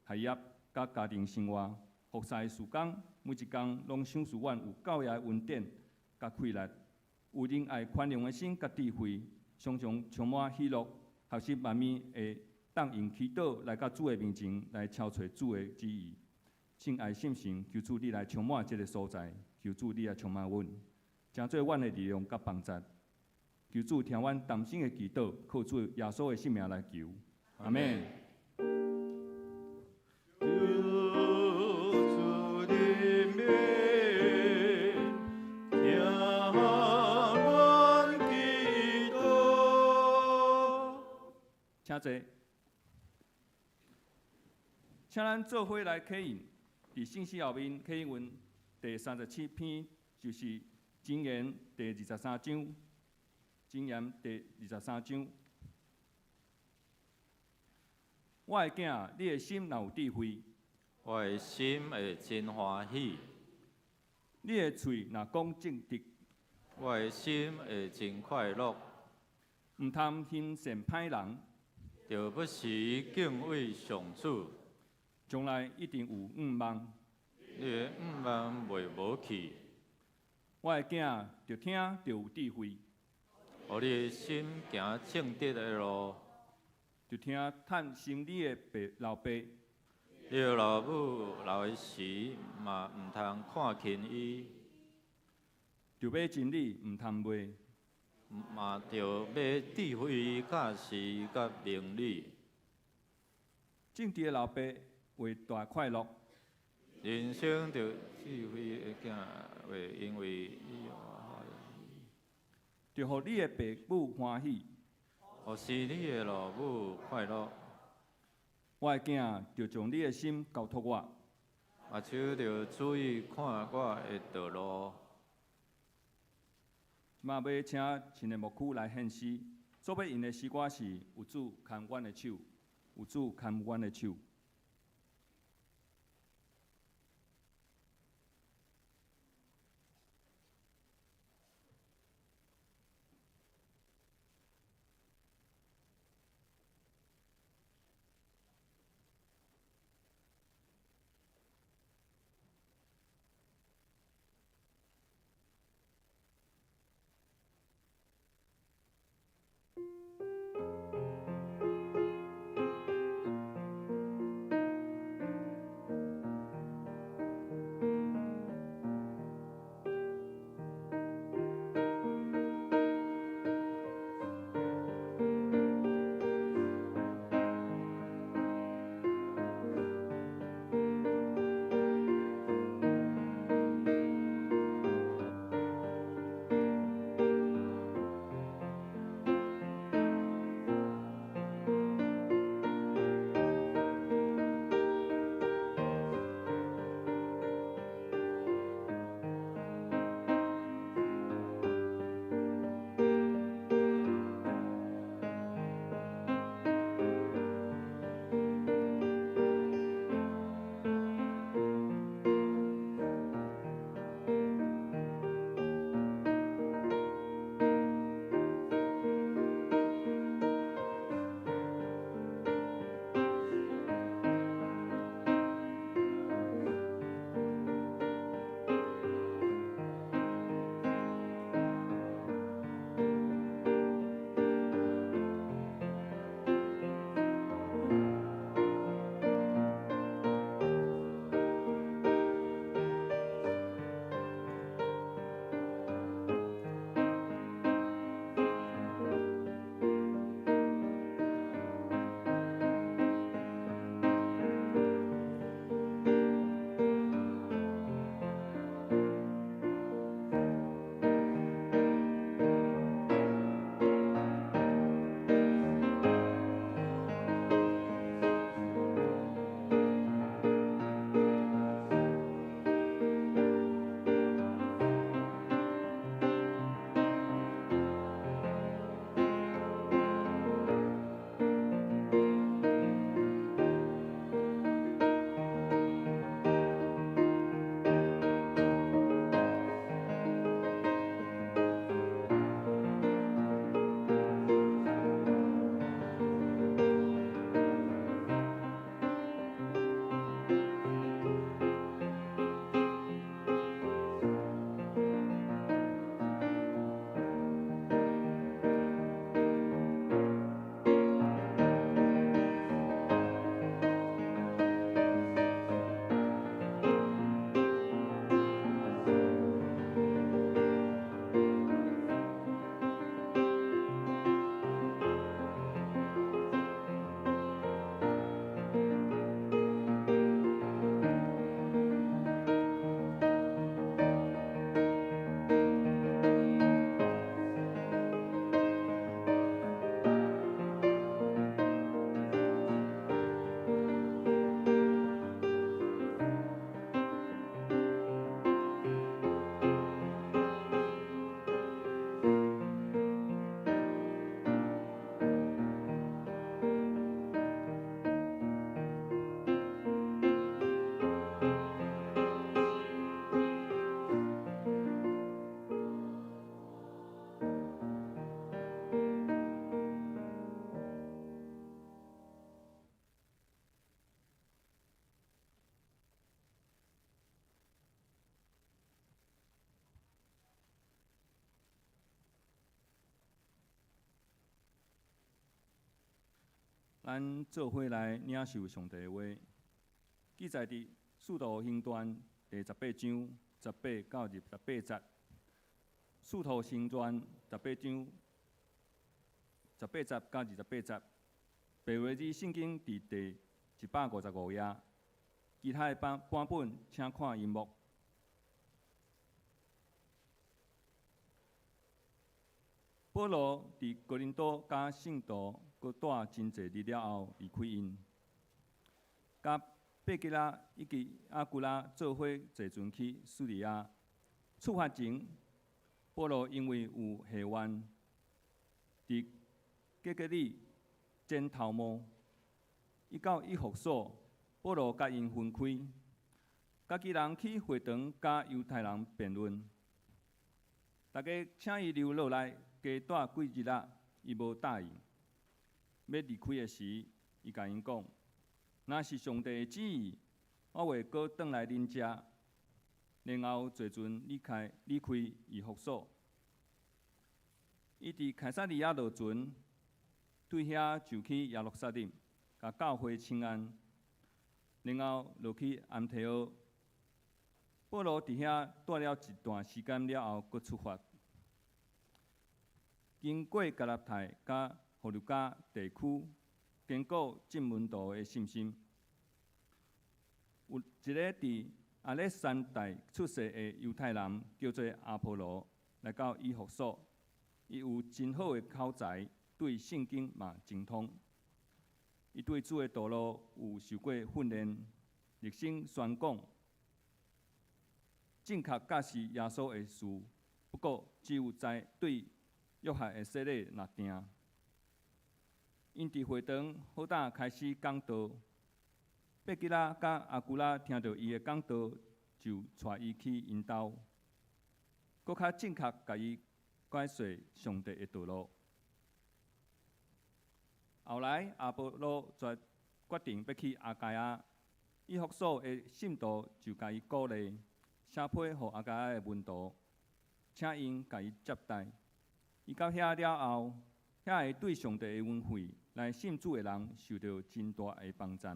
Speaker 10: 学业、甲家庭生活、服侍事工，每一天拢享受阮有教育的恩典甲快乐，有仁爱宽容的心甲智慧，常常充满喜乐，学习万面会当用祈祷来到主的面前来敲找主的旨意。亲爱信神，求主你来充满这个所在，求主你来充满阮，成做阮的力量甲帮助。求主听阮担心的祈祷，靠主耶稣的性命来求，阿门。请坐，请咱做伙来启应。伫信息后面，启应文第37篇就是箴言第23章。箴言第23章。我的囝，你的心若有智慧，
Speaker 5: 我的心会真欢喜；
Speaker 10: 你的喙若讲正直，
Speaker 5: 我的心会真快乐。
Speaker 10: 毋通欣善歹人，
Speaker 5: 就不时敬畏上主。
Speaker 10: 将来一定有望。
Speaker 5: 你的望袂无去。
Speaker 10: 我的囝，着听着有智慧。
Speaker 5: 互你的心行正直的路。
Speaker 10: 就听趁生你的老爸。
Speaker 5: 你的老母老的时，嘛毋通看轻伊。
Speaker 10: 就买真理，毋通卖。
Speaker 5: 嘛着买智慧、假实、甲名利。
Speaker 10: 正直的老爸为大快乐。
Speaker 5: 人生着智慧的囝，会因为伊欢喜。
Speaker 10: 着互你的爸母欢喜。
Speaker 5: 互是你的老母快乐。
Speaker 10: 我的囝，着将你的心交托我。
Speaker 5: 目睭着注意看我的道路。
Speaker 10: 嘛要请青年牧区来献诗，所要用的诗歌是有主牵阮的手，有主牵阮的手。咱做伙来领受上帝的话，记载伫《使徒行传》第18章18到18节，《使徒行传》18章18节到28节，白话字圣经伫第155页，其他的版本请看荧幕。保罗伫哥林多甲圣徒搁带真济日了后离开因，甲贝吉拉以及阿古拉做伙坐船去叙利亚。出发前，保罗因为有下愿，伫格格里剪头毛，伊到以弗所，保罗甲因分开，家己人去会堂甲犹太人辩论，大家请伊留落来。加带几日仔，伊无答应。要离开的时，伊甲因讲：若是上帝的旨意，我会搁转来恁遮。然后坐船离开以弗所。伊伫凯撒利亚落船，对遐就去耶路撒冷，甲教会请安。然后落去安提阿。保罗伫遐待了一段时间了后，搁出发。经过加拉太甲弗鲁加地区，坚固进门徒的信心。有一个伫亚历山大出世的犹太人，叫做阿波罗，来到以弗所。伊有真好的口才，对圣经嘛精通。伊对主的道路有受过训练，热心宣讲，正确解释耶稣的事。不过，只有在对约翰的洗礼若定。因伫会堂好胆开始讲道，贝吉拉甲阿古拉听到伊的讲道，就带伊去因兜，搁较正确甲伊解说上帝的道路。后来阿波罗决定要去阿盖亚，以弗所的信徒就甲伊鼓励，写批予阿盖亚的门徒，请因甲伊接待。伊到遐了后，遐个对上帝的恩惠来信主的人受到真大的帮助，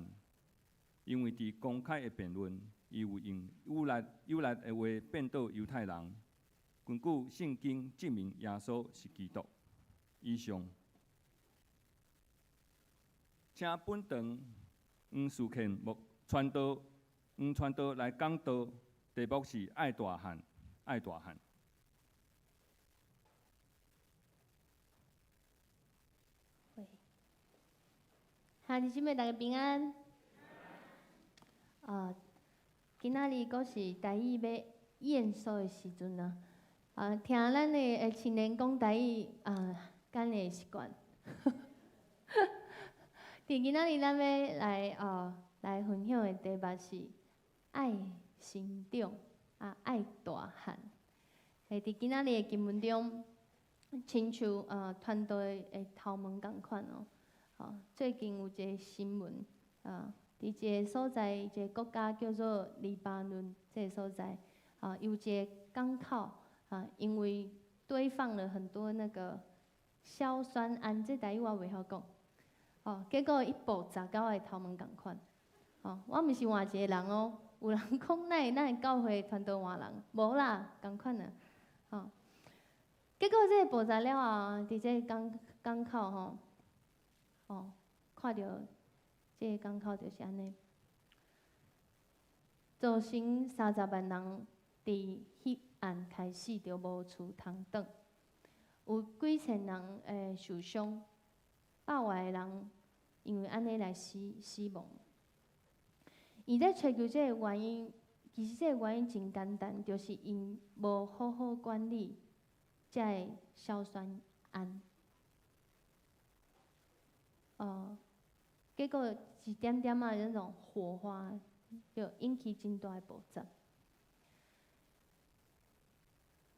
Speaker 10: 因为伫公开的辩论，伊有用有力的话辩倒犹太人，根据圣经证明耶稣是基督。以上，请本堂黄树庆传道来讲道，题目是爱大汉，爱大汉。
Speaker 1: 兄弟姊妹，大家平安。今仔日阁是台语要演说的时阵啊。听咱的青年讲台语敢会习惯。伫今仔日咱要来分享的题目是爱成长爱大汉。伫今仔日的经文中，亲像团队的头毛共款哦。最近有一个新闻，伫一个所在，一个国家叫做黎巴嫩，这个所在，有一个港口，因为堆放了很多那个硝酸铵，这台语我袂晓讲，结果伊爆炸到我的头毛共款，我毋是换一个人哦，有人讲咱会教会团队换人，无啦，共款结果这个爆炸了后，伫这个港口看到这个港口就是安尼，造成30万人伫迄暗开始就无厝通住，有几千人受伤，100外个人因为安尼来死亡。伊在追求这个原因，其实这个原因真简单，就是因无好好管理这个硝酸铵。结果一点点那种火花，就引起真大的爆炸。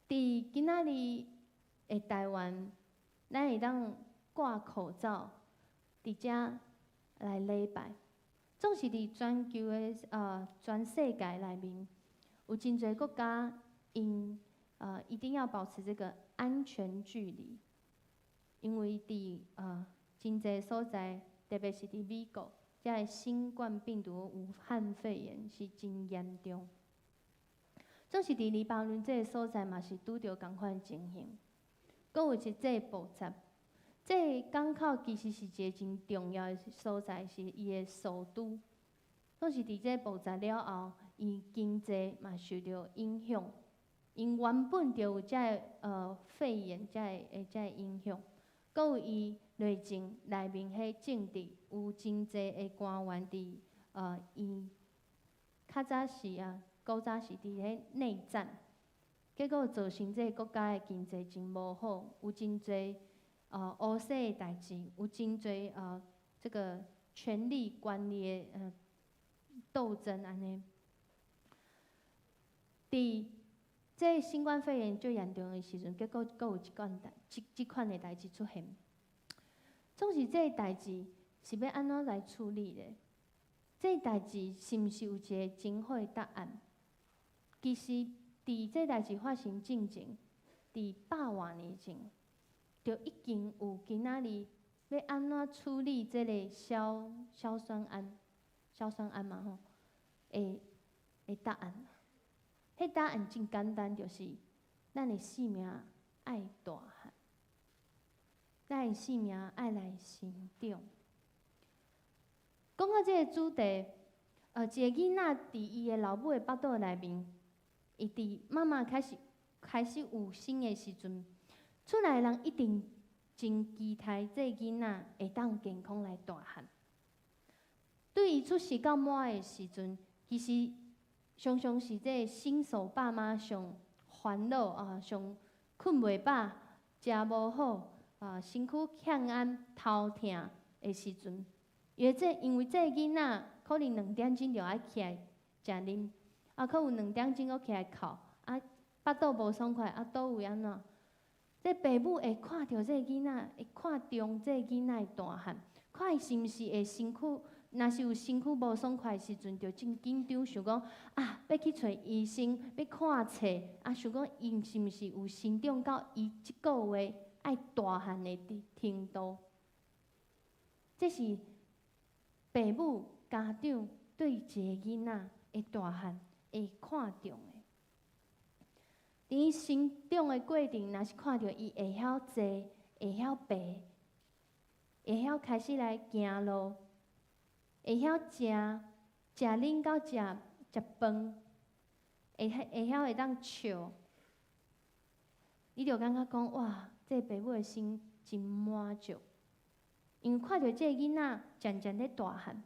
Speaker 1: 伫今仔日的台湾，咱会当挂口罩，伫遮来礼拜。总是伫全球的全世界内面，有真侪国家因一定要保持这个安全距离，因为伫真侪所在。特别是伫美国，遮个新冠病毒武汉肺炎是真严重。总是伫黎巴嫩这个所在嘛是拄着共款情形。阁有一个爆炸，这个港口其实是一个真重要的所在，是伊的首都。总是伫这爆炸了后，伊经济嘛受到影响。因原本就有遮个肺炎遮个影响，阁有伊内政内面迄政治有真济个官员伫伊较早时古早时伫迄内战，结果造成这个国家的经济真无好，有真济乌色的代志，有真济这个权力关系的斗争安尼。伫这新冠肺炎最严重的时阵，结果阁有即款的代志出现。总是这个代志是要安怎来处理的？这个代志是毋是有一个真好的答案？其实，伫这代志发生之前，伫100多年前，就已经有今仔日要安怎处理这个硝酸铵嘛吼，的答案。迄答案真简单，就是咱的性命爱大汉，咱的性命爱来成长。讲到这个主题，一个囡仔伫伊的老母的腹肚内面，伊伫妈妈开始有生的时阵，厝内人一定真期待这个囡仔会当健康来大汉。对伊出世到满的时阵，其实常常是这个新手爸妈上烦恼上困袂饱、食无好身躯欠安、头痛的时阵。因为这个囡仔可能2点钟就爱起来食啉，可有2点钟阁起来哭，腹肚无爽快，倒位安怎？这父母会看着这个囡仔，会看重这个囡仔的大汉，看伊是毋是会身躯。若是有身躯无爽快的时阵，就真紧张，想讲要去找医生，要看册，想讲伊是毋是有成长到伊即个月爱大汉的程度。这是父母家长对一个囡仔的大汉会看重的。伫伊成长的过程，若是看到伊会晓坐，会晓爬，会晓开始来行路。会晓食啉到食饭，会晓会当笑，你就感觉讲哇，这父母的心真满足，因为看到这个囡仔渐渐咧大汉。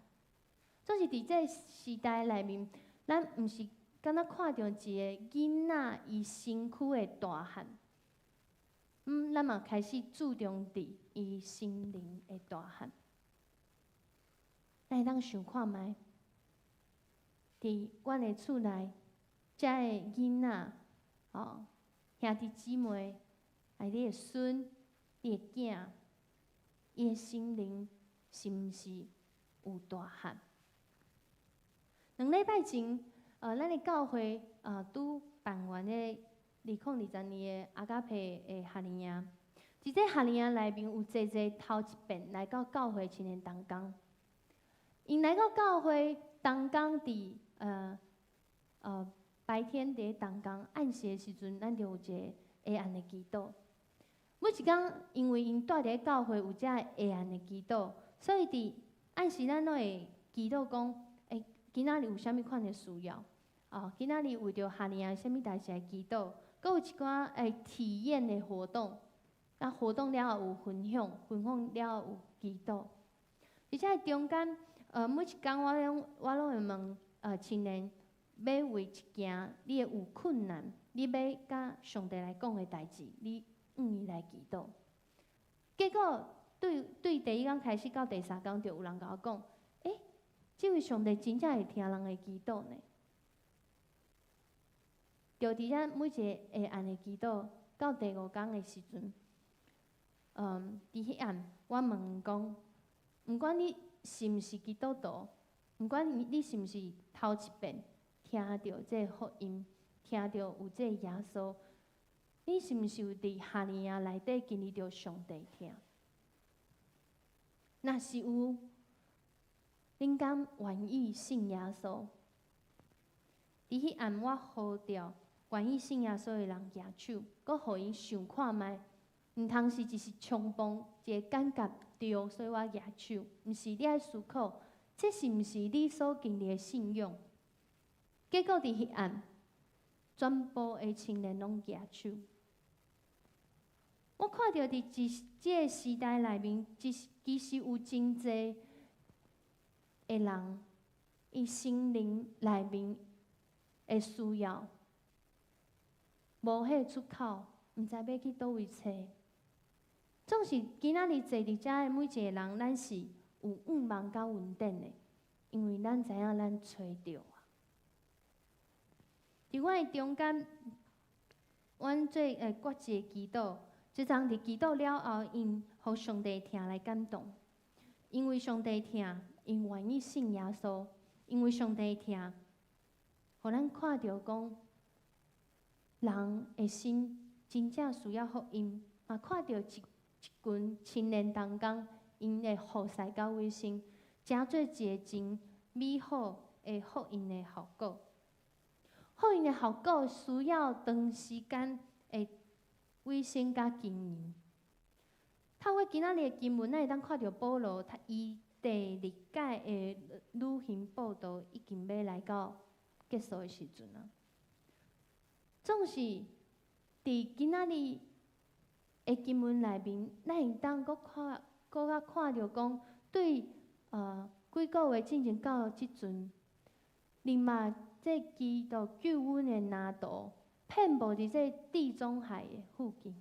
Speaker 1: 总是伫这时代内面，咱毋是敢若看到一个囡仔伊身躯的大汉，咱嘛开始注重伫伊心灵的大汉。咱会当想看觅，伫阮的厝内，遮个囡仔，兄弟姊妹，你的孙、你的囝，伊的心灵是毋是有大汉？2礼拜前，咱的教会拄办完的2020年的阿加佩的夏令营，伫这夏令营内面有侪头一遍来到教会青年同工。因来到教会，同工伫白天伫同工，暗时的时阵，咱就有一个黑暗的祈祷。每一工，因为因住伫教会有遮黑暗的祈祷，所以伫暗时咱拢会祈祷讲，今仔日有啥物款的需要？今仔日为着夏令营啥物代志来祈祷？阁有一寡体验的活动，活动了后有分享，分享了后有祈祷，而且中间。每一工我拢会问青年，要为一件你有困难，你要甲上帝来讲的代志，你伊来祈祷。结果对第1工开始到第3工，就有人甲我讲，这位上帝真正会听人的祈祷呢。就伫遮每一个黑暗的祈祷，到第5工的时阵，伫迄暗，我问讲，毋管你。是毋是基督徒？毋管你是毋是头一遍听到这个福音，听到有这个耶稣，你是毋是有伫夏令营内底经历着上帝听？若是有，恁敢愿意信耶稣？伫迄暗我呼召愿意信耶稣的人举手，搁互伊想看觅，毋通是只是冲动一个感觉对，所以我举手，毋是你爱思考，这是毋是你所经历的信仰？结果伫迄暗，全部的青年拢举手。我看到伫即个时代内面，其实有真济的人，伊心灵内面的需要，无迄出口，毋知要去倒位找。总是今仔日坐伫遮的每一个人，咱是有愿望甲稳定的，因为咱知影咱找着啊。伫阮的中间，阮做决志祈祷。即阵伫祈祷了后，因互上帝听来感动，因为上帝听，因愿意信耶稣，因为上帝听，互咱看到讲，人的心真正需要福音，嘛看到一群青年同工，因的服侍到尾声，成做一个真美好的福音的效果。福音的效果需要长时间的卫生甲经营。透过今仔日的经文，咱会当看到保罗，伊第2届的旅行报道已经要来到结束的时阵啊。总是伫今仔日的经文内面，咱会当搁较看到讲，对几个月进前到即阵，另嘛这基督救恩的难度。遍布伫这地中海的附近，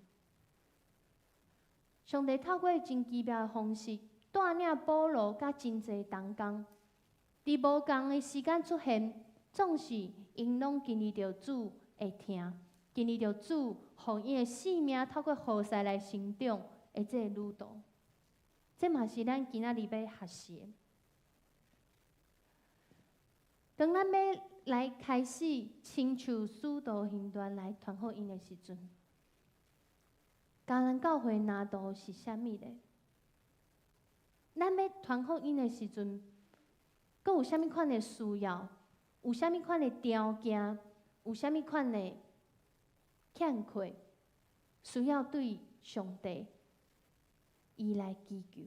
Speaker 1: 上帝透过真奇妙的方式，带领保罗甲真侪同工，伫无共的时间出现，总是因拢经历着主的听，经历着主，互因的性命透过服侍来成长的这个旅途。这嘛是咱今仔日要学习的。当咱要来开始亲像使徒行传来传福音的时阵，教咱教会难度是啥物呢？咱要传福音的时阵，阁有啥物款的需要？有啥物款的条件？有啥物款的欠缺？需要对上帝伊来祈求。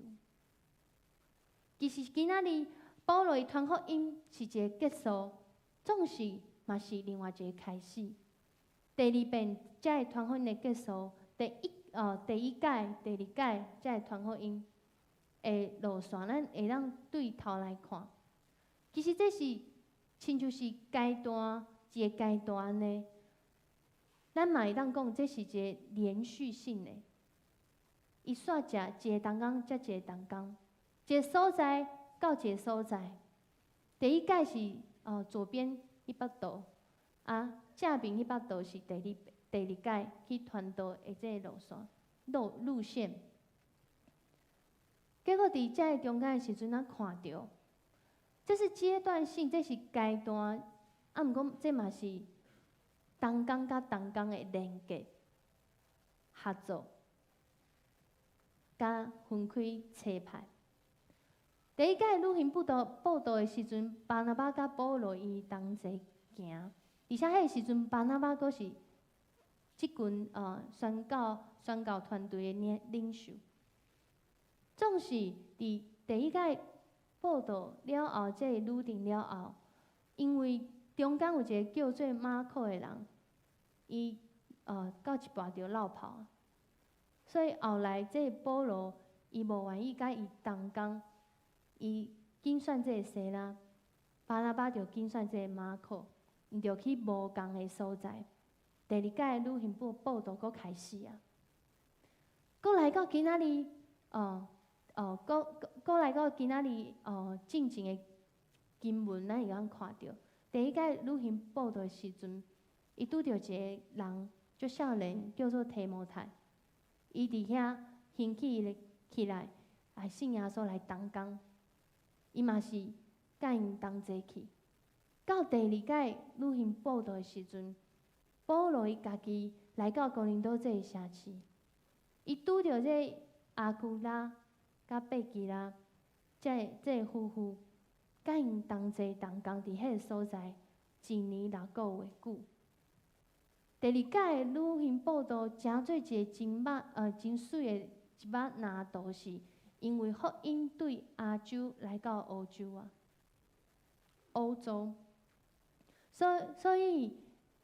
Speaker 1: 其实今仔日保罗传福音是一个结束。总是嘛是另外一个开始。第2遍才会传福音的结束，第一届、第2届才会传福音的路线，咱会当对头来看。其实这是亲像是阶段一个阶段呢，咱嘛会当讲这是一个连续性的。伊煞食一个同工，才一个同工，一个所在到一个所在。第1届是左边100度，正边100度是第2届去传道的这个路线。结果伫这中间的时阵，咱看到，这是阶段性，这是阶段，毋过这嘛是同工甲同工的连结、合作，甲分开切派。第1届旅行报道的时阵，巴拿巴甲保罗伊同齐行，而且迄个时阵，巴拿巴阁是即群宣教团队的领袖。总是伫第1届报道了后，这个旅程了后，因为中间有一个叫做马可的人，伊到一半就落跑，所以后来这个保罗伊无愿意甲伊同工。伊紧选这个西拉，巴拿巴就紧选这个马可，伊就去无共的所在。第2届旅行报道阁开始啊，阁来到今仔日，阁来到今仔日，进前的经文，咱会当看到。第1届旅行报道的时阵，伊拄着一个人，足少年，叫做提摩太，伊伫遐兴起来，来信耶稣来同工。伊嘛是甲因同齐去，到第2届旅行报道的时阵，保罗伊家己来到哥林多这个城市，伊拄着这阿古拉甲贝吉拉这个夫妇，甲因同齐同工伫迄个所在1年6个月久。第二届的女性报道诚做一个真水的一目拿度，是因为福音对亚洲来到欧洲啊，欧洲。所以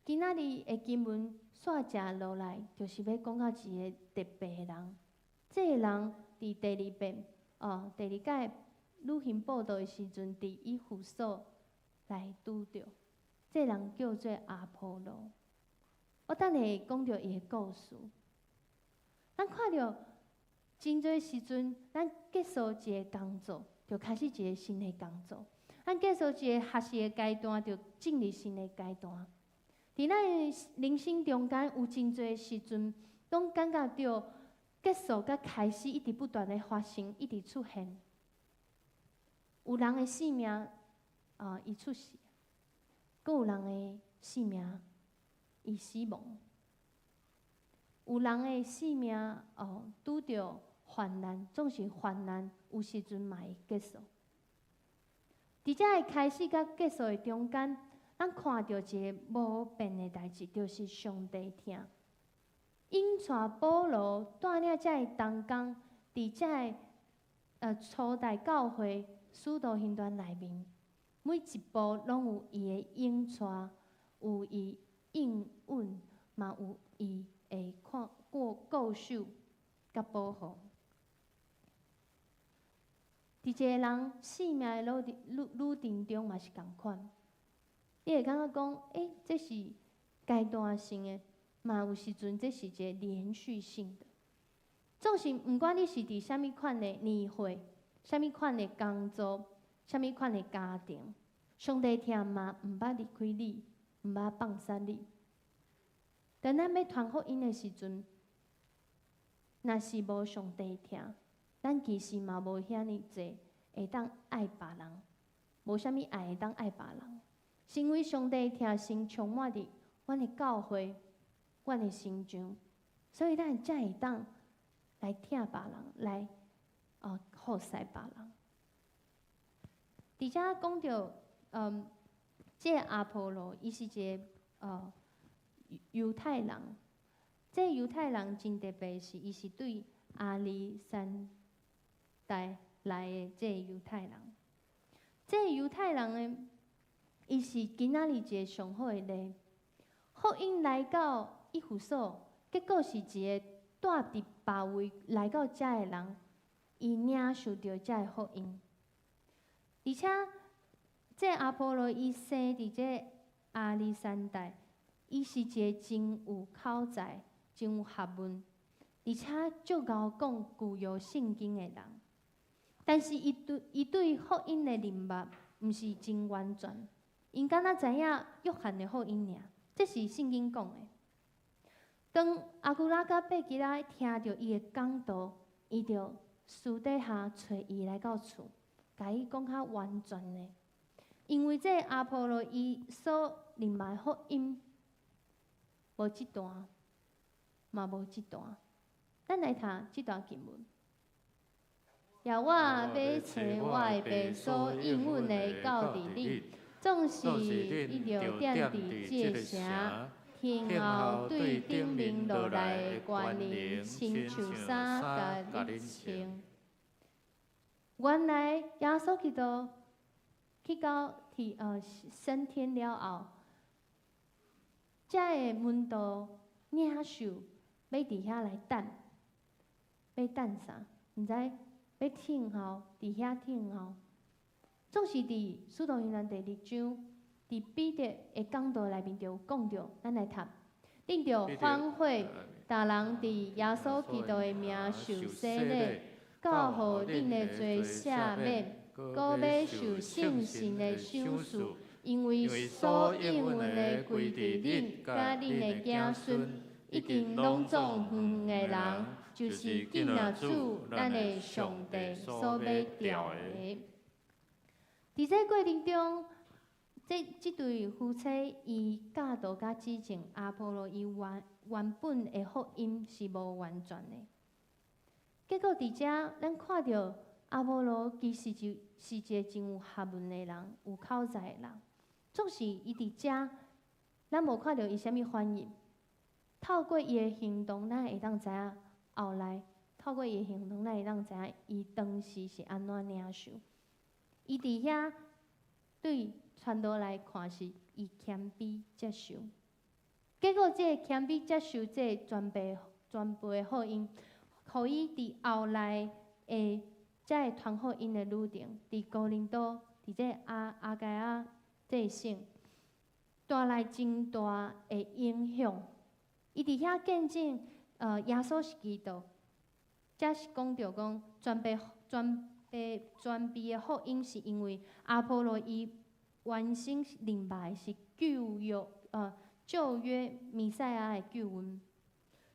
Speaker 1: 今仔日的经文煞食落来，就是要讲到一个特别的人。这个人伫第二遍第二届女性报道的时阵，伫以弗所来拄着。这个人叫做阿波罗。我等下讲到伊的故事。咱看到真侪时阵，咱结束一个工作，就开始一个新的工作。咱结束一个学习的阶段，就进入新的阶段。伫咱的人生中间，有真侪时阵，拢感觉到结束甲开始一直不断的发生，一直出现。有人的性命伊出世，阁有人的性命伊死亡。有人的性命拄着患难，总是患难，有时阵嘛会结束。伫遮个开始甲结束的中间，咱看到一个无变的代志，就是上帝听。因带保罗带领遮个同工，伫遮个初代教会使徒行传内面，每一步拢有伊的引带，有伊应允，嘛有伊会固守甲保护。伫一个人性命的旅程中嘛是共款，你会感觉讲，这是阶段性的，嘛有时阵这是一个连续性的。总是毋管你是伫啥物款的年岁、啥物款的工作、啥物款的家庭，上帝听嘛毋捌离开你，毋捌放杀你。当咱要传福音的时阵，若是无上帝听，咱其实嘛无遐尼济会当爱别人，无啥物爱会当爱别人，是因为上帝听先充满伫阮的教会、阮的心中，所以咱才会当来听别人，来服侍别人。伫遮讲到这个阿波罗，伊是一个犹太人。这犹太人真特别，是伊是对亚历山大来的这个犹太人。这个犹太人呢，伊是今仔日一个上好的例。福音来到以弗所，结果是一个住伫别位来到遮的人，伊领受到遮的福音。而且，这阿波罗伊生伫这亚历山大，伊是一个真有口才、真有学问，而且足够讲旧约圣经的人。但是伊对福音的认识毋是真完全，因敢若知影约翰的福音尔，这是圣经讲的。当阿古拉甲贝吉拉听到伊的讲道，伊就私底下找伊来到厝，甲伊讲较完全的。因为这阿波罗伊所认识的福音，无即段，嘛无即段。咱来读即段经文。也我要找我的爸所应允的到伫你，总是伊着踮伫这个城，天后对顶面落来的关联，亲像衫甲你穿。原来耶稣基督去到升天了后，才会门徒领受要伫遐来等，要等啥？毋知。要听候，伫遐听候，总是伫使徒行传第2章，伫彼得的讲道内面就有讲到，咱来读，恁着反悔，逐人伫耶稣基督的名受洗礼，教互恁的罪赦免，搁要受圣神的赏赐，因为所应允的归伫恁甲恁的子孙，已经拢总远远的人。就是敬仰主，咱的上帝所要调的。伫这过程中，这对夫妻伊教导甲指证阿波罗伊原本的福音是无完全的。结果伫遮，咱看到阿波罗其实就是一个真有学问的人，有口才的人。总是伊伫遮，咱无看到伊啥物反应。透过伊的行动，咱会当知影后来。透过伊的行动，咱会当知影伊当时是安怎领受。伊伫遐对传道来看是伊谦卑接受，结果这个谦卑接受这个全备的福音，互伊伫后来的才会传福音的路程，伫哥林多，伫这阿盖亚这个省，带来真大的影响。伊伫遐见证，耶稣是基督，才是讲着讲全备的福音，是因为阿波罗伊完成明白是旧约弥赛亚的救恩。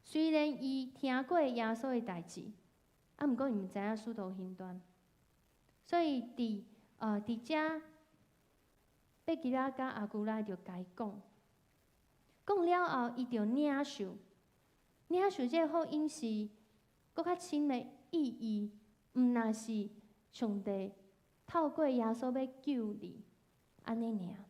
Speaker 1: 虽然伊听过耶稣的代志，毋过伊毋知影使徒行传，所以伫遮，贝吉拉甲阿古拉就甲伊讲，讲了后，伊就领受这个福音是搁较深的意义，毋若是上帝透过耶稣要救你，安尼尔，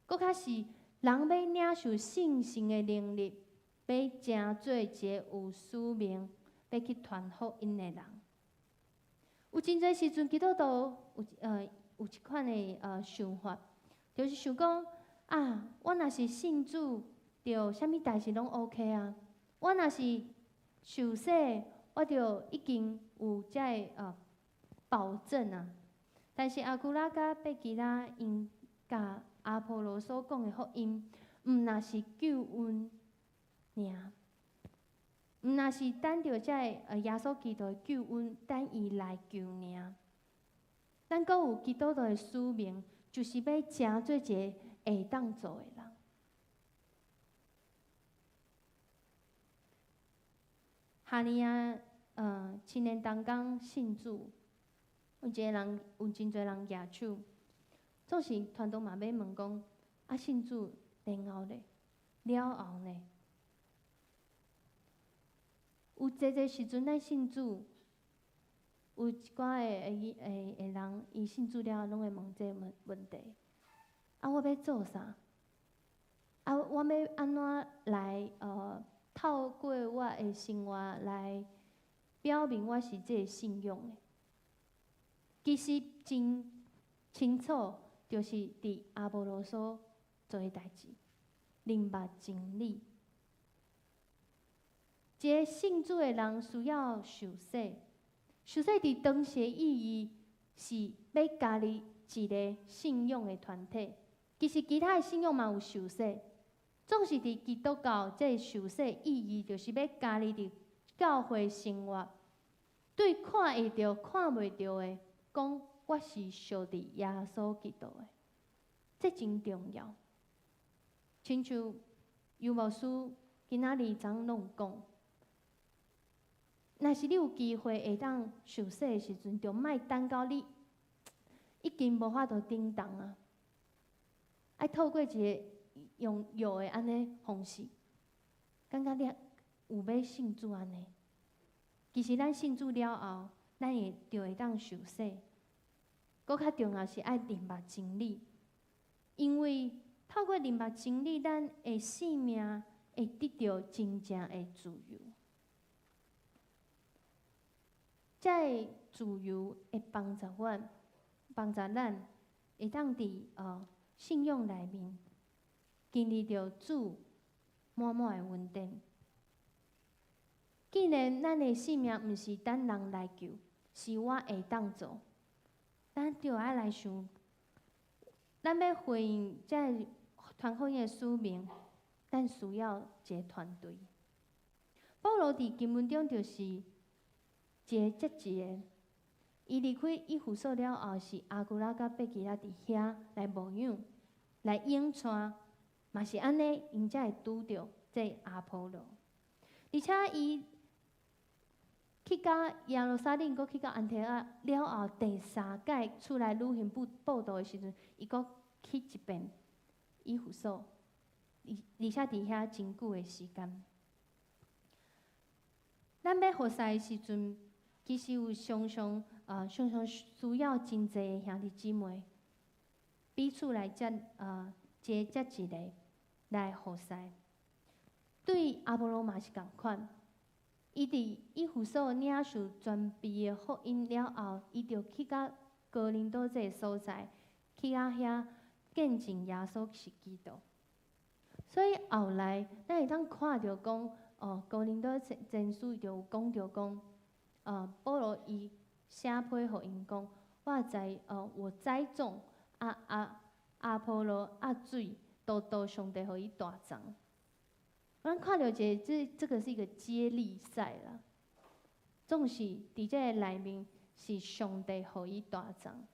Speaker 1: 搁较是人要领受信心的能力，要成做一个有使命、要去传福音的人。有真侪时阵，基督徒有一款的想法，就是想讲啊，我若是信主，着啥物代志拢 OK 啊。我若是受洗，我着已经有遮个保证啊。但是阿古拉甲贝吉拉因甲阿波罗所讲的福音，毋若是救恩尔，毋若是等着遮个耶稣基督的救恩，等伊来救尔。咱阁有基督徒的使命，就是要成做一个会当做的人。哈尼亚青年当讲信主，有真侪人举手，总是传道嘛要问讲，啊信主然后呢，了后呢？有侪时阵咱信主，有一寡的人，伊信主了后拢会问这个问题：啊，我要做啥？啊，我要安怎来透过我的生活来表明我是这个信仰的。其实真清楚，就是伫阿波罗所做的代志，明白真理。一个信主的人需要受洗，受洗伫当时的意义是要加入一个信仰的团体。其实其他的信仰嘛有受洗。总是伫基督教，这受洗意义就是要加入伫教会生活，对看会到、看袂到的，讲我是属伫耶稣基督的，这真重要。亲像尤牧师今仔日昨拢有讲，若是你有机会会当受洗的时阵，就莫等到你已经无法度顶动啊，爱透过一个用药的安尼方式，感觉你有要信主安尼。其实咱信主了后，咱就会当受洗。搁较重要是爱明白真理，因为透过明白真理，咱的生命会得到真正的自由。这自由会帮助咱会当伫信仰内面。经历着主满满的稳定。既然咱的性命毋是等人来救，是我会当做，咱就要来想，咱要回应这传福音的使命，咱需要一个团队。保罗伫经文中就是一个接一个，伊离开以弗所了后，是阿古拉甲贝吉拉伫遐来牧养，来引传。嘛是安尼，因才会拄着这阿波罗，而且伊去到耶路撒冷，搁去到安提阿了后，第3届出来旅行报道的时阵，伊搁去一遍以弗所，而且伫遐真久的时间。咱要服侍的时阵，其实有常常常常需要真侪兄弟姊妹彼此来接一个来互使。对阿波罗嘛是共款，伊伫以弗所领受全备的福音了后，伊就去到哥林多这个所在，去到遐见证耶稣是基督。所以后来咱会当看到讲，哥林多前书就有讲到讲，保罗伊写批互因讲，我栽种，阿波罗水，都上帝互伊大长。咱看到这个是一个接力赛啦，总是伫这个内面是上帝互伊大长。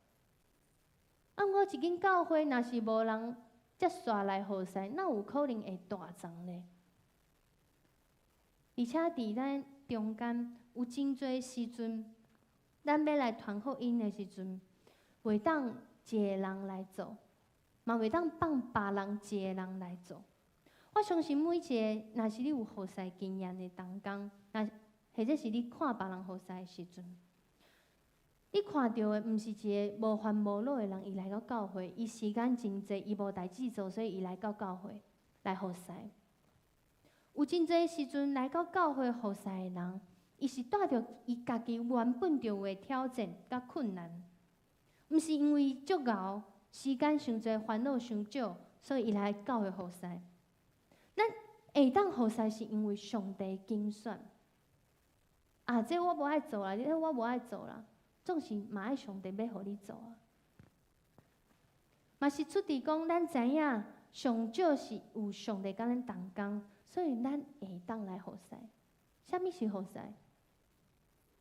Speaker 1: 我一间教会若是无人接续来互使，哪有可能会大长呢？而且伫咱中间有真侪时阵，咱要来传福音的时阵，袂当一个人来做，嘛袂当放别人一个人来做。我相信每一个，若是你有互使经验的同工，或者是你看别人互使的时阵，你看到的毋是一个无烦无恼的人，伊来到教会，伊时间真济，伊无代志做，所以伊来到教会来互使。有真济时阵来到教会互使的人，伊是带着伊家己原本就有的挑战甲困难，毋是因为足熬，时间伤济，烦恼伤少，所以伊来教会互使。咱会当互使是因为上帝拣选。这我无爱做啦，这我无爱做啦，总是嘛爱上帝要互你做啊。嘛是出伫讲，咱知影上少是有上帝甲咱同工，所以咱会当来互使。啥物是互使？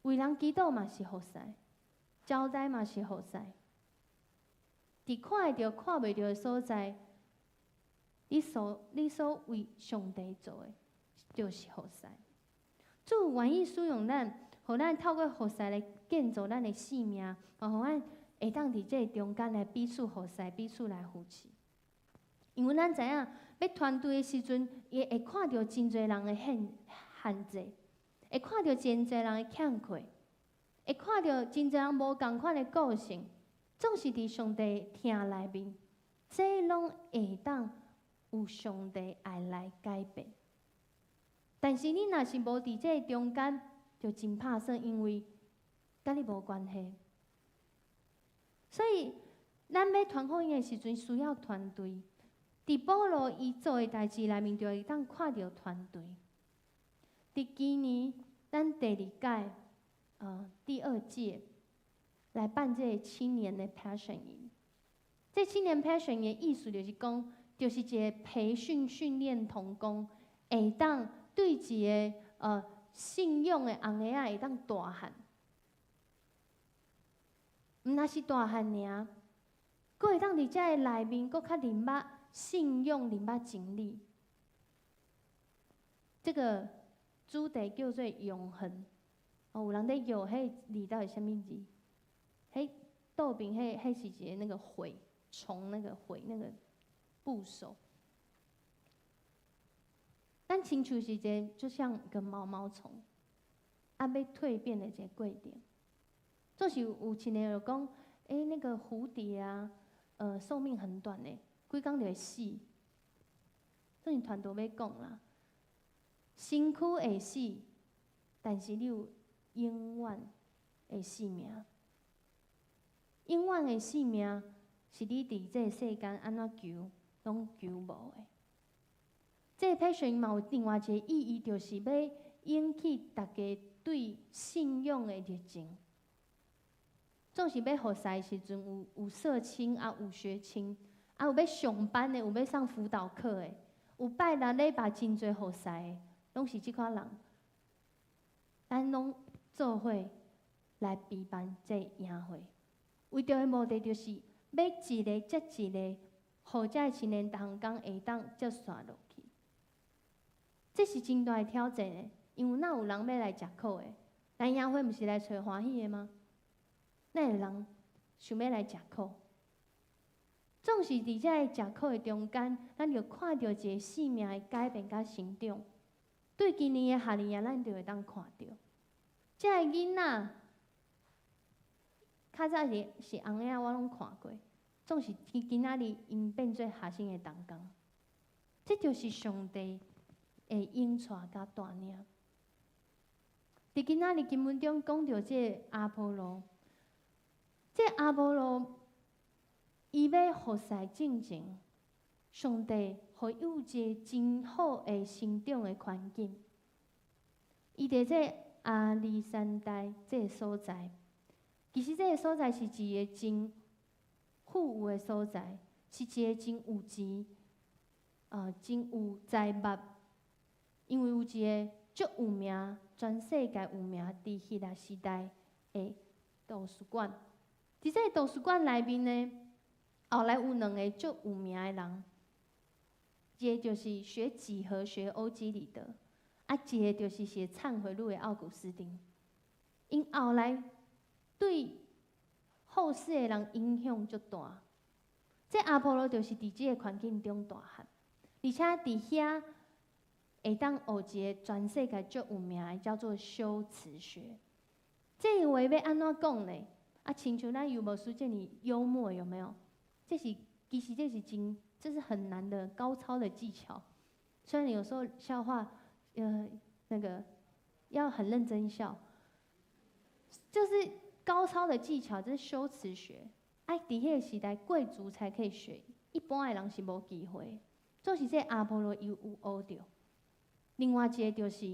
Speaker 1: 为人祈祷嘛是互使，交代嘛是互使。伫看会着、看袂着的所在，你所为上帝做的，就是互使。主愿意使用咱，互咱透过互使来建造咱的性命，嘛互咱会当伫这中间来彼此互使、彼此来扶持。因为咱知影，要团队的时阵，伊会看到真侪人的限制，会看到真侪人的欠缺，会看到真侪人无共款的个性，总是伫上帝听内面，这拢会当有上帝爱来改变。但是你若是无伫这中间，就真拍算，因为甲你无关系。所以，咱要传福音的时阵，需要团队。伫保罗伊做的代志内面，就会当看到团队。伫今年，咱第2届，第2届来办这个青年的 Passion 营。这青年 Passion 营的意思就是讲，就是一个培训训练同工，会当对一个信仰的红孩仔会当大汉，毋那是大汉尔，佫会当伫遮个内面佫较明捌信仰、明捌真理。这个主题叫做永恒。有人咧摇迄字到底啥物字？迄倒边迄是一个那个蛔虫，那个蛔那个部首。咱亲像是一个，就像一个毛虫，要蜕变的一个过程。总是有亲人就讲，那个蝴蝶啊，寿命很短呢，几工就会死。总是团队要讲啦，身躯会死，但是你有永远的性命。永远的性命是你伫这个世间安怎求，拢求无的。这个 passion 嘛有另外一个意义，就是要引起大家对信仰的热情。总是要互使时阵有社青啊，有学青啊，有要上班的，有要上辅导课的，有拜6礼拜真侪互使的，拢是即款人。咱拢做伙来陪伴这营会，为着的目的就是要一个接一个，互这青年同工会当接续落去。这是真大的挑战的，因为哪有人要来食苦的？咱营会毋是来找欢喜的吗？哪有人想要来食苦？总是伫这个食苦的中间，咱就看到一个生命的改变甲成长。对今年的夏令营，咱就会当看到，这个囡仔较早是红仔，我拢看过，总是今仔日因变做学生的同工。这就是上帝的应许甲带领。伫今仔日经文中讲到这阿波罗，这阿波罗伊要服侍进前，上帝互有一个真好的成长的环境。伊伫这阿里山带这个所在，其实这个所在是一个真富有的所在，是一个真有钱。真有财物，因为有一个足有名，全世界有名伫希腊时代的图书馆。伫这个图书馆内面呢，后来有两个足有名的人，一个就是学几何学欧几里得，一个就是写忏悔录的奥古斯丁。因后来对后世的人影响足大。这阿波罗就是伫这个环境中大汉。而且伫遐会当学一个全世界最有名的，叫做修辞学。这个话要安怎讲呢？亲像咱尤伯书这么幽默，有没有？其实这是很难的高超的技巧。虽然有时候笑话，那个要很认真笑，就是高超的技巧，这是修辞学。伫迄个时代，贵族才可以学，一般的人是无机会。总是这阿波罗有学着。另外一个就是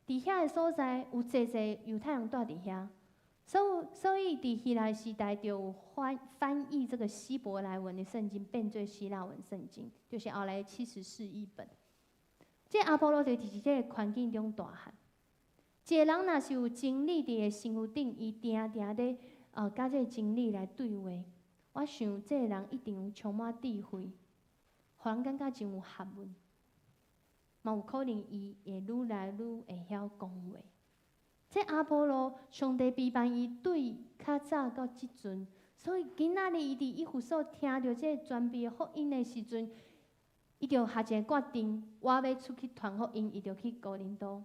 Speaker 1: 伫遐个所在有济犹太人住伫遐，所以伫希腊时代就有翻译这个希伯来文的圣经变做希腊文圣经，就是后来74译本。这阿波罗就伫这个环境中大汉。一个人若是有真理伫个身躯顶，伊定定咧甲这个真理来对话，我想这个人一定有充满智慧。互人感觉真有学问，嘛有可能伊会愈来愈会晓讲话。这阿波罗，上帝陪伴伊对较早到即阵，所以今仔日伊伫以弗所听到这全备福音的时阵，伊就下一个决定，我要出去传福音，伊就去哥林多。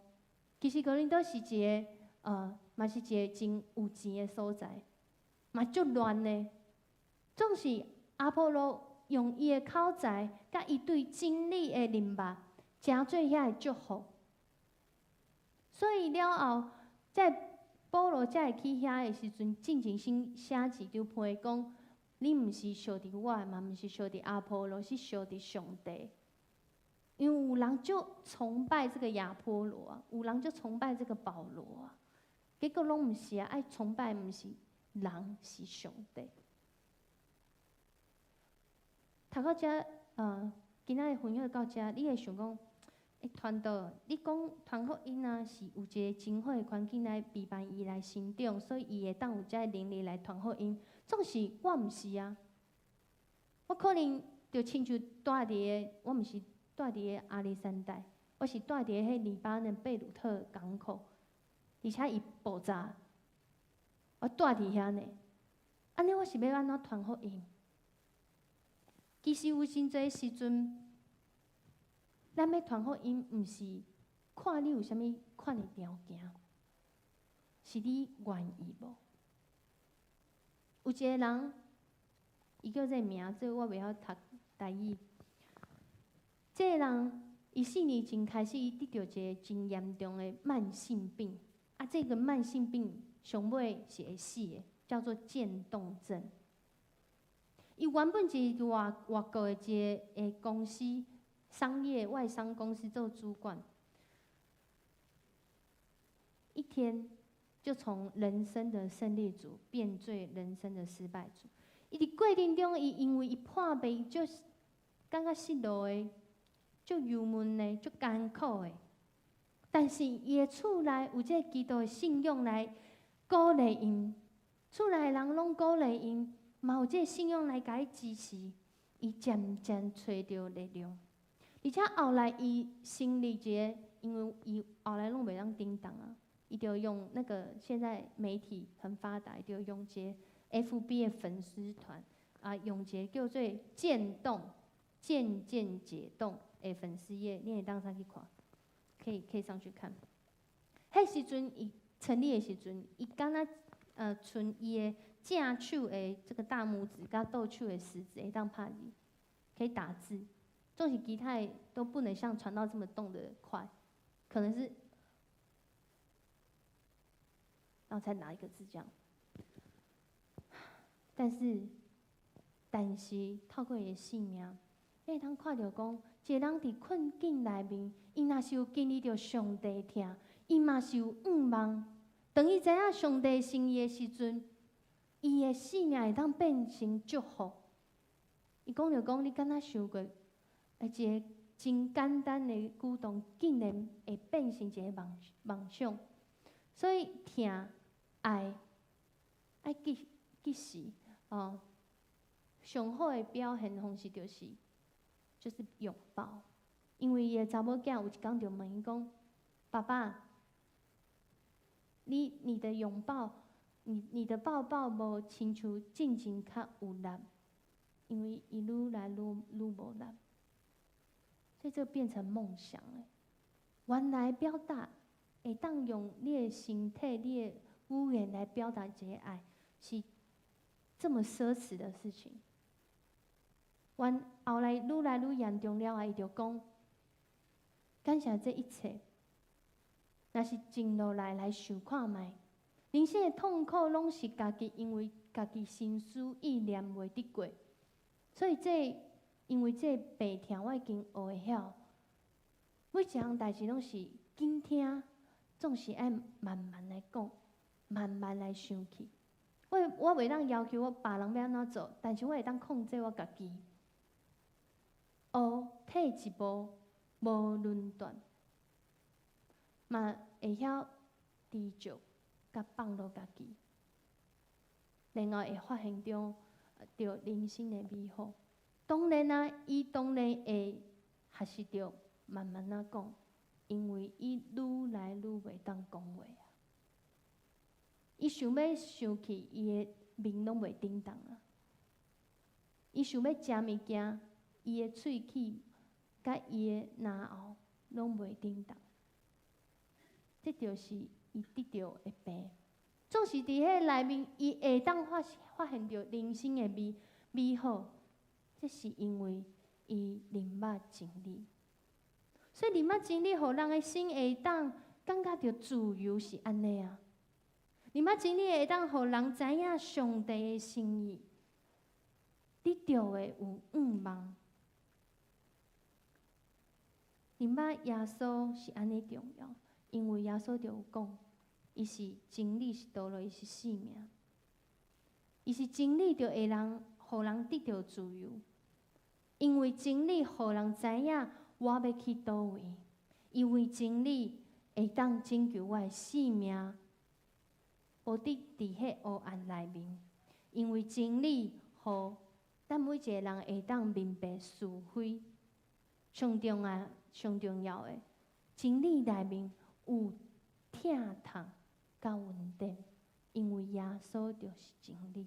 Speaker 1: 其实哥林多是一个嘛是一个真有钱的所在，嘛足乱的，总是阿波罗。用伊的口才，甲伊对真理的认捌，诚做遐的祝福。所以了后，在保罗才会去遐的时阵，进前先写一张批讲：你毋是相伫我，嘛毋是相伫阿波罗，是相伫上帝。因为有人就崇拜这个亚波罗啊，有人就崇拜这个保罗啊，结果拢毋是啊，爱崇拜毋是人，是上帝。读到遮，今仔日分享到遮，你会想讲，传道，你讲传福音啊，是有一个真好的环境来陪伴伊来成长，所以伊会当有遮个能力来传福音。总是我毋是啊，我可能就亲像住伫个，我毋是住伫个阿里山带，我是住伫个迄黎巴嫩贝鲁特港口，而且伊爆炸，我住伫遐呢。安尼我是要安怎传福音？其实有真侪时阵，咱要传福音，毋是看你有啥物款的条件，是你愿意无？有一个人，伊叫这名，这我袂晓读台语。这个人，伊4年前开始，伊得到一个真严重的慢性病，这个慢性病上尾是会死的，叫做渐冻症。伊原本是外国的一个公司，外商公司做主管，一天就从人生的胜利组变做人生的失败组。伊伫过程中，伊因为伊破病，就感觉失落的，足郁闷的，足艰苦的。但是伊的厝内有这基督的信仰来鼓励因，厝内人拢鼓励因。嘛有这个信仰来甲伊支持，伊渐渐找到力量，而且后来伊成立一个，因为伊后来拢袂当叮当啊，伊就用那个现在媒体很发达，就用一个 FB 的粉丝团用一个叫做“渐解冻”的粉丝页，你会当上去看，可以上去看。迄时阵伊成立的时阵，伊敢若剩伊的正手的这个大拇指，跟倒手的食指会当拍字，可以打字。纵使其他的都不能像传道这么动得快，可能是，然后才拿一个字这样。但是透过伊的性命，你会当看到讲，一个人伫困境内面，伊若是有经历着上帝疼，伊嘛是有仰望。当伊知影上帝心意的时阵，伊的性命会当变成祝福。伊讲着讲，你敢若想过，一个真简单的举动，竟然会变成一个梦想。所以疼爱记时哦。上好的表现方式就是拥抱，因为伊的查某囝有一天就问伊讲：“爸爸，你的拥抱，你的抱抱无亲像进前较有力，因为伊愈来愈无力。”所以这变成梦想诶。原来表达会当用你的身体、你的语言来表达这个爱，是这么奢侈的事情。后来愈来愈严重了后，伊就讲：感谢这一切，若是静落来想看卖，人生的痛苦拢是家己因为家己心思意念袂得过，所以因为这白疼我已经学会晓，每一项代志拢是紧听，总是爱慢慢来讲，慢慢来想起。我袂当要求别人要安怎做，但是我会当控制我家己。退一步，无论断，嘛会晓知足，甲放落家己，然后会发现着人生的美好。当然啊，伊当然会学习着慢慢啊讲，因为伊愈来愈袂当讲话啊。伊想要生气，伊的面拢袂顶当啊。伊想要食物件，伊的喙齿甲伊的牙后拢袂顶当。这就是伊得到的病。总是伫迄内面，伊会当发现着人生的美好。这是因为伊认捌真理，所以认捌真理，互人的心会当感觉到自由，是安尼啊。认捌真理会当互人知影上帝的心意，得到的有仰望。认捌耶稣是安尼重要，因为耶稣就有讲，伊是真理，是道路，伊是生命。伊是真理，就会互人得到自由。因为真理，互人知影我要去倒位；因为真理会当拯救我的性命，无伫迄黑暗内面。因为真理，互咱每一个人会当明白是非。上重要的，真理内面有疼痛甲稳定，因为耶稣就是真理，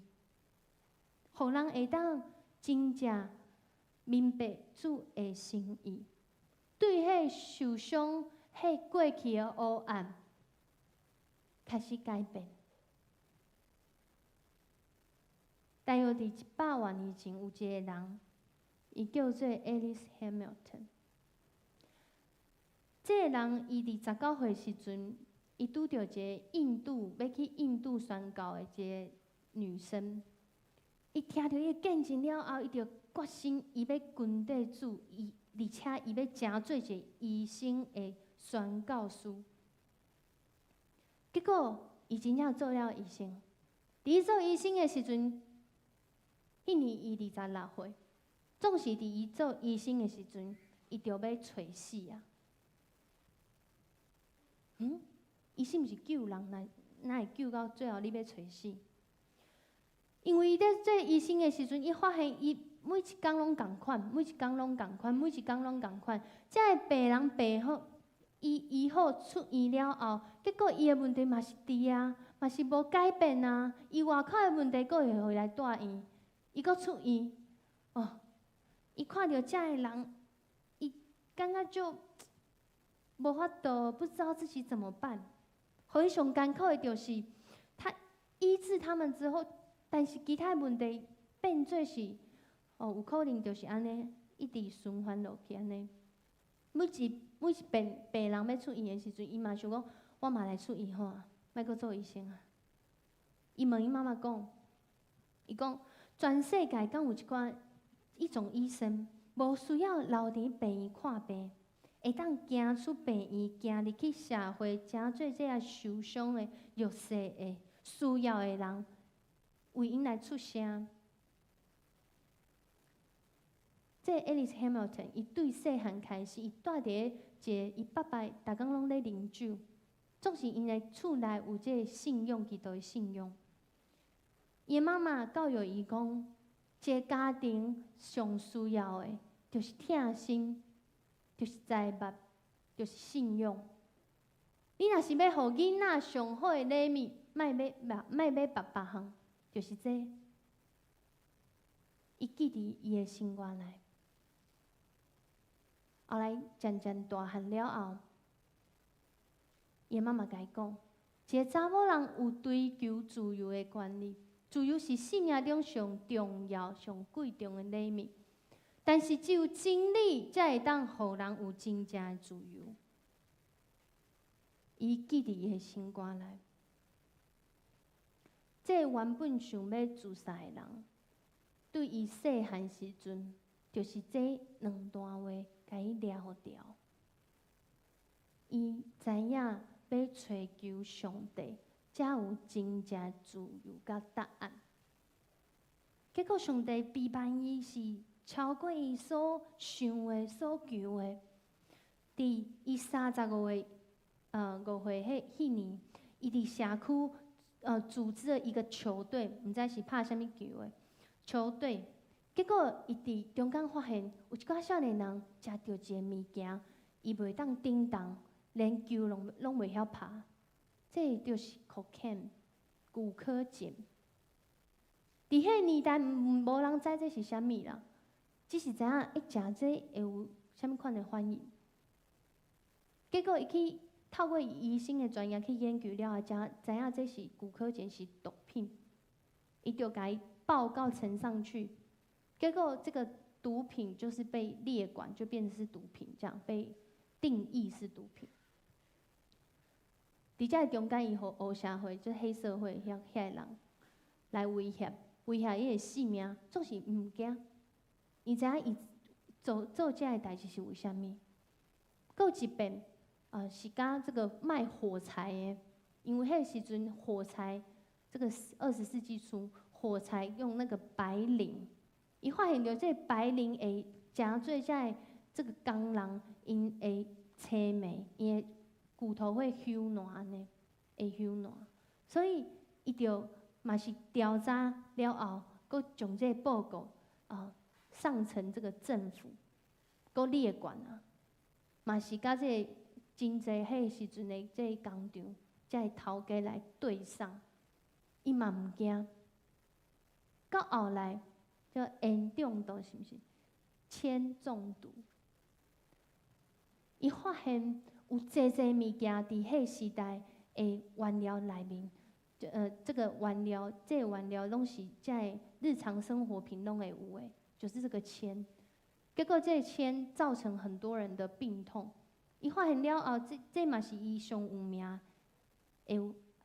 Speaker 1: 互人会当真正明白主的心意，对迄受伤、迄过去的黑暗开始改变。大约伫100多年前，有一个人，伊叫做 Alice Hamilton。这个人，伊伫19岁时阵，伊拄着一个要去印度宣教的一个女生。伊听到伊见证了后，伊就决心，伊要跟底主，而且伊要成做一个医生的宣教师。结果，伊真正做了医生。伫伊做医生的时阵，迄年伊26岁。总是伫伊做医生的时阵，伊就要找死啊！医生毋是救人，哪会救到最后你要找死？因为伊在做医生的时阵，伊发现伊每一工拢共款，每一工拢共款，每一工拢共款。这个病人病好，医好出院了后，结果伊的问题嘛是伫啊，嘛是无改变啊。伊外口的问题，佫会回来住院，伊佫出院。伊看到这个人，伊感觉就无法度，不知道自己怎么办。互伊上艰苦的就是，他医治他们之后，但是其他问题变做是，有可能就是安尼一直循环落去安尼。每一遍病人要出院的时阵，伊嘛想讲，我嘛来出院好啊，莫阁做医生啊。伊问伊妈妈讲，伊讲全世界敢有一种医生，无需要留伫病院看病，会当行出病院，行入去社会，真做这受伤的、弱势的、需要的人，为因来出声。这 Alice Hamilton， 伊对细汉开始，伊住伫一个伊爸爸逐工拢咧啉酒，总是因的厝内有这个信仰，基督的信仰。伊妈妈教育伊讲，一个家庭上需要的，就是疼心，就是财物，就是信仰。你若是要互囡仔上好的礼物，莫买别项，就是这。伊记伫伊的心肝内。后来渐渐大汉了后，伊妈妈甲伊讲，一个查某人有追求自由的权利，自由是生命中上重要、上贵重的礼物。但是只有真理才会当互人有真正的自由。伊记伫伊的心肝内，这原本想要自杀的人，对伊细汉时阵，就是这两段话。甲伊了掉，伊知影要追求上帝，才有真正自由甲答案。结果上帝陪伴伊是超过伊所想的、所求的。伫伊35岁，5岁迄年，伊伫社区组织了一个球队，毋知是拍啥物球的球队。结果，伊伫中间发现有一寡少年人食着一个物件，伊袂当顶动，连球拢袂晓拍。这就是 cocaine， 古柯碱。伫迄年代，无人知这是啥物啦，只是知影一食这会有啥物款的反应。结果，伊去透过医生的专业去研究了后，才知影这是古柯碱是毒品，伊就甲伊报告呈上去。结果这个毒品就是被列管，就变成是毒品，这样被定义是毒品。伫遮中间，伊互黑社会，就是黑社会遐个人来威胁伊的性命，总是毋惊。伊知影伊做这个代志是为虾米？搁有一遍，是甲这个卖火柴的，因为迄个时阵火柴，这个20世纪初，火柴用那个白磷。伊发现着这白磷会真做这个工人因会青霉，因的骨头会朽烂安尼，会朽烂。所以伊就嘛是调查了后，佮将这个报告上呈这个政府，佮列管啊，嘛是甲这个真济迄时阵的这个工厂，才会头家来对上，伊嘛毋惊。到后来。叫严重到是毋是？铅中毒。伊发现有济物件伫迄时代的原料内面，这个原料拢是在日常生活品拢会有诶，就是这个铅。结果这个铅造成很多人的病痛。伊发现了后，这嘛是伊上有名，会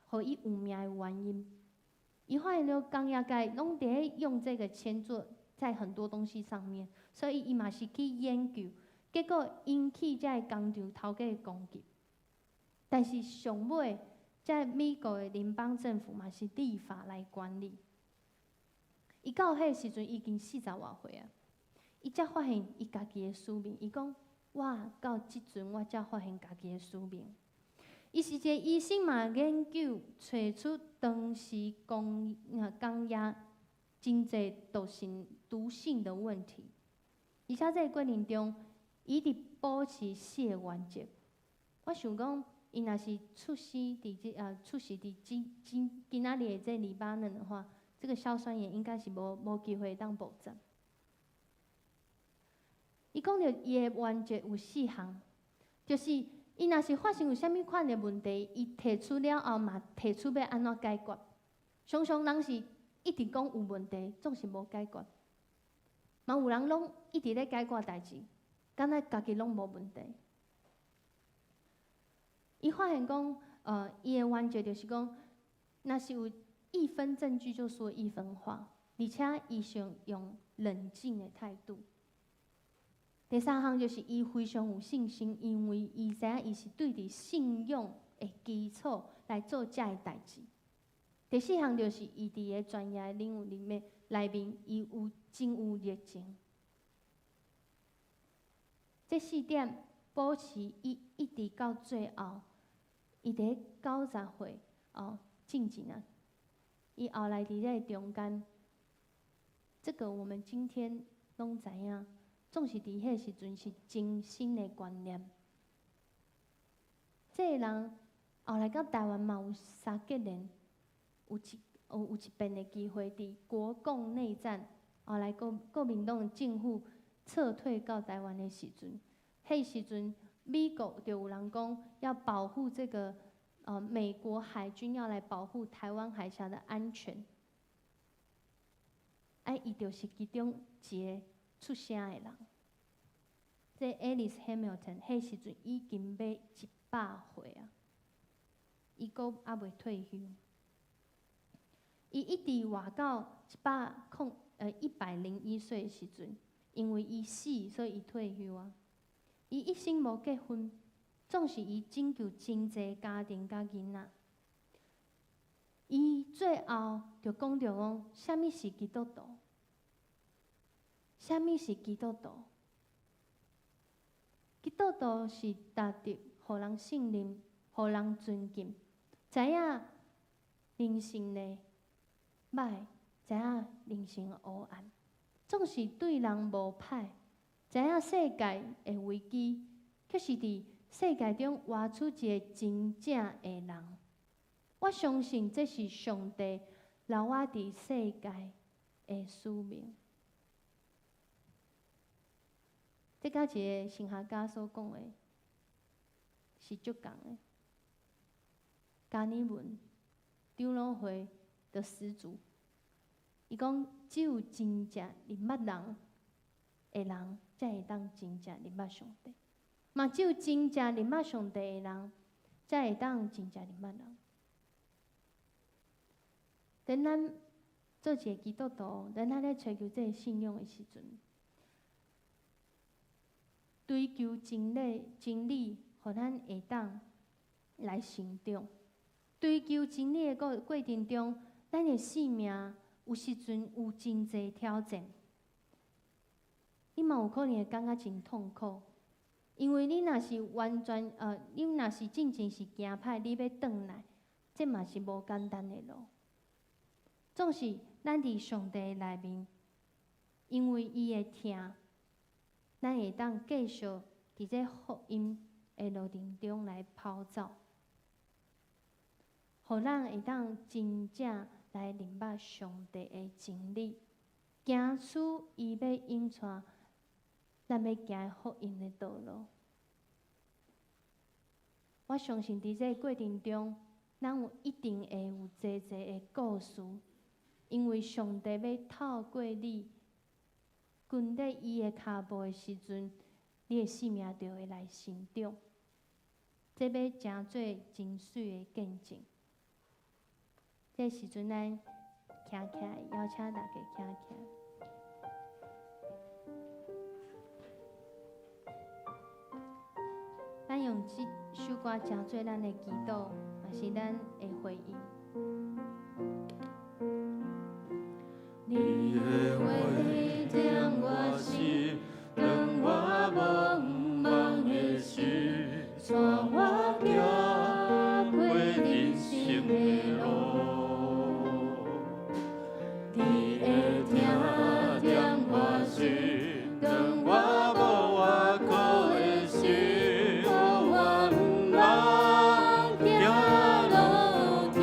Speaker 1: 互伊有名的原因。伊发现了工业界拢伫咧用这个铅做在很多东西上面，所以伊嘛是去研究，结果引起这个工厂头家的攻击。但是上尾，在美国的联邦政府嘛是立法来管理。伊到迄个时阵已经40外岁啊，伊才发现伊家己的使命。伊讲：我到即阵我才发现家己的使命。伊是一个医生嘛，研究找出当时工业真侪毒性的问题，而且在过程中，伊伫保持血原则。我想讲，伊若是出世伫今仔日的这黎巴嫩的话，这个硝酸盐应该是无机会当保证。伊讲着伊的原则有4项，就是伊若是发生有啥物款的问题，伊提出了后嘛，提出要安怎解决。常常人是一一直讲有问题，总是无解决。嘛有人拢一直咧解决代志，敢若家己拢无问题。伊发现讲，伊的原则就是讲，若是有1分证据，就说1分话，而且伊想用冷静的态度。第三项就是伊非常有信心，因为伊知影伊是对伫信用的基础来做遮个代志。第四项就是伊伫个专业领域内面，伊真有热情。这4点保持伊一直到最后，伊伫90岁进前啊，伊后来伫咧中间，这个我们今天拢知影。总是伫迄时阵是真新的观念。这个人后来到台湾嘛有三结连，有一遍的机会，伫国共内战后来国民党政府撤退到台湾的时阵，迄时阵美国就有人讲要保护这个美国海军要来保护台湾海峡的安全，伊就是其中一个出声的人。这 Alice Hamilton， 迄时阵已经要100岁啊，伊阁还未退休。伊一直活到101岁的时阵，因为伊死，所以伊退休啊。伊一生无结婚，总是伊拯救真侪家庭甲囡仔。伊最后就讲着讲，啥物是基督徒？啥物是基督徒？基督徒是值得互人信任、互人尊敬，知影人性的歹，知影人性的黑暗，总是对人无歹，知影世界的危机，却是伫世界中活出一个真正的人。我相信这是上帝留我伫世界的使命。这甲一个神学家所讲的是足共的。加尔文长老会的始祖，伊讲只有真正认捌人的人，才会当真正认捌上帝；嘛只有真正认捌上帝的人，才会当真正认捌人。等咱做一个基督徒，等咱咧追求这个信仰的时阵，追求真理，互咱会当来成长。追求真理的过程中，咱的生命有时阵有真侪挑战。你嘛有可能会感觉真痛苦，因为你若是完全你若是真正是行歹，你要转来，这嘛是无简单的路。总是咱伫上帝内面，因为伊的疼。咱会当继续伫这福音的路程中来跑走，互咱会当真正来认捌上帝的真理，行出伊要引带咱要行的福音的道路。我相信伫这过程中，咱一定会有侪的故事，因为上帝要透过你。跟在伊的脚步的时阵，你的生命就会来成长。这要诚做真水的见证。这时阵咱徛起来，邀请大家徛起来。咱用这首歌诚做咱的祈祷，也是咱的回应。
Speaker 2: 你的话点我心，当我茫茫的心，带我行过人生的路。你的听点我心，当我无外苦的心，我毋茫行路途。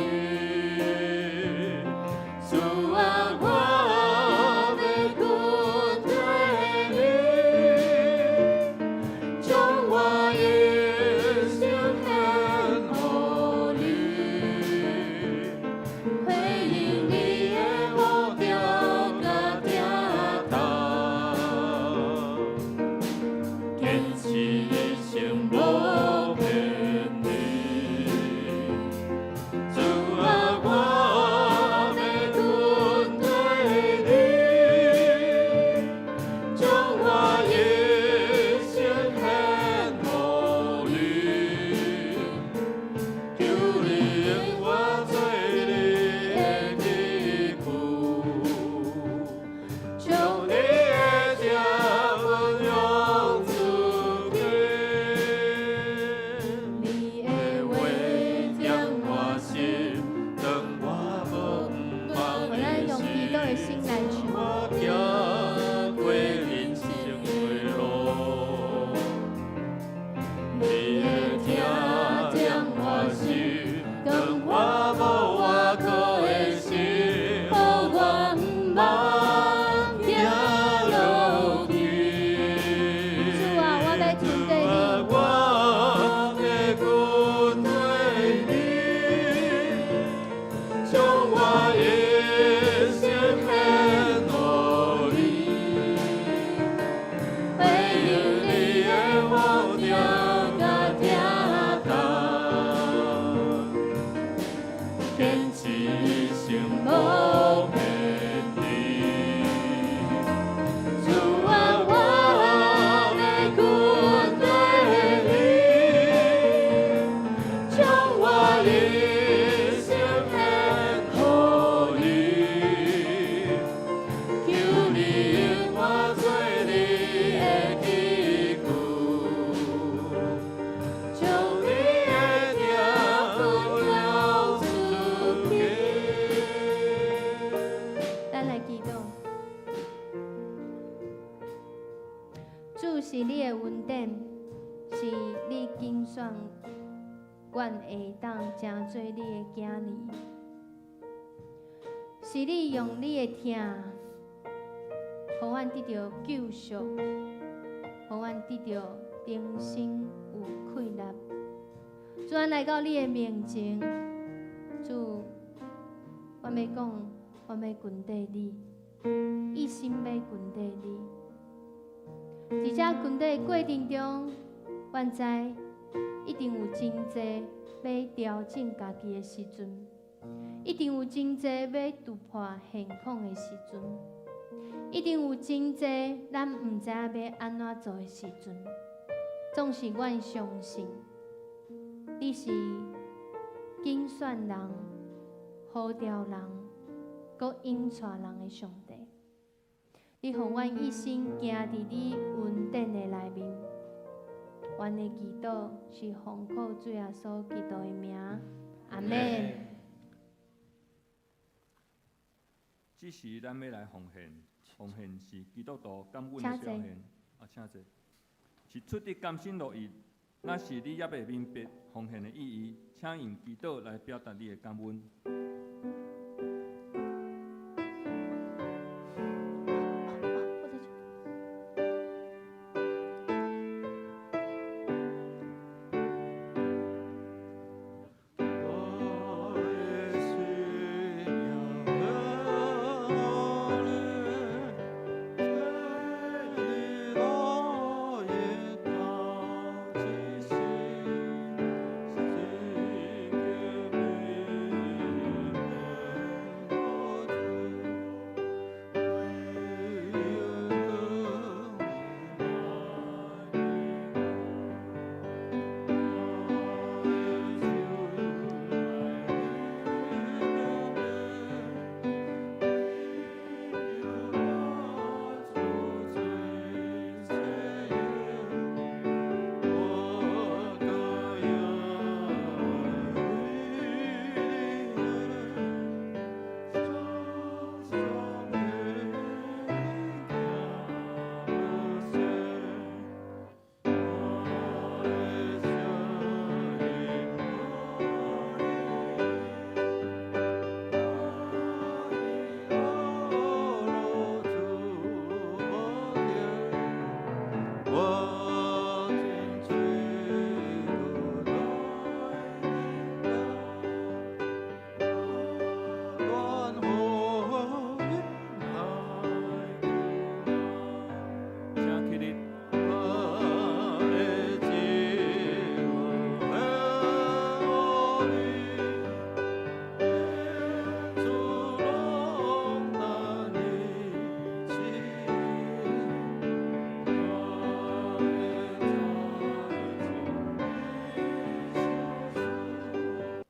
Speaker 1: 主是你的恩典，是你拣选，阮会当成做你的囝儿。是你用你的疼，互阮得到救赎，互阮得到重新有快乐。主，阮来到你的面前，主，我要讲，我要跪地你，一心要跪地你。伫这跪地过程中，阮知一定有真济要调整家己的时阵。一定有真济要突破现况的时阵，一定有真济咱毋知影要安怎做的时阵。总是阮相信，你是拣选人、呼召人、搁引带人的上帝。你互阮一心行伫你恩典的内面。阮的祈祷是奉靠主耶稣基督的名，阿门。
Speaker 10: 这时咱要来奉献，奉献是基督徒感恩的表现。请坐。是出于甘心乐意，那是你也未明白奉献的意义，请用祈祷来表达你的感恩。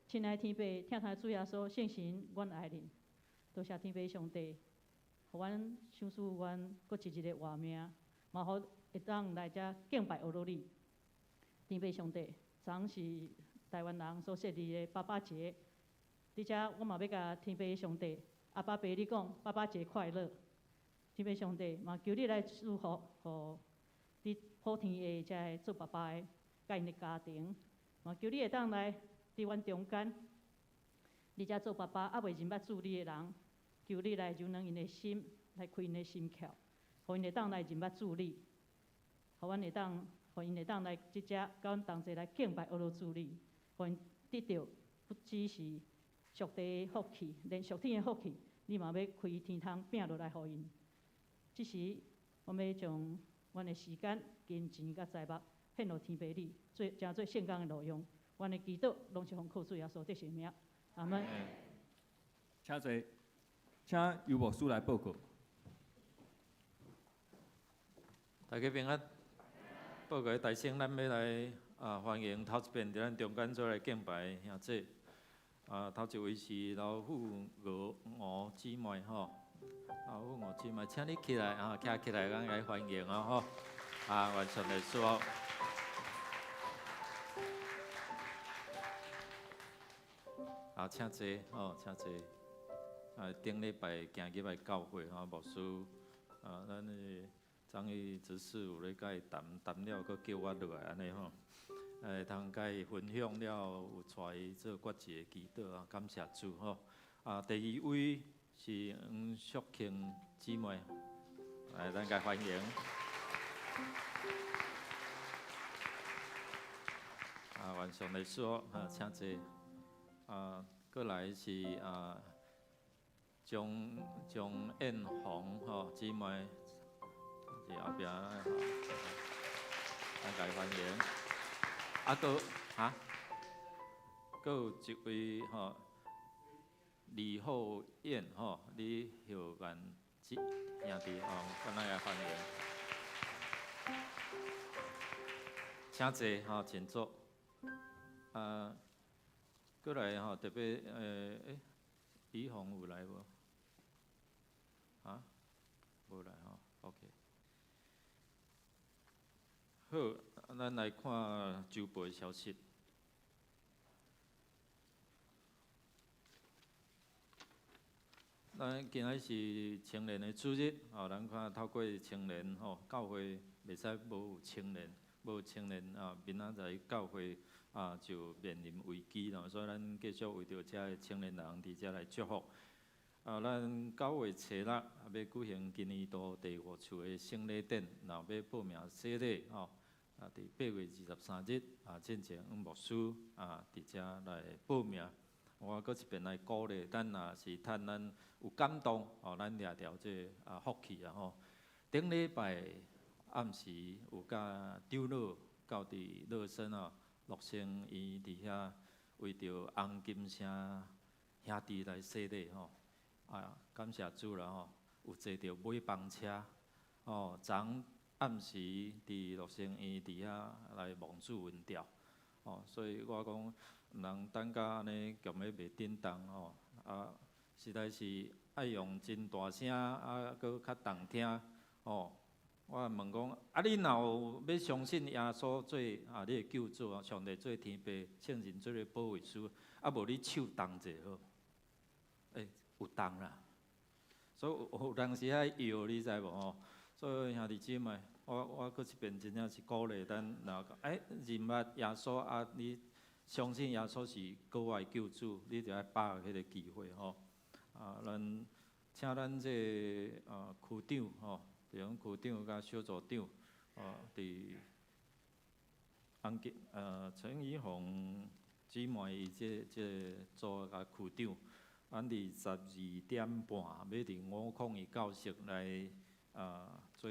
Speaker 7: 亲爱天父，听他主耶稣圣神，阮爱恁，多谢天父上帝，互阮想使阮搁一日的活命，嘛好会当来遮敬拜学罗你。天父上帝，昨昏是台湾人所设立的爸爸节，伫遮我嘛要甲天父上帝阿爸爸你讲，爸爸节快乐。天父上帝，嘛求你来祝福，互伫普天下遮做爸爸的，甲因的家庭，嘛求你会当来。伫阮中间，你遮做爸爸还袂认捌主你的人，求你来柔软因的心，来开因的心窍，互因会当来认捌主你，互阮会当，互因会当来即遮，甲阮同齐来敬拜阿罗主你，互因得到不只是属地的福气，连属天的福气，你嘛要开天窗拼落来互因。即时，我们要将阮的时间、金钱甲财物献落天父你，诚做圣工的路用。阮的祈祷拢是奉靠主耶稣得胜名，阿门。
Speaker 10: 请坐，请由牧师来报告。
Speaker 5: 大家平安。报告大声，咱要来欢迎头一遍伫咱中间做来敬拜兄弟。头一位是老虎吴姊妹吼，老虎吴姊妹，请你起来站起来，咱来欢迎吼。完全来说。请坐请坐。顶礼拜行入来教会牧师，咱的张宇执事有咧甲伊谈了，佮叫我落来安尼吼，通甲伊分享了，有带伊做决志的祈祷啊，感谢主吼。第二位是黄淑庆姊妹，来咱甲欢迎。晚上来说，请坐。过来是钟艳红吼姊妹，是后壁咱甲欢迎。佫有一位吼李厚燕吼，李秀元兄弟咱来欢迎。请坐吼，请坐。过来吼，特别于洪有来无？无来吼 ，OK。好，咱来看周报消息。咱今仔是青年的主日，咱看透过青年教会袂使无有青年，无有青年明仔载教会就面临危机咯，所以咱继续为着遮个青年人伫遮来祝福。咱9月初6要举行今年度第5次的圣礼典，然后要报名洗礼伫8月23日进前牧师伫遮来报名。我搁一遍来鼓励，咱若是趁咱有感动，咱掠条这福气吼。顶礼拜暗时有甲长老到伫乐生陆生伊伫遐为着红金城兄弟来洗礼吼。感谢主啦吼，有坐着买房车昨暗时伫陆生伊伫遐来蒙主文调所以我讲。毋通等甲安尼强要袂振动实在是爱用真大声搁较动听我问讲你若有要相信耶稣做你的救主上帝做天父，圣人做个保卫师，无你手动者好，有动啦，所以有当时爱摇你知无所以兄弟姊妹，我搁一遍真正是鼓励咱，然后认捌耶稣你。相信耶稣是国外救主，你就要把握迄个机会请咱这区长地方区长甲小组长伫陈怡虹姊妹伊这组甲区长，咱伫12点半要伫502教室来做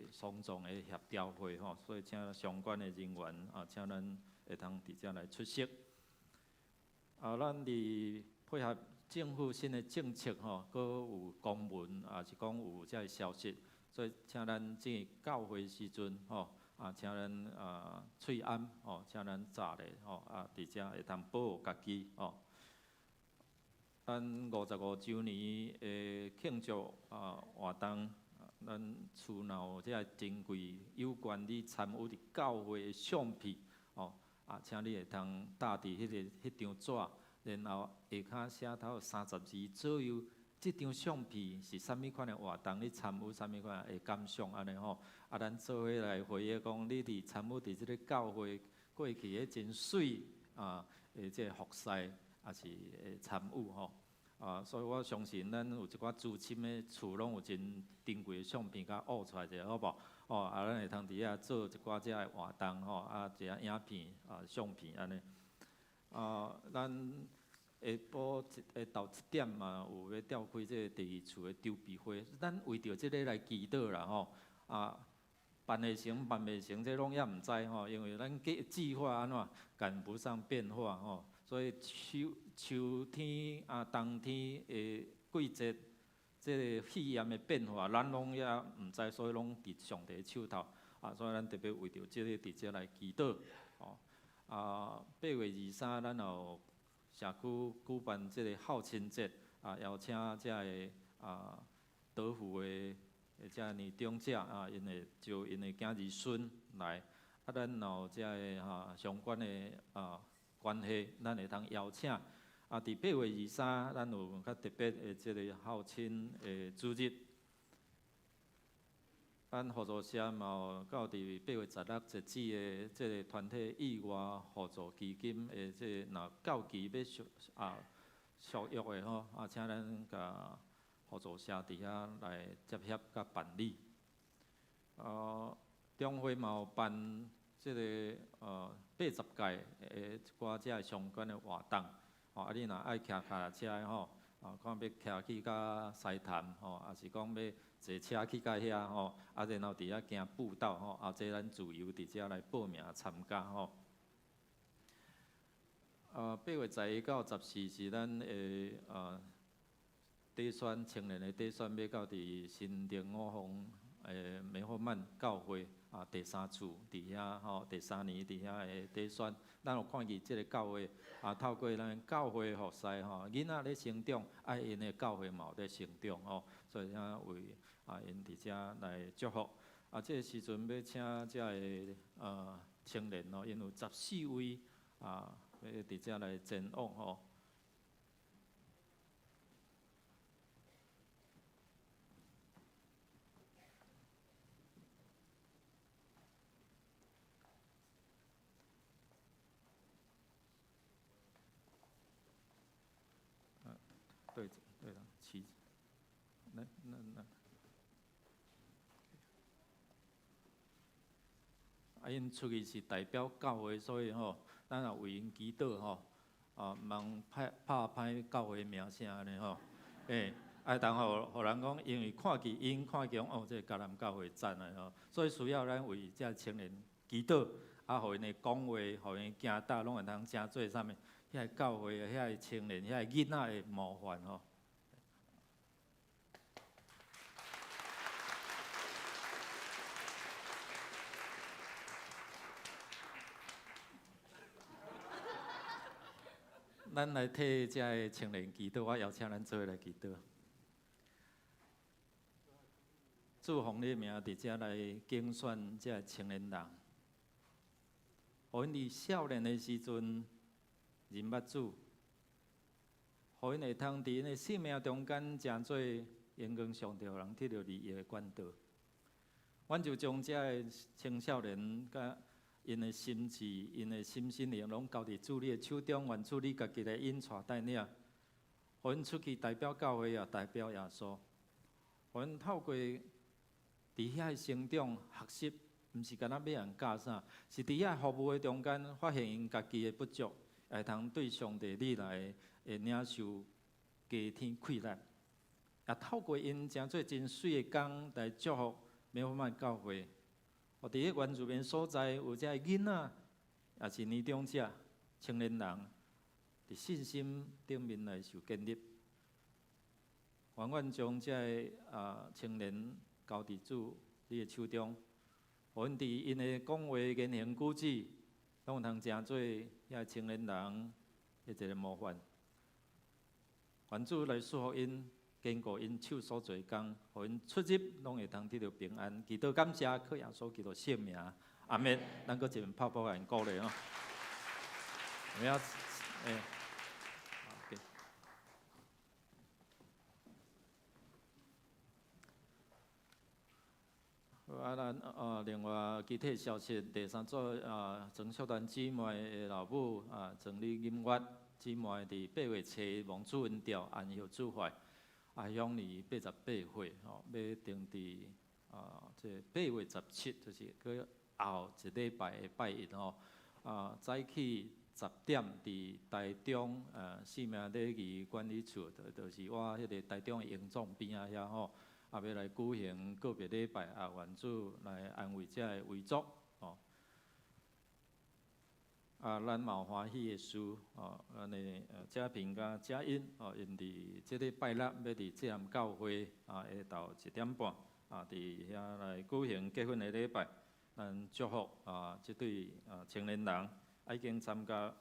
Speaker 5: 丧葬的协调会所以请相关的人员请咱。会通伫遮来出席。咱伫配合政府新的政策阁有公文是讲有遮个消息，所以请咱这教会时阵请咱喙安请咱早咧伫遮会通保护家己咱55周年的庆祝活动，咱厝内有遮珍贵有关你参与伫教会的相片请你会通搭伫迄张纸，然后下骹写头30字左右。即张相片是啥物款的活动？你参与啥物款的感想安尼咱做伙来回忆讲，你伫参与伫即个教会过去迄真水即个服侍，也是会参与所以我相信咱有一寡资深的厝拢有真珍贵的相片，甲挖出来者好无？咱会通伫遐做一寡遮个活动一下影片相片安尼。咱下晡到1点有要召开这个第2次的筹备会，咱为着即个来祈祷啦办会成办袂成，这拢也毋知因为咱计划安怎赶不上变化所以秋天冬天的季节。即个气焰的变化，咱拢也毋知，所以拢伫上帝手头所以咱特别为着即个伫遮来祈祷8月23，咱有社区举办即个孝亲节邀请遮个德福的遮年长者因会招因的囝儿孙来咱有遮个相关的关系，咱会通邀请。伫8月23，咱有较特别的即个孝亲的主日。咱合作社嘛有到伫8月16截止的即个团体意外互助基金的即若到期要续约的吼，请咱甲合作社伫遐来接洽甲办理。中会嘛有办即个80届的一寡即个相关的活动，你若爱骑脚踏车的吼，看要骑去到西潭吼，也是讲要坐车去到遐吼，然后伫遐行步道吼，这咱自由伫遮来报名参加吼。8月11到14是咱的底选青年的底选，要到伫新店5峰美好曼教会第3处伫遐吼，第3年伫遐的底选，咱有看见即个教会透过咱教会服侍吼，囡仔咧成长，因的教会嘛有咧成长吼，所以咱为因伫遮来祝福。即个时阵要请遮个青年吼，因有14位要伫遮来前往吼。对了，7，那。因出去是代表教会，所以吼，咱也为因祈祷吼，望拍歹教会名声安尼吼，当互人讲，因为看见因看见这个迦南教会赞的吼，所以需要咱为这青年祈祷，互因的讲话，互因行道，拢会通成做啥物？遐个教会的遐个青年，遐个囡仔的模范吼。咱来替这个青年祈祷，我邀请咱做来祈祷。主奉你名伫遮来竞选这个青年人，互因伫少年的时阵认捌主，互因会通伫因的生命中间成做阳光上帝，互人得到利益的管道。阮就将这个青少年甲因的心智、因的心心灵，拢交伫主你的手中，愿主你家己来引带带领，互因出去代表教会也代表耶稣，互因透过伫遐成长学习，毋是干那要人教啥，是伫遐服务的中间发现因家己的不足，会通对上帝你来领受加天快乐，也透过因诚做真水的工来祝福美好曼教会。伫迄原住民所在，有遮囡仔，也是年长者、青年人，伫信心顶面来受建立。愿阮将遮个青年交伫主你的手中，互因伫因的讲话、言行举止，拢有通成做遐青年人的一个模范。愿主来祝福因。坚固因手所做工，互因出入拢会通得到平安。祈祷感谢，靠耶稣基督圣名，阿免。咱搁一遍拍拍人鼓励哦。我要好咱另外具体消息，第3组曾秀团姊妹的老母曾丽音乐姊妹伫8月7日望主恩调安息主怀。向你88岁吼，要定伫这8月17，就是个后一礼拜的拜一吼，早起10点伫台中生命礼仪管理处，就是我迄个台中的营总边仔遐吼，要来举行个别礼拜愿主来安慰遮个遗族吼。咱嘛有欢喜的事咱的嘉平甲嘉欣因伫即个拜六要伫这南教会下昼1点半伫遐来举行结婚的礼拜，咱祝福即对青年人已经参加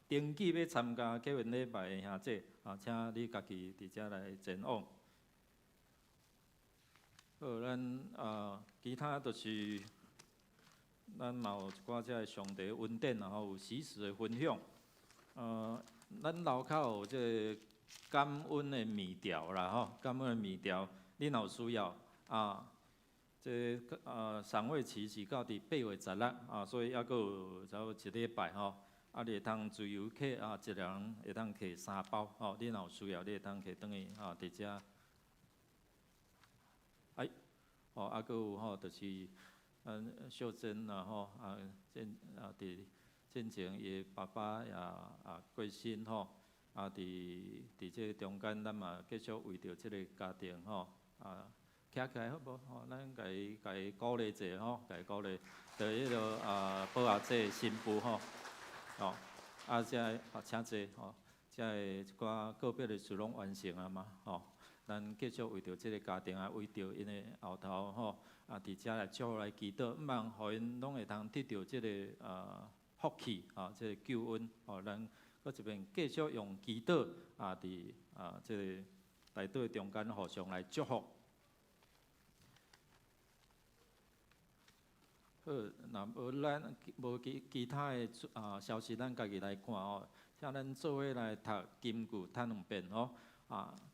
Speaker 5: 登记要参加结婚礼拜的兄弟请你家己伫遮来前往。好，咱其他就是。咱嘛有一寡遮上帝恩典，然后有时事的分享。咱楼口有这感恩的米条啦吼，感恩的米条，你若有需要这赏味期是到伫8月16啊，所以还佫有差不多1礼拜吼。啊，你会当自由客啊，一个人会当摕3包吼。你若有需要，你会当摕转去啊，伫遮。哎，哦，啊，佫有吼，就是秀珍啦吼啊，伫进前伊爸爸也过身吼，啊，伫这中间，咱嘛继续为着这个家庭吼徛起来好无？吼，咱家己鼓励者吼，家己鼓励，着迄个保阿姐新妇吼。哦，啊，请坐吼，遮个一寡个别的事拢完成啊嘛，吼，咱继续为着即个家庭啊，为着因的后头吼，啊，伫遮来祝来祈祷，毋望互因拢会通得到即个福气啊，即个救恩，吼，咱搁一边继续用祈祷啊，伫即个内底中间互相来祝福。好，若无咱无其他的消息，咱家己来看哦。请咱做伙来读金句，读2遍吼。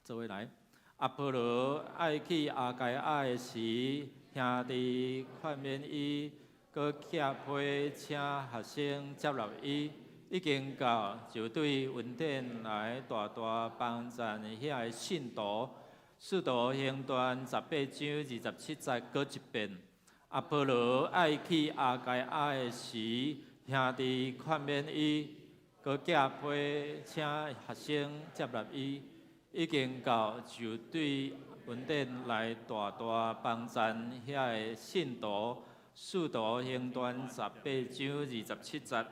Speaker 5: 做伙来。阿波罗爱去阿该亚的时，兄弟劝勉伊，搁揭批请学生接纳伊。已经到，就对云顶来大帮赞遐个信徒。使徒行传18章27节，搁一遍。阿波罗爱去阿该亚的时，兄弟劝勉伊，搁揭批请学生接纳伊。已经到，就对云顶来大帮赞遐个信徒。使徒行传18章27节。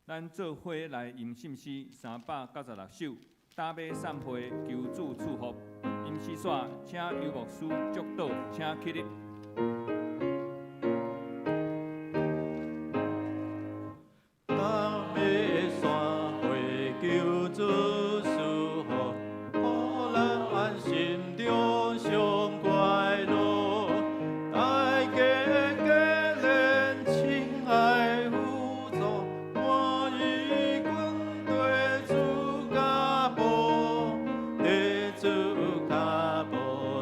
Speaker 10: 咱做伙来吟信诗396首，打马散会，求主赐福。吟诗线，请游牧师祝祷，请起立。
Speaker 5: 打马散会，求主赐福，互咱心中上快乐。大家结连亲爱互助，欢愉滚对主家宝，对主家宝，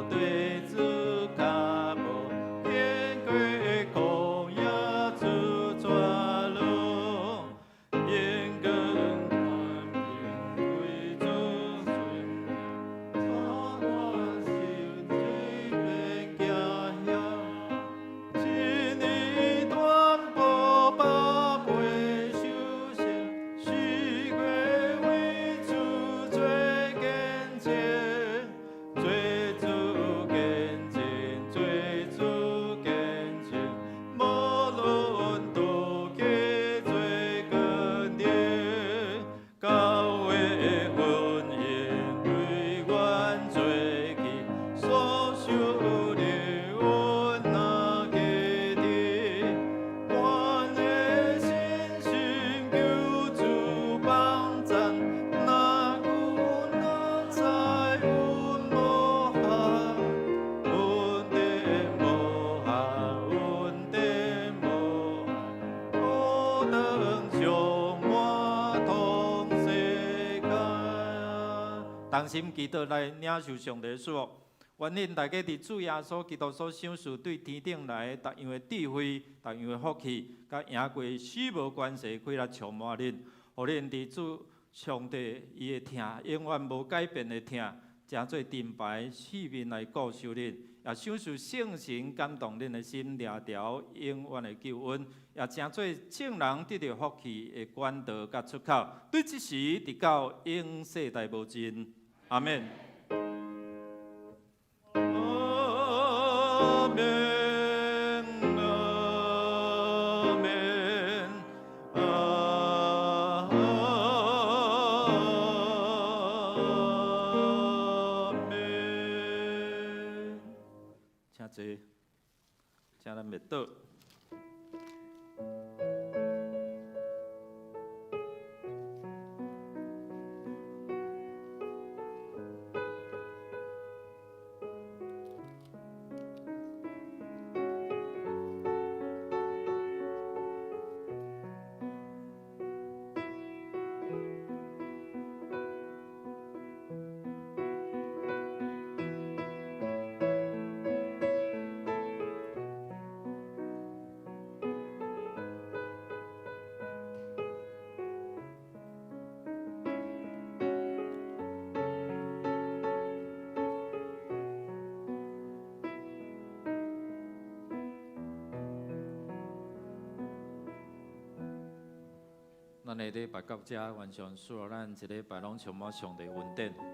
Speaker 5: 对主家宝，天归公也主抓路，因更宽平为主尊，他我心里边家乡。一年短步百倍修行，许愿为主做见证，做主见证，做主见证，无论多加做根典，教会婚姻为阮做起，所受的恩那给的，阮的信心求主帮赞，那有那在阮无限，阮的无限，阮的无限，何等充满通世界。同心祈祷来领受上帝的祝福。愿恁大家伫主耶稣基督所享受对天顶来逐样的智慧、逐样的福气，甲赢过死无关系，快来充满恁，互恁伫主上帝伊的疼，永远无改变的疼，诚做盾牌四面来固守恁，也享受圣神感动恁的心，掠条永远的救恩，也诚做正人得到福气的管道甲出口，对即时直到永世代无尽。阿免。阿免，阿免，阿免。请坐，请咱灭倒。咱的礼拜到这完成，所有咱一礼拜拢充满上帝恩典。